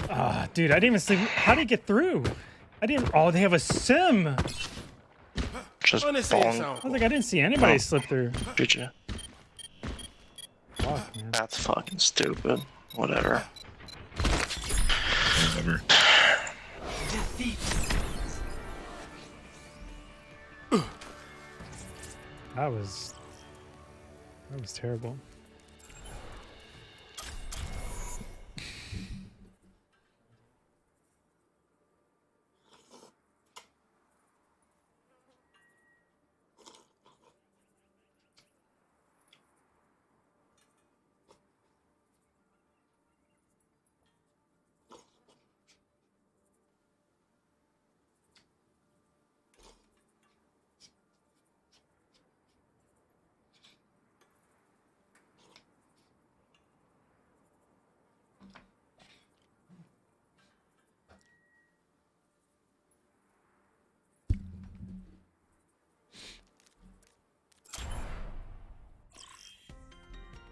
Ah, dude, I didn't even see. How did he get through? I didn't. Oh, they have a sim. Just Honestly, it bong. sounds I was like, I didn't see anybody Oh. slip through. Did you? Fuck, man. That's fucking stupid. Whatever. Whatever. Defeat. That was terrible.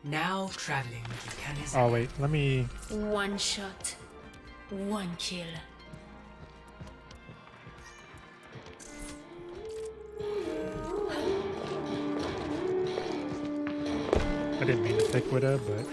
Now traveling with Kanizaki. Oh wait, let me. One shot, one kill. I didn't mean to pick Widow, but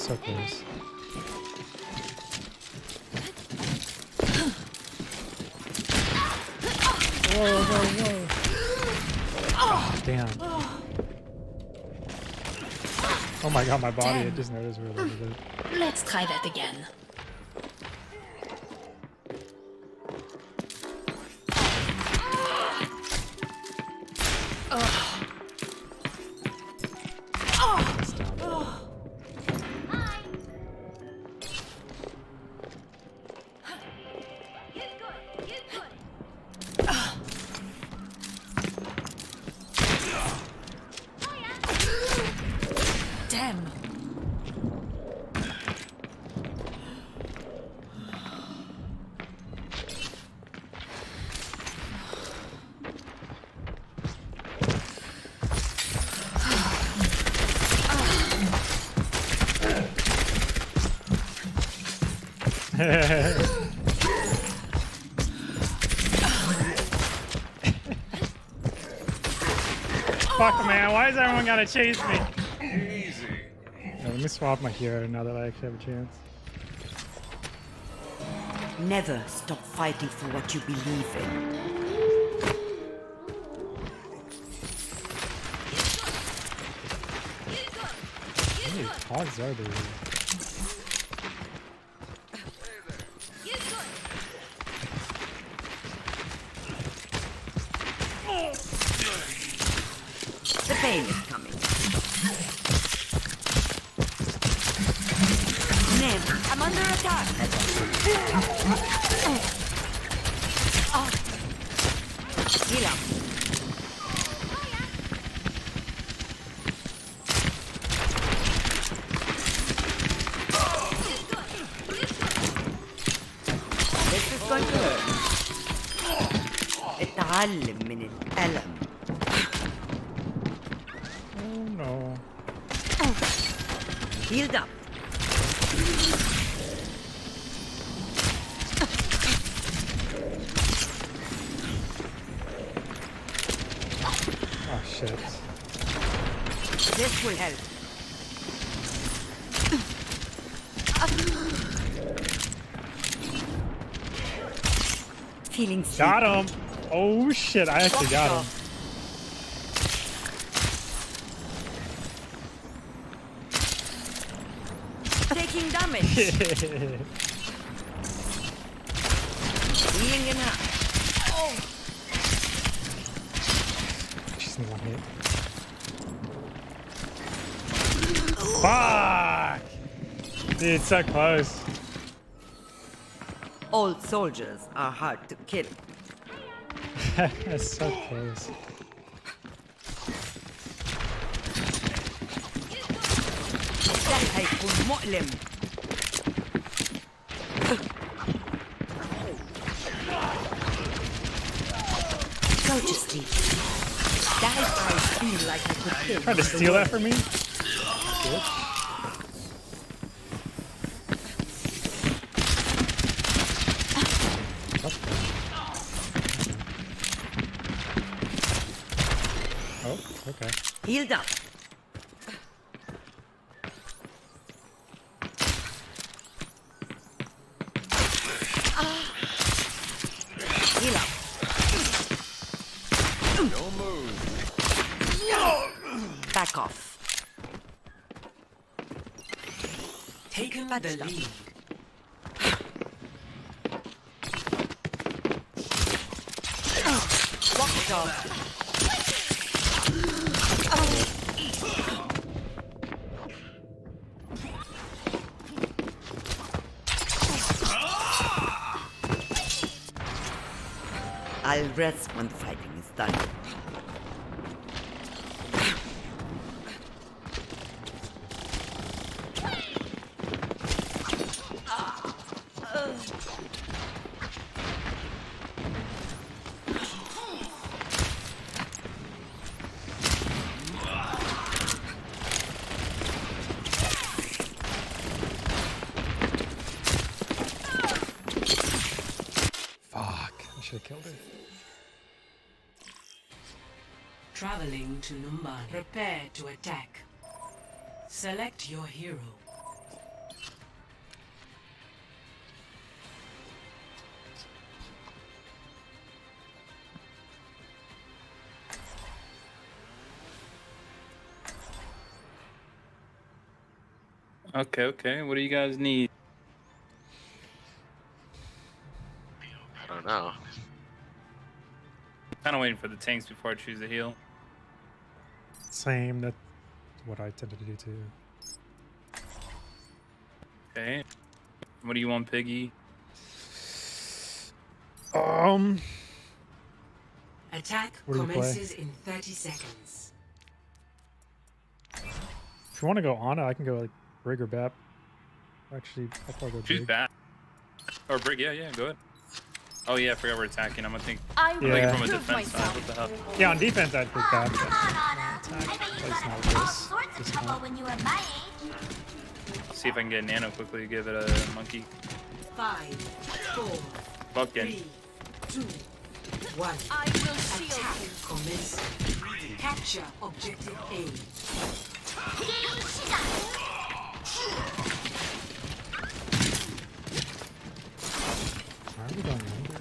so close. Whoa, whoa, whoa. Oh, damn. Oh my god, my body, I Damn. just noticed where a little bit. Let's try that again. It's down. Damn. Fuck, man, why is everyone gotta chase me? Let me swap my hero now that I actually have a chance. Never stop fighting for what you believe in. How many pods are there? The pain is coming. Ned, I'm under attack. Heal up. This is going to hurt. اتعلم من الألم. Oh no. Healed up. Oh shit. This will help. Feeling sleepy. Got him! Oh shit, I actually got him. Taking damage. Healing enough. Just need one hit. Fuck! Dude, so close. Old soldiers are hard to kill. That's so close. ده هيكون مؤلم. Go to sleep. That is how I feel like I could kill. Trying to steal that from me? Oh, okay. Healed up. Heal up. Back off. Taken the lead. Walk it off. I'll rest when the fighting is done. Fuck. I should have killed her. Traveling to Numban. Prepare to attack. Select your hero. Okay, okay. What do you guys need? I don't know. Kind of waiting for the tanks before I choose the heal. Same. That's what I tended to do too. Okay. What do you want, Piggy? Attack Where do you play? commences in 30 seconds. If you want to go Ana, I can go like Brig or Bap. Actually, I'll probably go Choose Brig. Bat. Or Brig, yeah, go ahead. Oh yeah, I forgot we're attacking. I'm gonna think I will Yeah. from a prove defense side. myself. What the hell? Yeah, on defense I'd pick Bap. Come on, Anna. I bet you Place got not in all this. sorts of This trouble not. when you were my age. See if I can get Nano quickly. Give it a monkey. 5, 4, Bucking. 3, 2, 1. I will shield Attack you. commencing. Capture objective A. Why are we going under?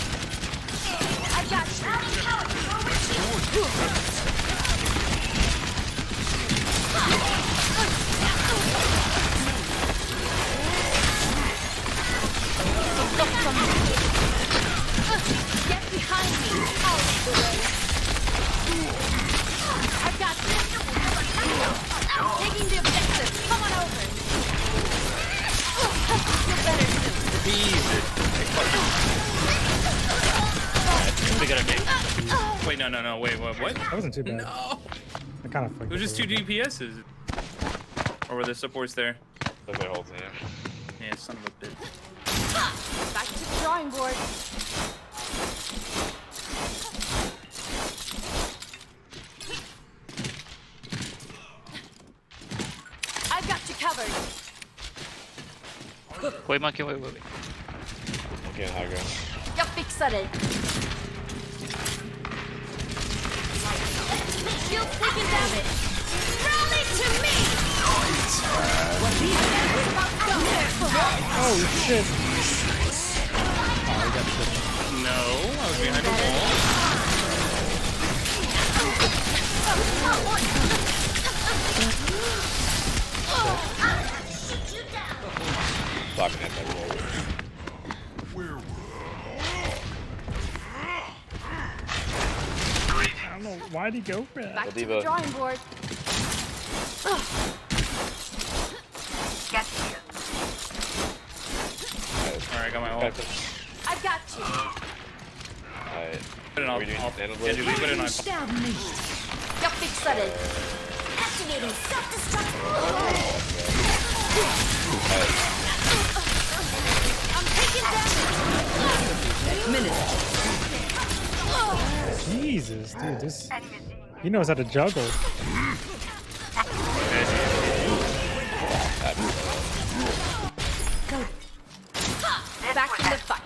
I got you. Get behind me. Out of the way. I got you. Taking the objective. Come on over. You're better soon. We got a game. Wait, no. Wait, what? That wasn't too bad. No. I kind of It was just 2 DPSs. Or were there supports there? Look at hold there. Yeah, son of a bitch. Back to the drawing board. I've got you covered. Wait, monkey, wait. Okay, high ground. Jag fixar dig. Shield taking damage. Rally to me. Oh shit! No, I was behind the wall. Blocking at that wall. I don't know. Why'd he go for that? Back to the Diva. drawing board. Alright, I got my ult. I've got you. Alright. Put it on. We doing Off. nano Yeah, blade? dude, we put it on. Jag fixar dig. Activating self-destruct. I'm taking damage. Jesus, dude, this. He knows how to juggle. Back in the fight.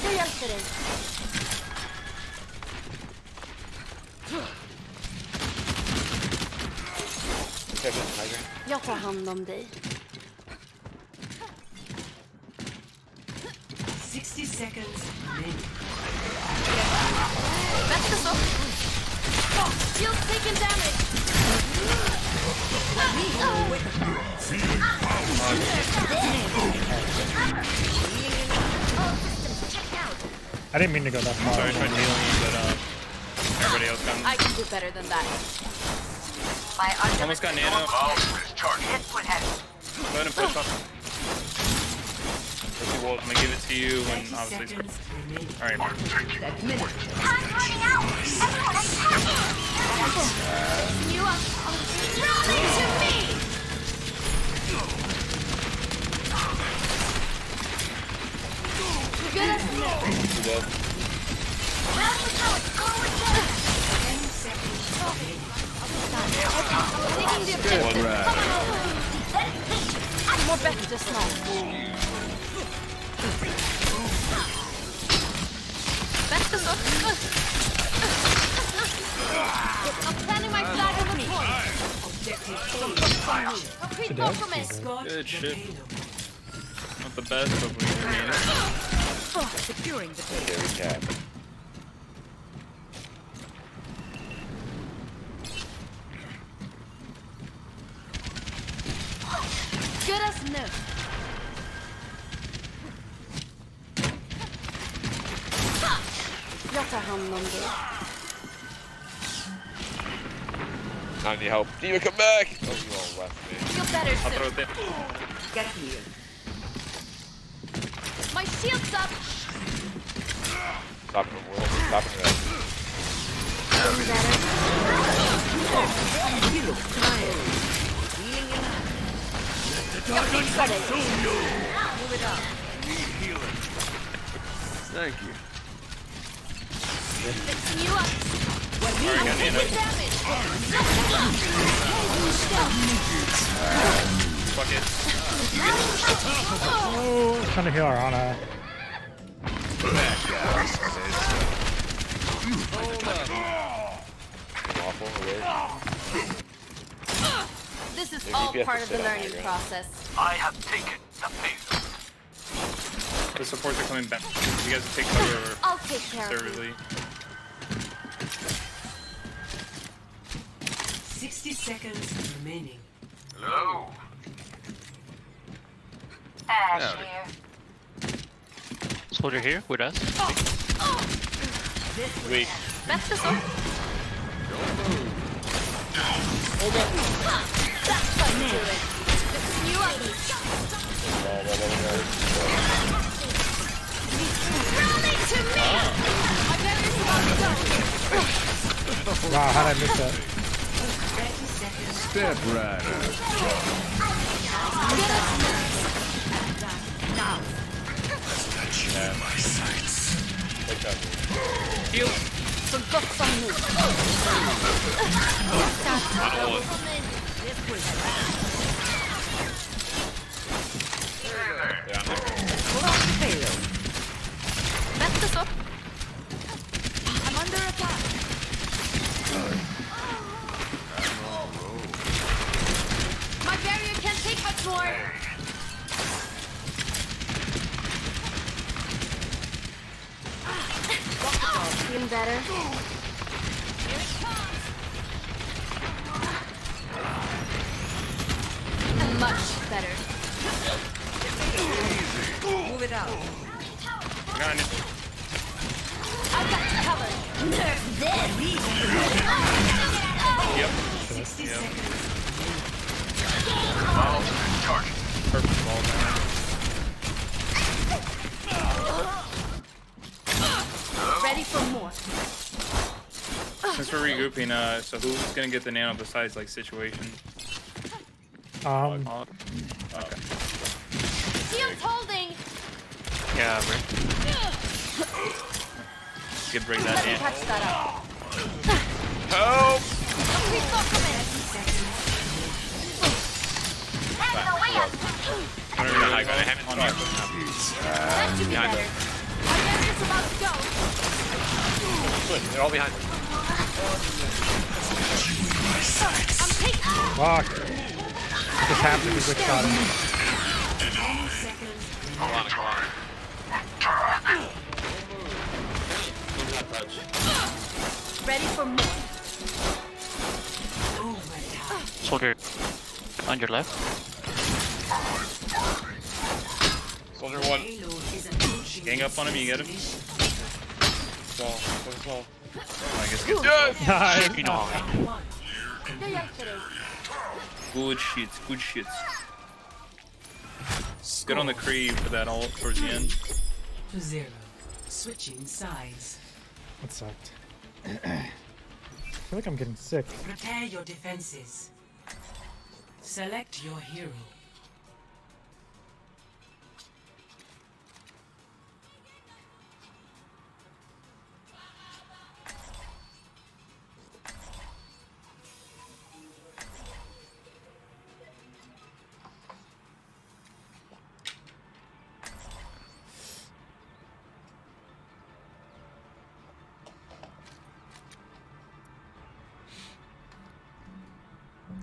Jag hjälper dig. Jag tar hand om dig. 60 seconds remaining. Bättre så. Shield taking damage. I didn't mean to go that far. Sorry, I tried healing you, but everybody else got. I can do better than that. Almost got Nano. Go ahead and push up. I'm gonna give it to you when 30 obviously. seconds remaining. Alright. You are running to me. Good as new. 10 seconds remaining. Taking the objective. Come on over. Mår bättre snart. Bättre så. I'm planning my flag does? compliment. Jesus. Escort Good the shit. payload. Not the best, but we can Securing the payload. There we cap. Good as new. Jag tar hand om det. I need help. Diva, come back! Oh, you all left me. Feel better I'll throw soon. it there. Get here. My shield's up. Stop the world. Stop it. Feeling better. You look tired. Healing you now. Move it up. Thank you. Fixing you up. Alright, got me in it. Damage. Fuck it. Oh, trying to heal our Ana. Awful. Away. This is Maybe all you have part to of the sit on learning that, right? process. I have taken the payload. The supports are coming back. You guys take cover I'll take care of you. conservatively. 60 seconds remaining. Hello. Ash here. Soldier here with us. Wait. That's the one. That's how you do it. Fixing you up. Rally to me! My barrier's about to go. Wow, how did I miss that? 30 seconds. Step right Now. Heal. Så gott som nu. Pull out the payload. Back this up. I'm under attack. My barrier can't take much more. Feeling better. Here it comes. Much better. Move it out. I got it. I've got you covered. Nerf this. Yep. 60 Yep. seconds. Perfect ball down. Ready for more. Since we're regrouping, so who's gonna get the nano besides like situation? Um, Okay. Shield's holding. Yeah, right. You could bring that Let me in. touch that up. Help! Keep coming. Heading away. On you. That should be better. My barrier's about to go. They're all behind. I'm taking. fuck. Just happened to be quick shot. 10 seconds. Come on, come on. Ready for more. Overtime. Soldier on your left. Soldier one. Payload is approaching. Gang up on him, you get him? Wall. Where's wall? I guess get You know. One. There you go. good shits, good shits. Good on the Kree for that ult towards the end. To 0. Switching sides. That sucked. I feel like I'm getting sick. Prepare your defenses. Select your hero.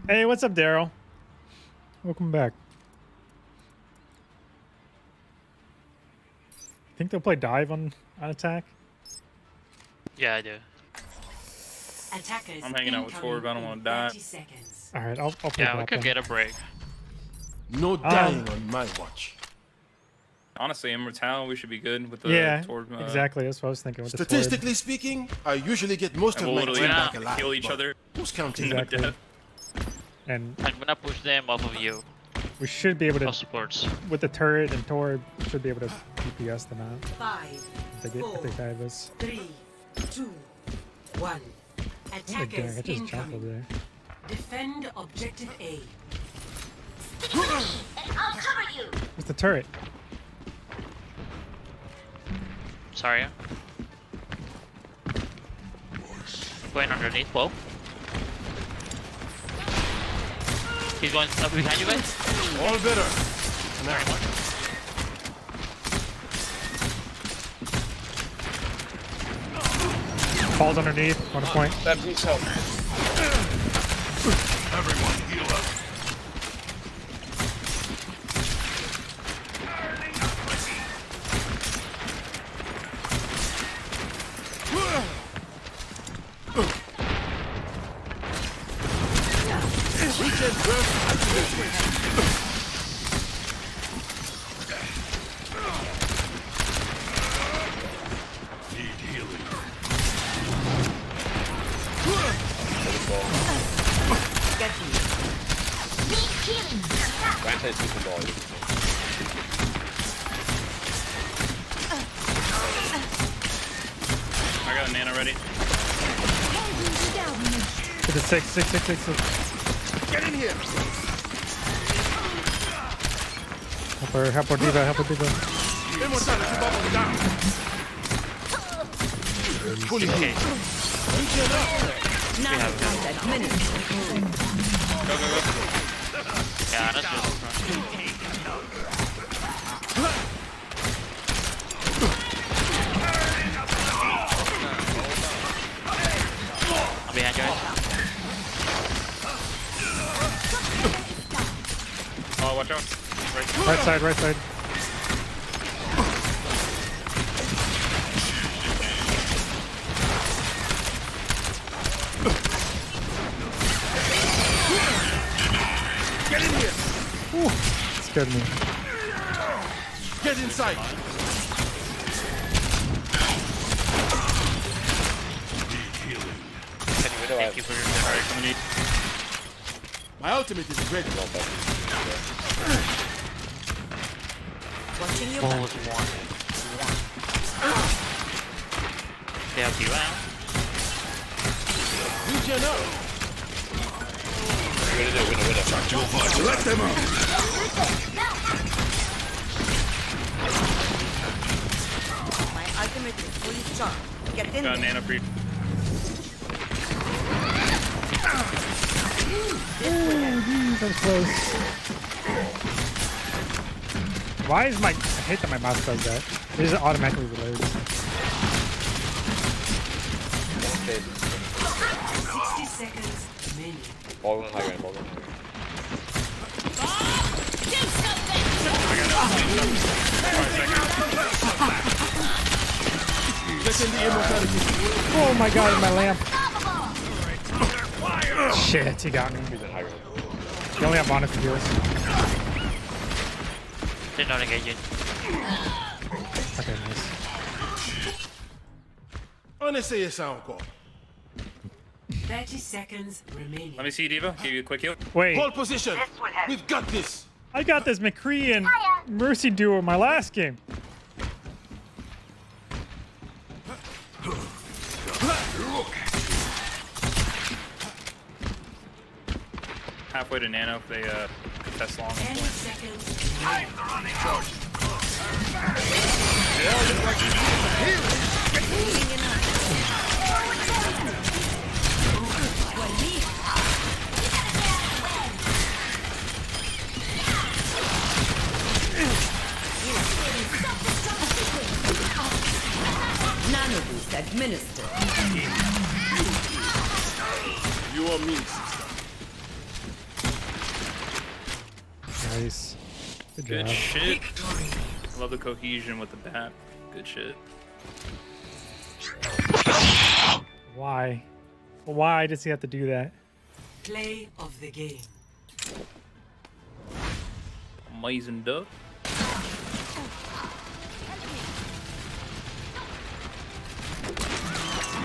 Hey, what's up, Daryl? welcome back. Think they'll play dive on attack? Yeah, I do. Attackers I'm hanging out with Torb. I don't want to die. 30 seconds. All right, I'll play Yeah, we bot could then. get a break. No dying on my watch. Honestly, Immortal, we should be good with the Yeah, Torb. exactly. That's what I was thinking with the Torb. Statistically speaking, I usually get most And of we'll my literally team back alive. kill each but other. Who's counting? No Exactly. death. And I'm gonna push them off of you. we should be able No to, supports. with the turret and Torb, we should be able to DPS them out 5, if they dive us. 3, 2, 1. Oh, dang, Attackers I just jumped over incoming. there. Defend objective A. I'll cover you. Where's the turret? Sorry. Going underneath, whoa. He's going up behind you guys. All better. Falls underneath, 1 point. That needs help. Everyone heal up. Weekend burst activation. Need healing. Grant is super ball. I got a nano ready. It's a 6. Get in here. Help her diva, help her diva. Immortality bubble down. Fully healed. Weekend up. Nano pulse administered. Go, go, go. Yeah, that's just I'm behind you guys. Oh, watch out. Right side, right side. Get in here. Ooh, scared me. Get inside. Thank you for your support. My ultimate is ready. Watching your What back. was one? They have you out. Weekend up. Winner. Let them out. My ultimate is fully charged. Get in Got a there. nano for you. That was close. Why is my... I hate that my mouse does that. It just automatically reloads. 60 seconds remaining. Ball run high ground, ball run high Get in the immortality. Oh my god, my lamp. Shit, he got me. ground. He's in high ground. You only have mana for heals. They're not engaging. Okay, nice. Honestly, it sound cool. 30 seconds remaining. Let me see, Diva. Give you a quick heal. Wait, Hold position. We've got this. I got this McCree and Mercy duo in my last game. Halfway to nano if they test long. 10 seconds. Nano boost administered. You or me, sister. Nice. Good Good job. shit. I love the cohesion with the bat. Good shit. Why? Why does he have to do that? Play of the game. Amazing duck.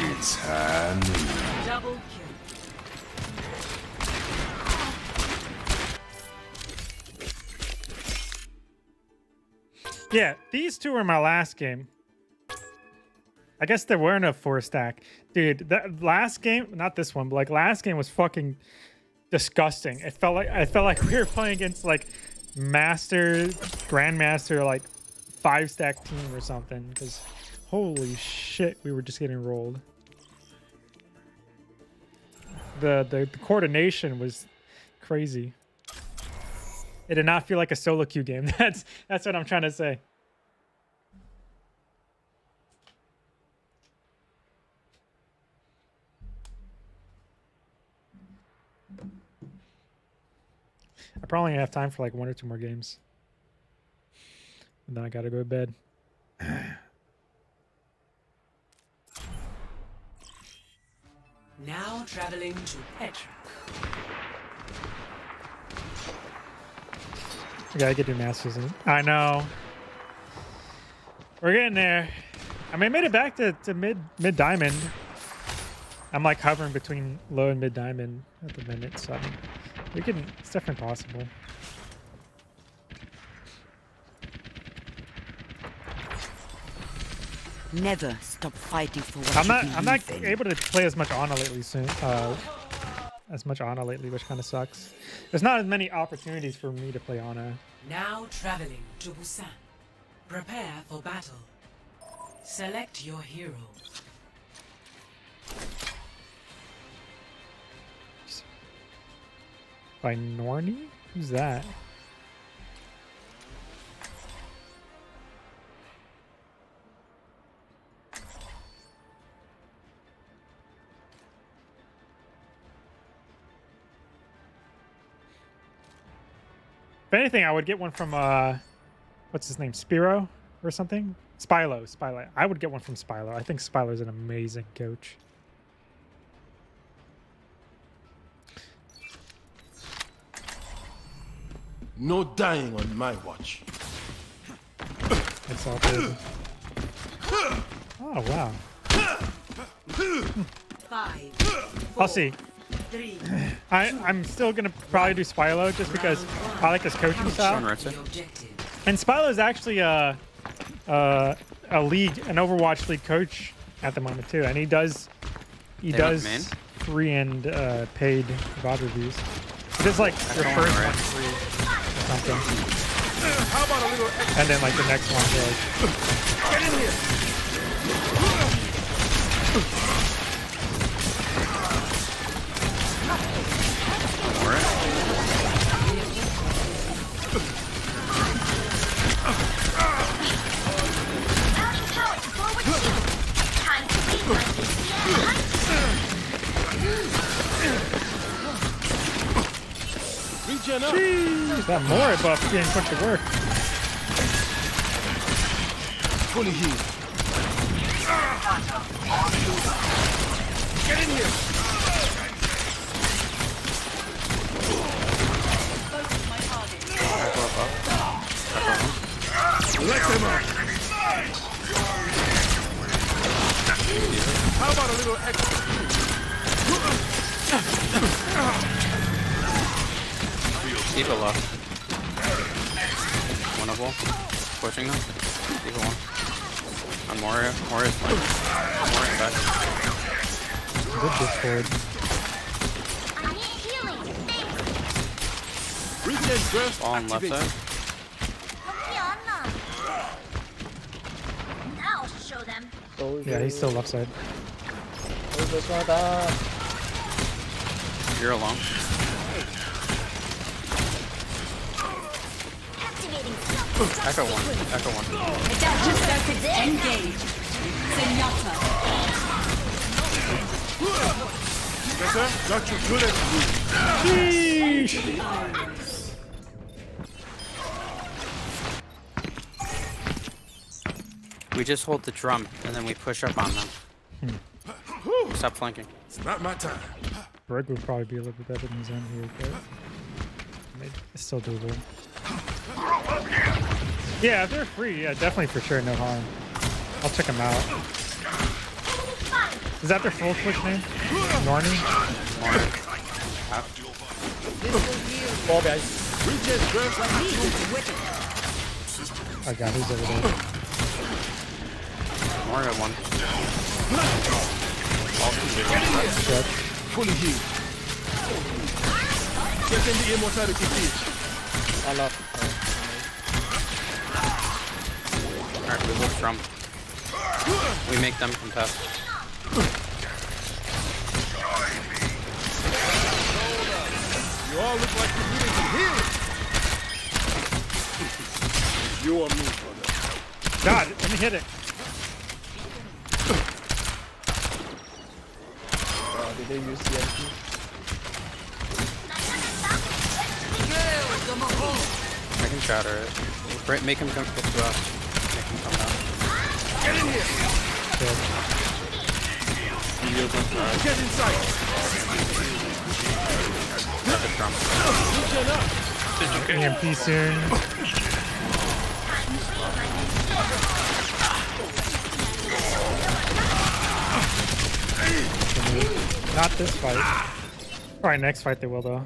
It's happening. Double kill. Yeah, these two were my last game. I guess there weren't a 4-stack. Dude, that last game, not this one, but like last game was fucking disgusting. I felt like we were playing against like grandmaster like 5-stack team or something, because holy shit, we were just getting rolled. The coordination was crazy. It did not feel like a solo queue game. That's what I'm trying to say. I probably have time for like 1 or 2 more games. And then I gotta go to bed. Now traveling to Petra. We gotta get new masters in. I know. We're getting there. I mean, I made it back to mid diamond. I'm like hovering between low and mid diamond at the minute, so we can. It's definitely possible. Never stop fighting for what I'm you not believe in. able to play as much Ana lately which kind of sucks. There's not as many opportunities for me to play Ana. Now traveling to Busan. Prepare for battle. Select your hero. By Norny? Who's that? If anything, I would get one from what's his name, Spiro or something? Spilo. I would get one from Spilo. I think Spilo's an amazing coach. No dying on my watch. It's all good. Oh wow. 5, I'll see. 3, I'm still gonna probably do Spilo just because I like his coaching style. the objective. And Spilo is actually a league, an Overwatch league coach at the moment too, and he does free and paid VOD reviews. He does like your first one free or something, How about a little extra? and then like the next one, like, Get in here! Regen up. Jeez, that more buff getting put to work. Fully healed. Get in here. Let them up. How about a little extra? Keep it low. Winnable. Pushing them. Keep it one. On Moria. Moria's fine. Moria back. Good Discord. I need healing. Thanks. Regen burst Ball on left activated. side. Now I'll show them. Yeah, he's still left side. You're alone. Activating. Echo one. Echo one. Engage. Zenyatta. Yes, sir. Got you good at We just hold the drum and then we push up on them. Stop flanking. It's not my time. Berg would probably be a little bit better than Zen here, but it's still doable. Yeah, if they're free, yeah, definitely for sure, no harm. I'll check them out. Is that their full Twitch name? Norny? Ball guys. I got who's over there. More at one. Fully healed. Get in the immortality field. I love. Alright, we hold drum. We make them contest. You all look like you're needing some healing. You or me, brother. God, let me hit it. Did they use the MP? I can shatter it. Make him come to us. Make him come down. Get in here. Get inside. Grab the drum. EMP soon. Not this fight. Probably next fight they will though.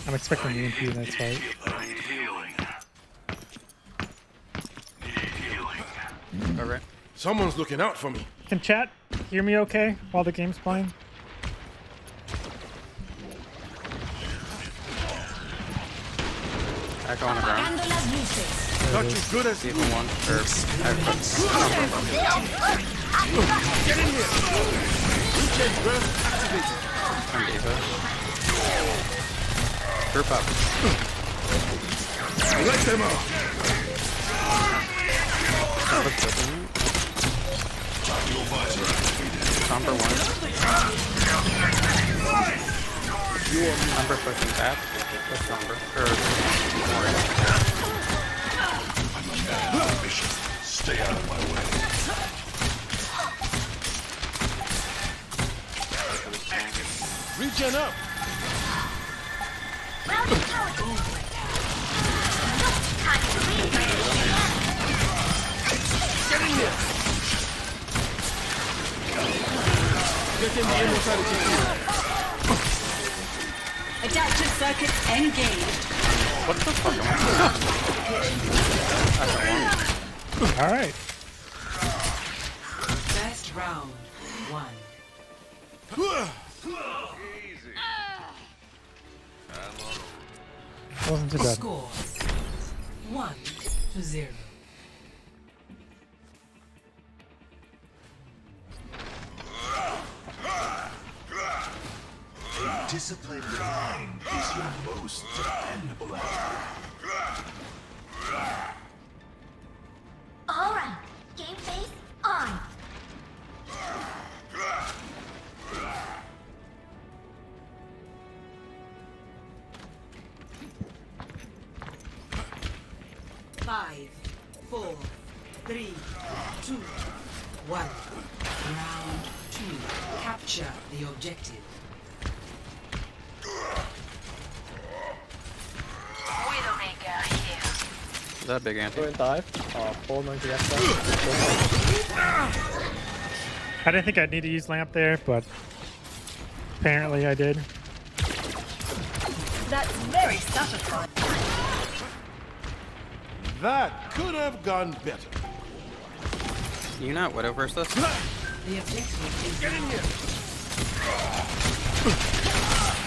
I'm expecting the EMP next fight. Alright. Someone's looking out for me. Can chat hear me okay while the game's playing? Echo on the ground. Not you good as Even one. Or Get in here. Recharge burst activated. I'm Diva. Group up. Let them out. Somber one. Somber pushing back. Push Somber. Stay out of my way. Regen up. Get in here. Get in the immortality field. Adaptive circuits engaged. What the fuck am I? All right. Best round 1. Wasn't too bad. Score 1-0. Disciplined mind is your most dependable ally. All right, game face on. Five, 4, 3, 2, 1. Round 2. Capture the objective. Widowmaker here. Is that a big anti? Go and dive. Full monkey after. I didn't think I'd need to use lamp there, but apparently I did. That's very satisfying. That could have gone better. You not Widow versus us? The objective is Get in here.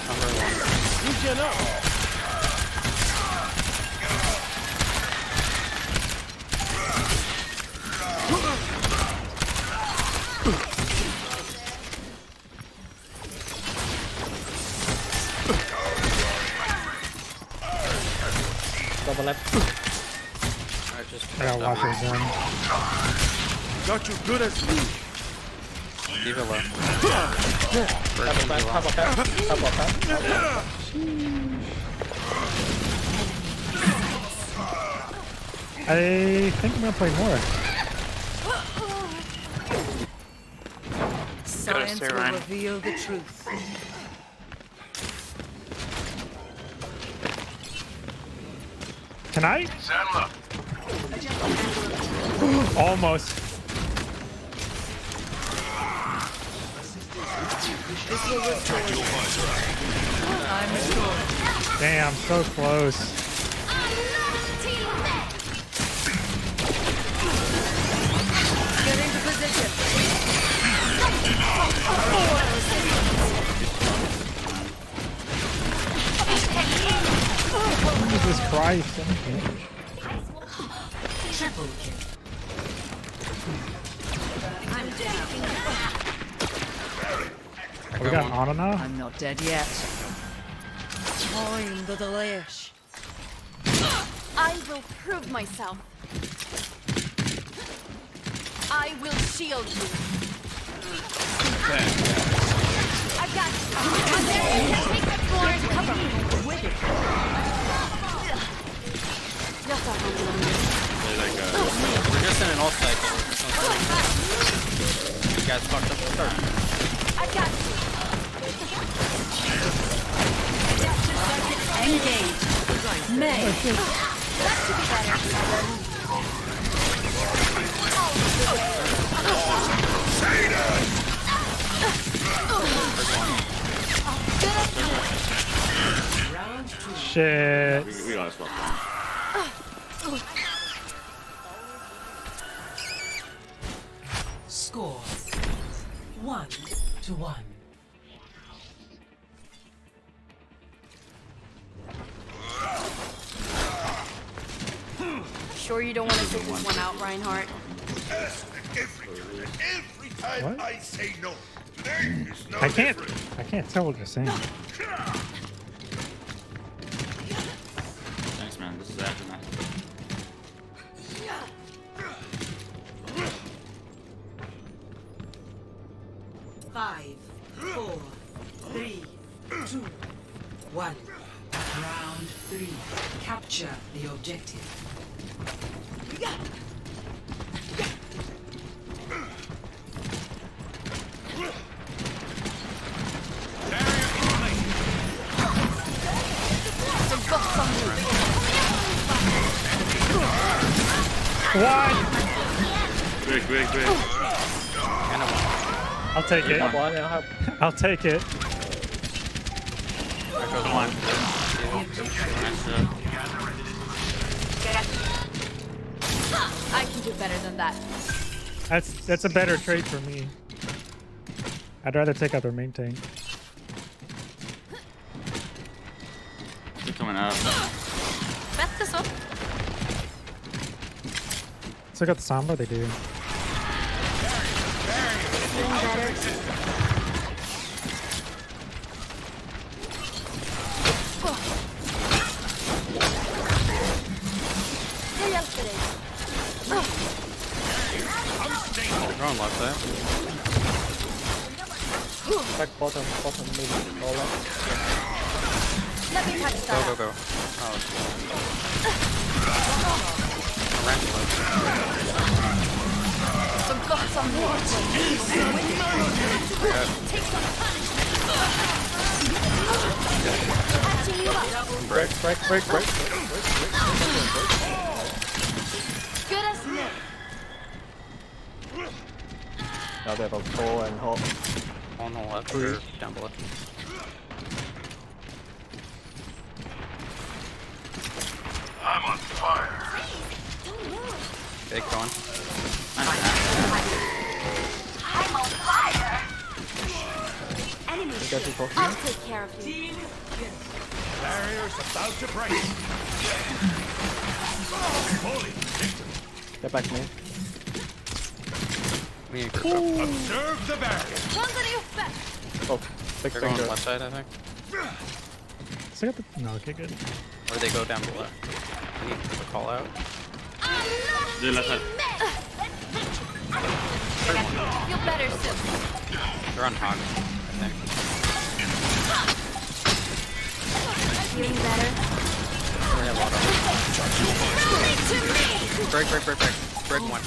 Number one. Regen up. Double left. I just I got watchers in. Got you good as new. Diva low. Double back. Double back. Double back. I think I'm gonna play more. Science stay will around. reveal the truth. Can I? Saddle up. Almost. This will restore you. I'm restored. Damn, so close. Get into position. Jesus Christ. Triple kill. I'm down. We got Ana now? I'm not dead yet. Time the delash. I will prove myself. I will shield you. I've got you. Take the floor and cover me with it. We're just in an all cycle. You guys fucked up the start. I've got you. Engage. May. That should be better. Shit. We gotta stop. Score 1-1. Sure you don't want to sit this one out, Reinhardt? Every time What? I say no, today is no I can't different. I can't tell what you're saying. Thanks, man. This is after that. Five, 4, 3, 2, 1. Round 3. Capture the objective. What? Quick. I'll take it. I'll take it. One. I can do better than that. That's a better trade for me. I'd rather take out their main tank. They're coming up. Bet this up. So I got the Sombra, they do. Doing better. They're on left there. Back bottom, maybe. All left. Let me touch that. Go. Oh. Some guts on me. Take some punishment. Catching you up. Break. Good as new. Now they have a pull and hold. On the left or down below. I'm on fire. Okay, going. I'm on fire. Enemy. I'll take care of you. Barrier's about to break. Get back me. Me and Kirk up. Observe the barrier. Oh, big They're going finger. left side, I think. So I got the no, okay, good. Or they go down below. We need to call out. Do left side. Feel better soon. They're on hog, I think. Feeling better. Hurry up. Break. Break one.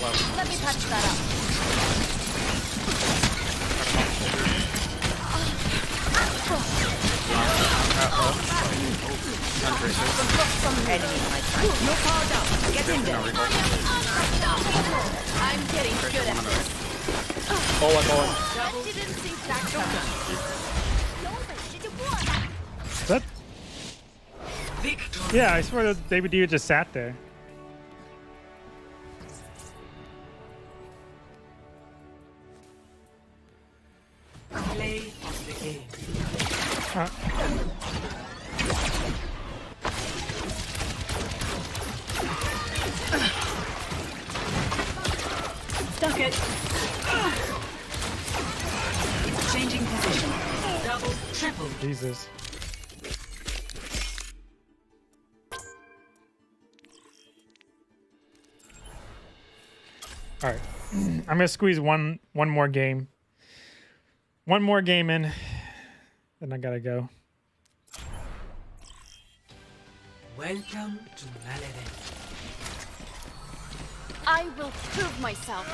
Low. Let me patch that up. Enemy in my sight. No power down. Get in there. I'm getting good at this. Go on. I didn't think that Is that? Yeah, I swear that Baby D just sat there. Play of the game. Stuck it. Changing position. Double, triple. Jesus. All right, I'm gonna squeeze one more game. One more game in, then I gotta go. Welcome to Malevin. I will prove myself.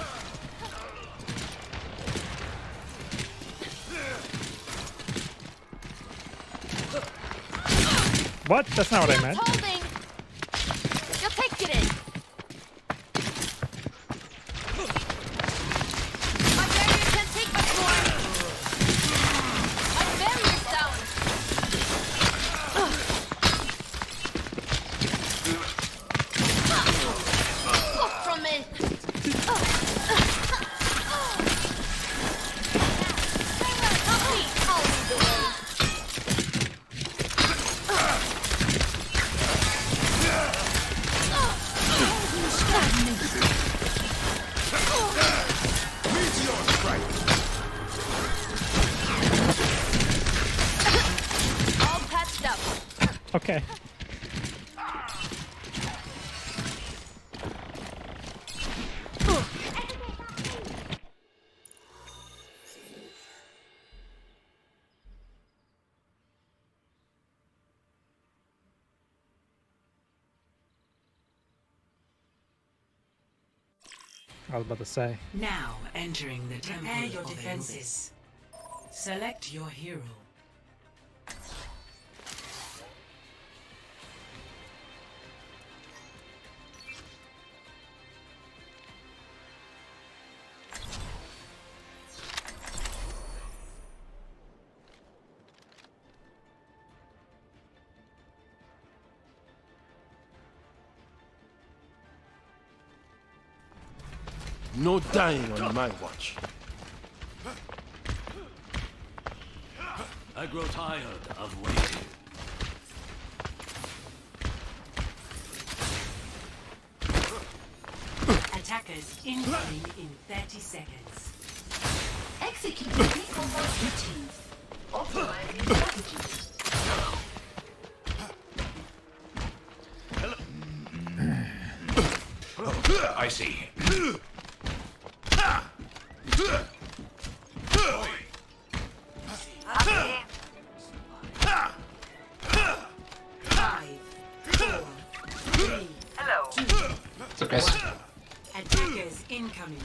What? That's not what I meant. Holding. You'll take it in. My barrier can't take much more. My barrier's down. Look from it. Help me. I'll lead the way. All patched up. Okay. I was about to say. Now entering the temple. Prepare your defenses. Select your hero. No dying on my watch. I grow tired of waiting. Attackers incoming in 30 seconds. Execute combat routines. Authorizing strategies. I see. It's okay. Attackers incoming.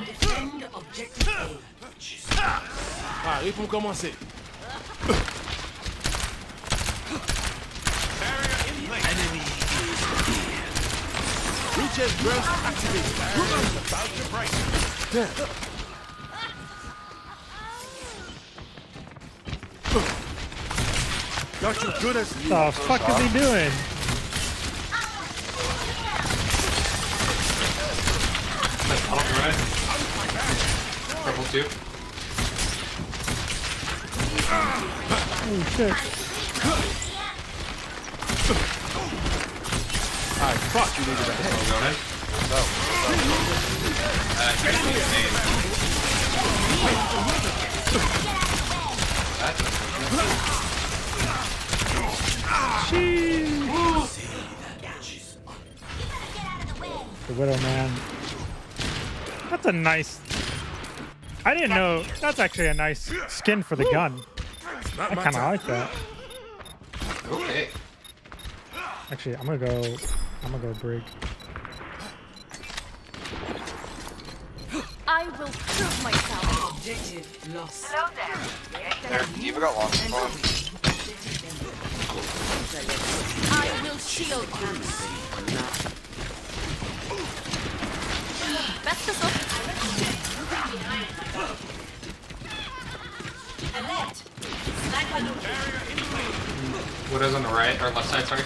Defend objective A. Allez pour commencer. Enemy is here. Reaches burst activated. About to break. Got you good as new. The fuck is he doing? Alright. Purple 2. Oh shit. I thought you needed a head. Go ahead. The Widow Man. That's a nice. I didn't know. That's actually a nice skin for the gun. I kind of like that. Okay. Actually, I'm gonna go brig. I will prove myself. Objective lost. Hello there. There, Eva got long spawn. I will shield you. Back this up. Widow's on the right, or left side, sorry.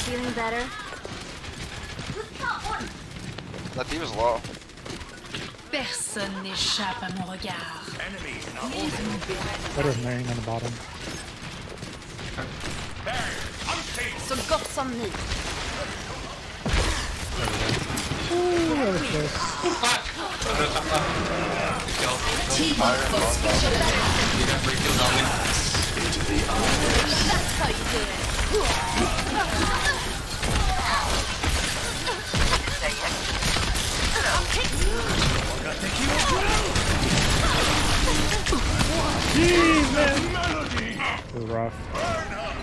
Feeling better? That Diva's low. Personne n'échappe à mon regard. Widow's marrying on the bottom. Så gott som ni. Ooh, that was close. That's how you do it. Jeez, man. It was rough.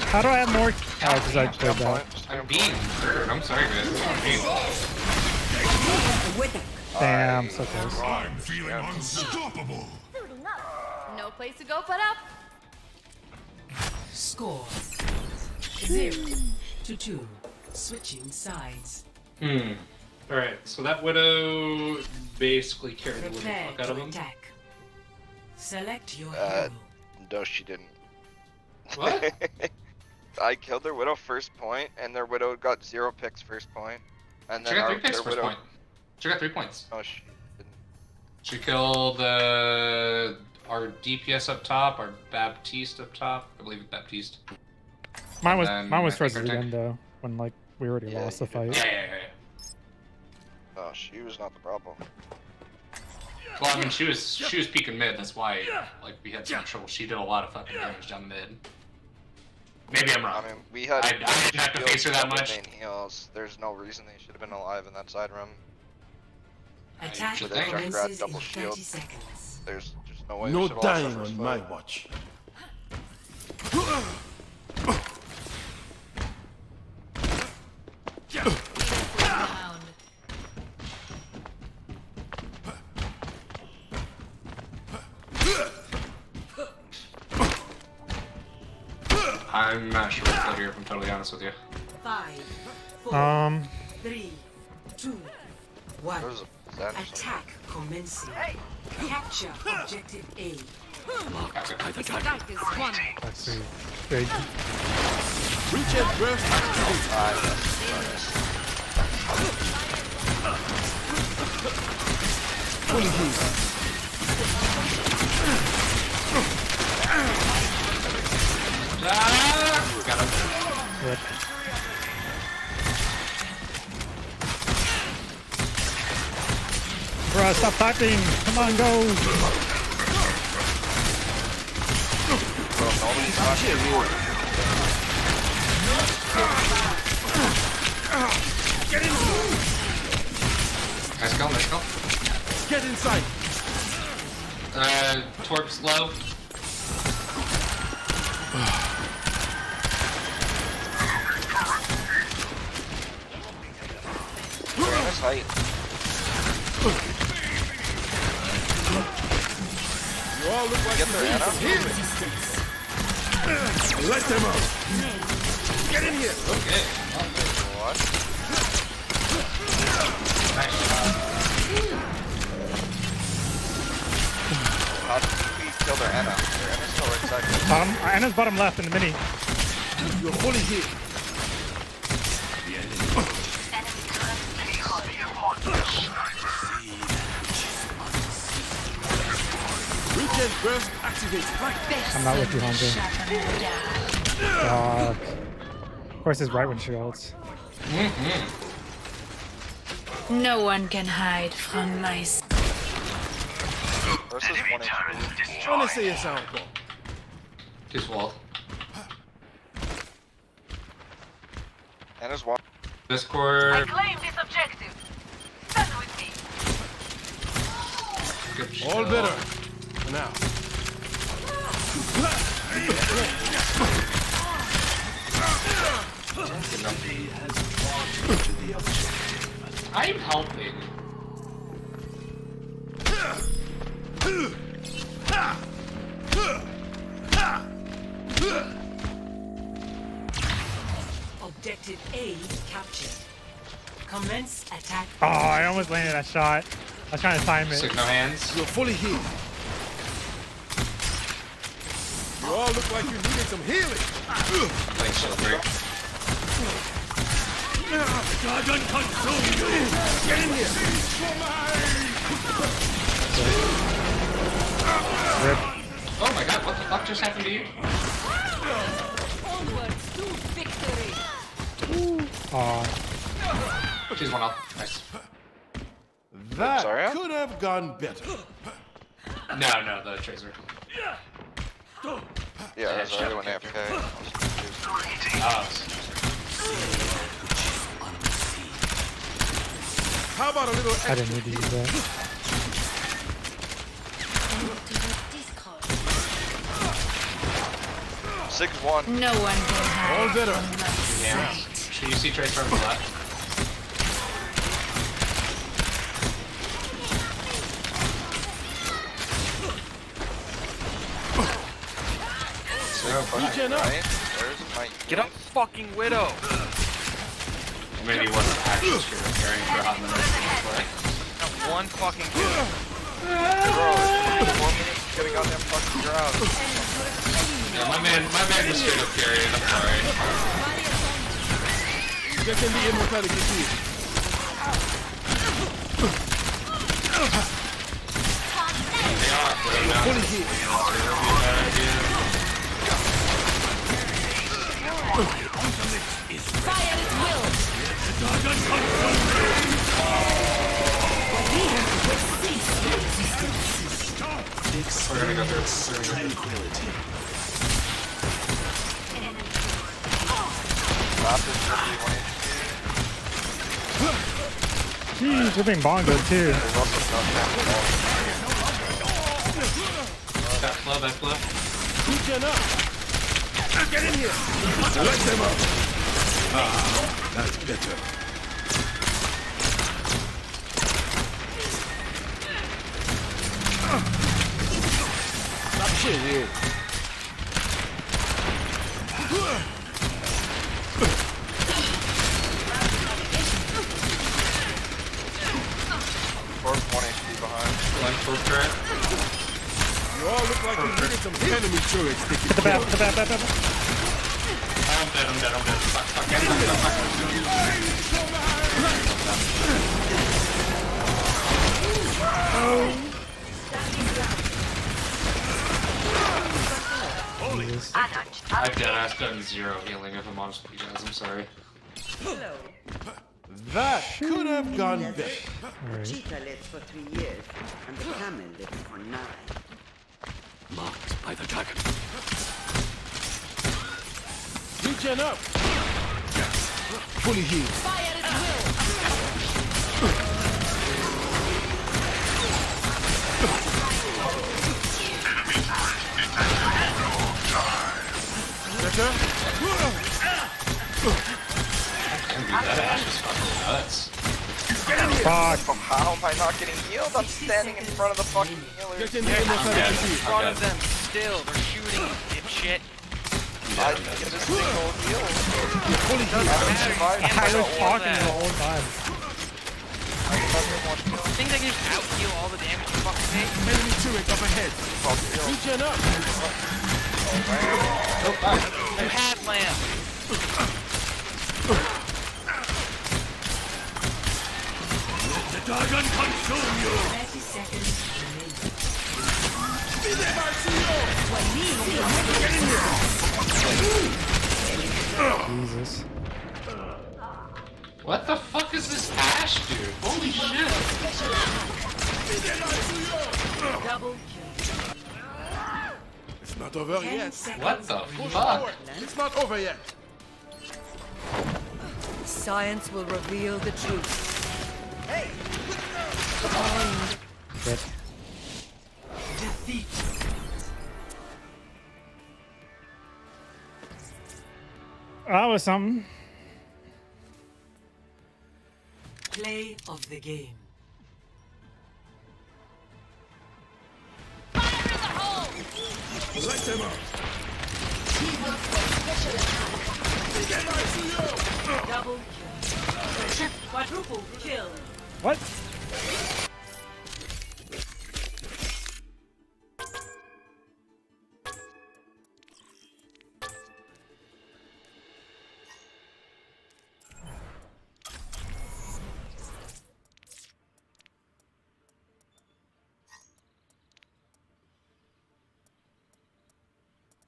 How do I have more? Oh, because I played that. I'm being third. I'm sorry, guys. Damn, so close. I'm feeling unstoppable. No place to go but up. Score 0-2. Switching sides. Alright, so that Widow basically carried the living Prepare fuck out of to him. attack. Select your hero. No, she didn't. What? I killed their Widow first point, and their Widow got 0 picks first point. And then She got 3 picks their first Widow... point. She got 3 points. Oh, she didn't. She killed our DPS up top, our Baptiste up top. I believe it's Baptiste. Mine was then mine was I towards think the our end though, when like we already Yeah, lost the you fight. did. Yeah. Oh, she was not the problem. Well, I mean, she was peeking mid. That's why like we had some trouble. She did a lot of fucking damage down mid. Maybe I'm wrong. I mean, we had... I didn't have to face her that much. Main heals. There's no reason they should have been alive in that side room. Attack With that Junkrat commences in double 30 shield. seconds. There's just no way we No should have lost dying that first on fight. my watch. Down. I'm not sure what's out here, if I'm totally honest with you. 5, 4, 3, 2, 1. There's Zen or something. Attack commencing. Capture objective A. That is one. Let's see. Big. Reach and burst activate. Fully healed. Got him. Yep. Bruh, stop typing! Come on, go! Bro, nobody's talking here. Get in! Nice go, nice go. Get inside! Torp's low. Nice height. You all look like Get their Anna. Let them out! Get in here! Okay. What? Nice job. How did we kill their Anna? Their Anna's still right side. Bottom, Anna's bottom left in the mini. You're fully healed. Reach and burst activate. I'm not with you, Hanzo. Fuck. Of course, it's right when she ults. No one can hide from my sight. Versus 1 HP. Wanna say a sound call? Too walled. Anna's one. Discord. Claim this objective. Stand with me. Good All shot. better. Now, I'm helping. Objective A captured. Commence attack. Oh, I almost landed that shot. I was trying to time it. Sick, no hands. You're fully healed. You all look like you needed some healing. Thanks, Shelby. Get in here. Rip. Oh my god, what the fuck just happened to you? Onwards to victory. Aw. She's one up. Nice. That Sorry? could have gone better. No, the Tracer. Yeah, that's the other one AFK. How about a little I didn't need to use that. 6-1. No one can hide. all better? Yeah. Can you see Tracer on the left? Regen up. Right? Where's my... Get up, fucking Widow! Maybe he wasn't actually carrying for a hot minute. Not one fucking kill. Bro, 4 minutes to get a goddamn fucking drop. Yeah, my man was straight up carrying. I'm sorry. Get in the immortality field. Fully healed. Fire at will. We're gonna go through. Jeez, we're being bongo too. That's left. Regen up. Get in here. Let them up. Ah, that's better. Stop shit here. Fourth 1 HP behind. Like full turret. You all look like you needed some enemy turrets sticking At the back, forward. at the back, back, back. I'm dead. Fuck. Get I've deadass done 0 healing if I'm honest with you guys. I'm sorry. That could have gone better. Alright. Cheetah lives for 3 years, and the camel lives for 9. Marked by the dragon. Regen up. Fully healed. Fire at will. Better? That ash is fucking nuts. Fuck. How am I not getting healed? I'm standing in front of the fucking healers. Get in the immortality field. In front of them still. They're shooting shit. I didn't get a single heal. You're fully healed. I was talking the whole time. Think they can just out heal all the damage you fucking take? Enemy turret up ahead. Regen up. You had lamp. The dragon consume you. 30 seconds remaining. Jesus. What the fuck is this ash, dude? Holy shit. Double kill. It's not over 10 yet. seconds. What the Push fuck? forward. It's not over yet. Science will reveal the truth. Shit. Defeat. That was something. Play of the game. Let them out. Double kill. Quadruple kill. What?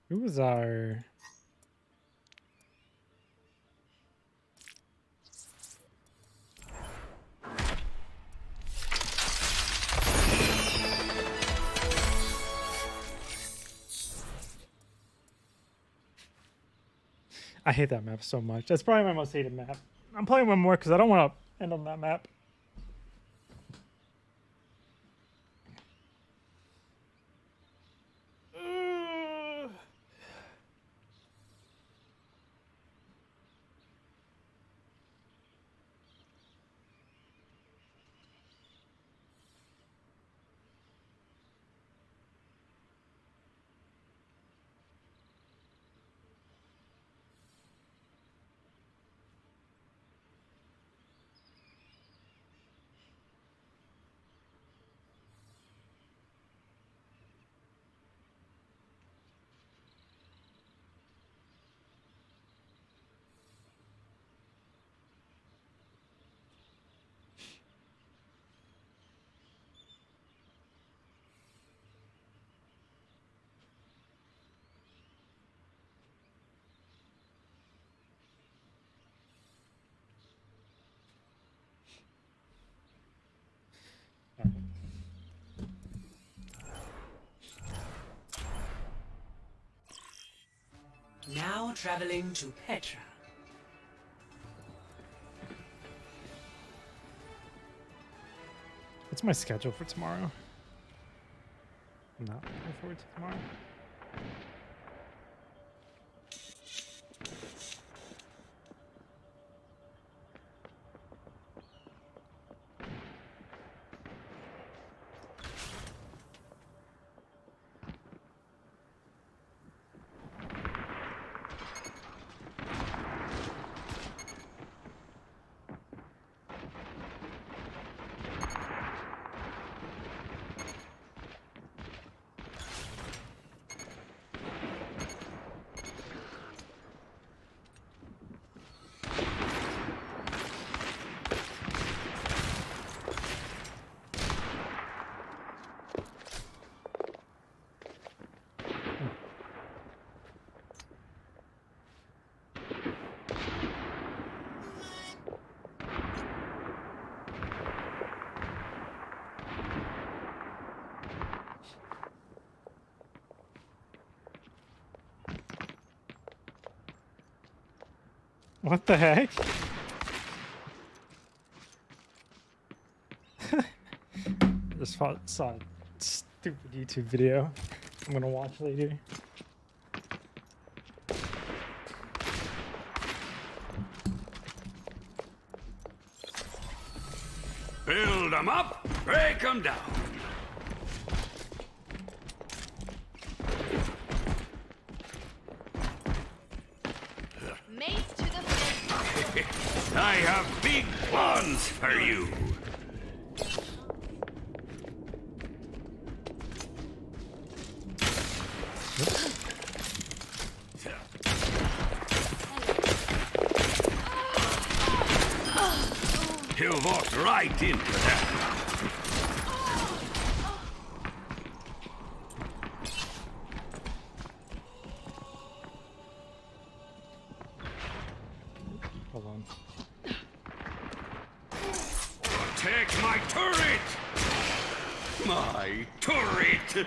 Who was our... I hate that map so much. That's probably my most hated map. I'm playing one more because I don't want to end on that map. Now traveling to Petra. What's my schedule for tomorrow? I'm not looking forward to tomorrow. What the heck? Just saw a stupid YouTube video I'm gonna watch later. Build them up, break them down. Mace to the face. I have big plans for you. You walked right into that. Hold on. Take my turret! My turret!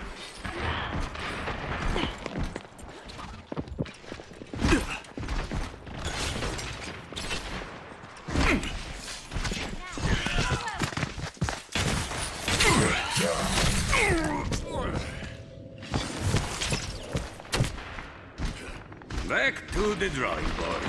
Back To the drawing board.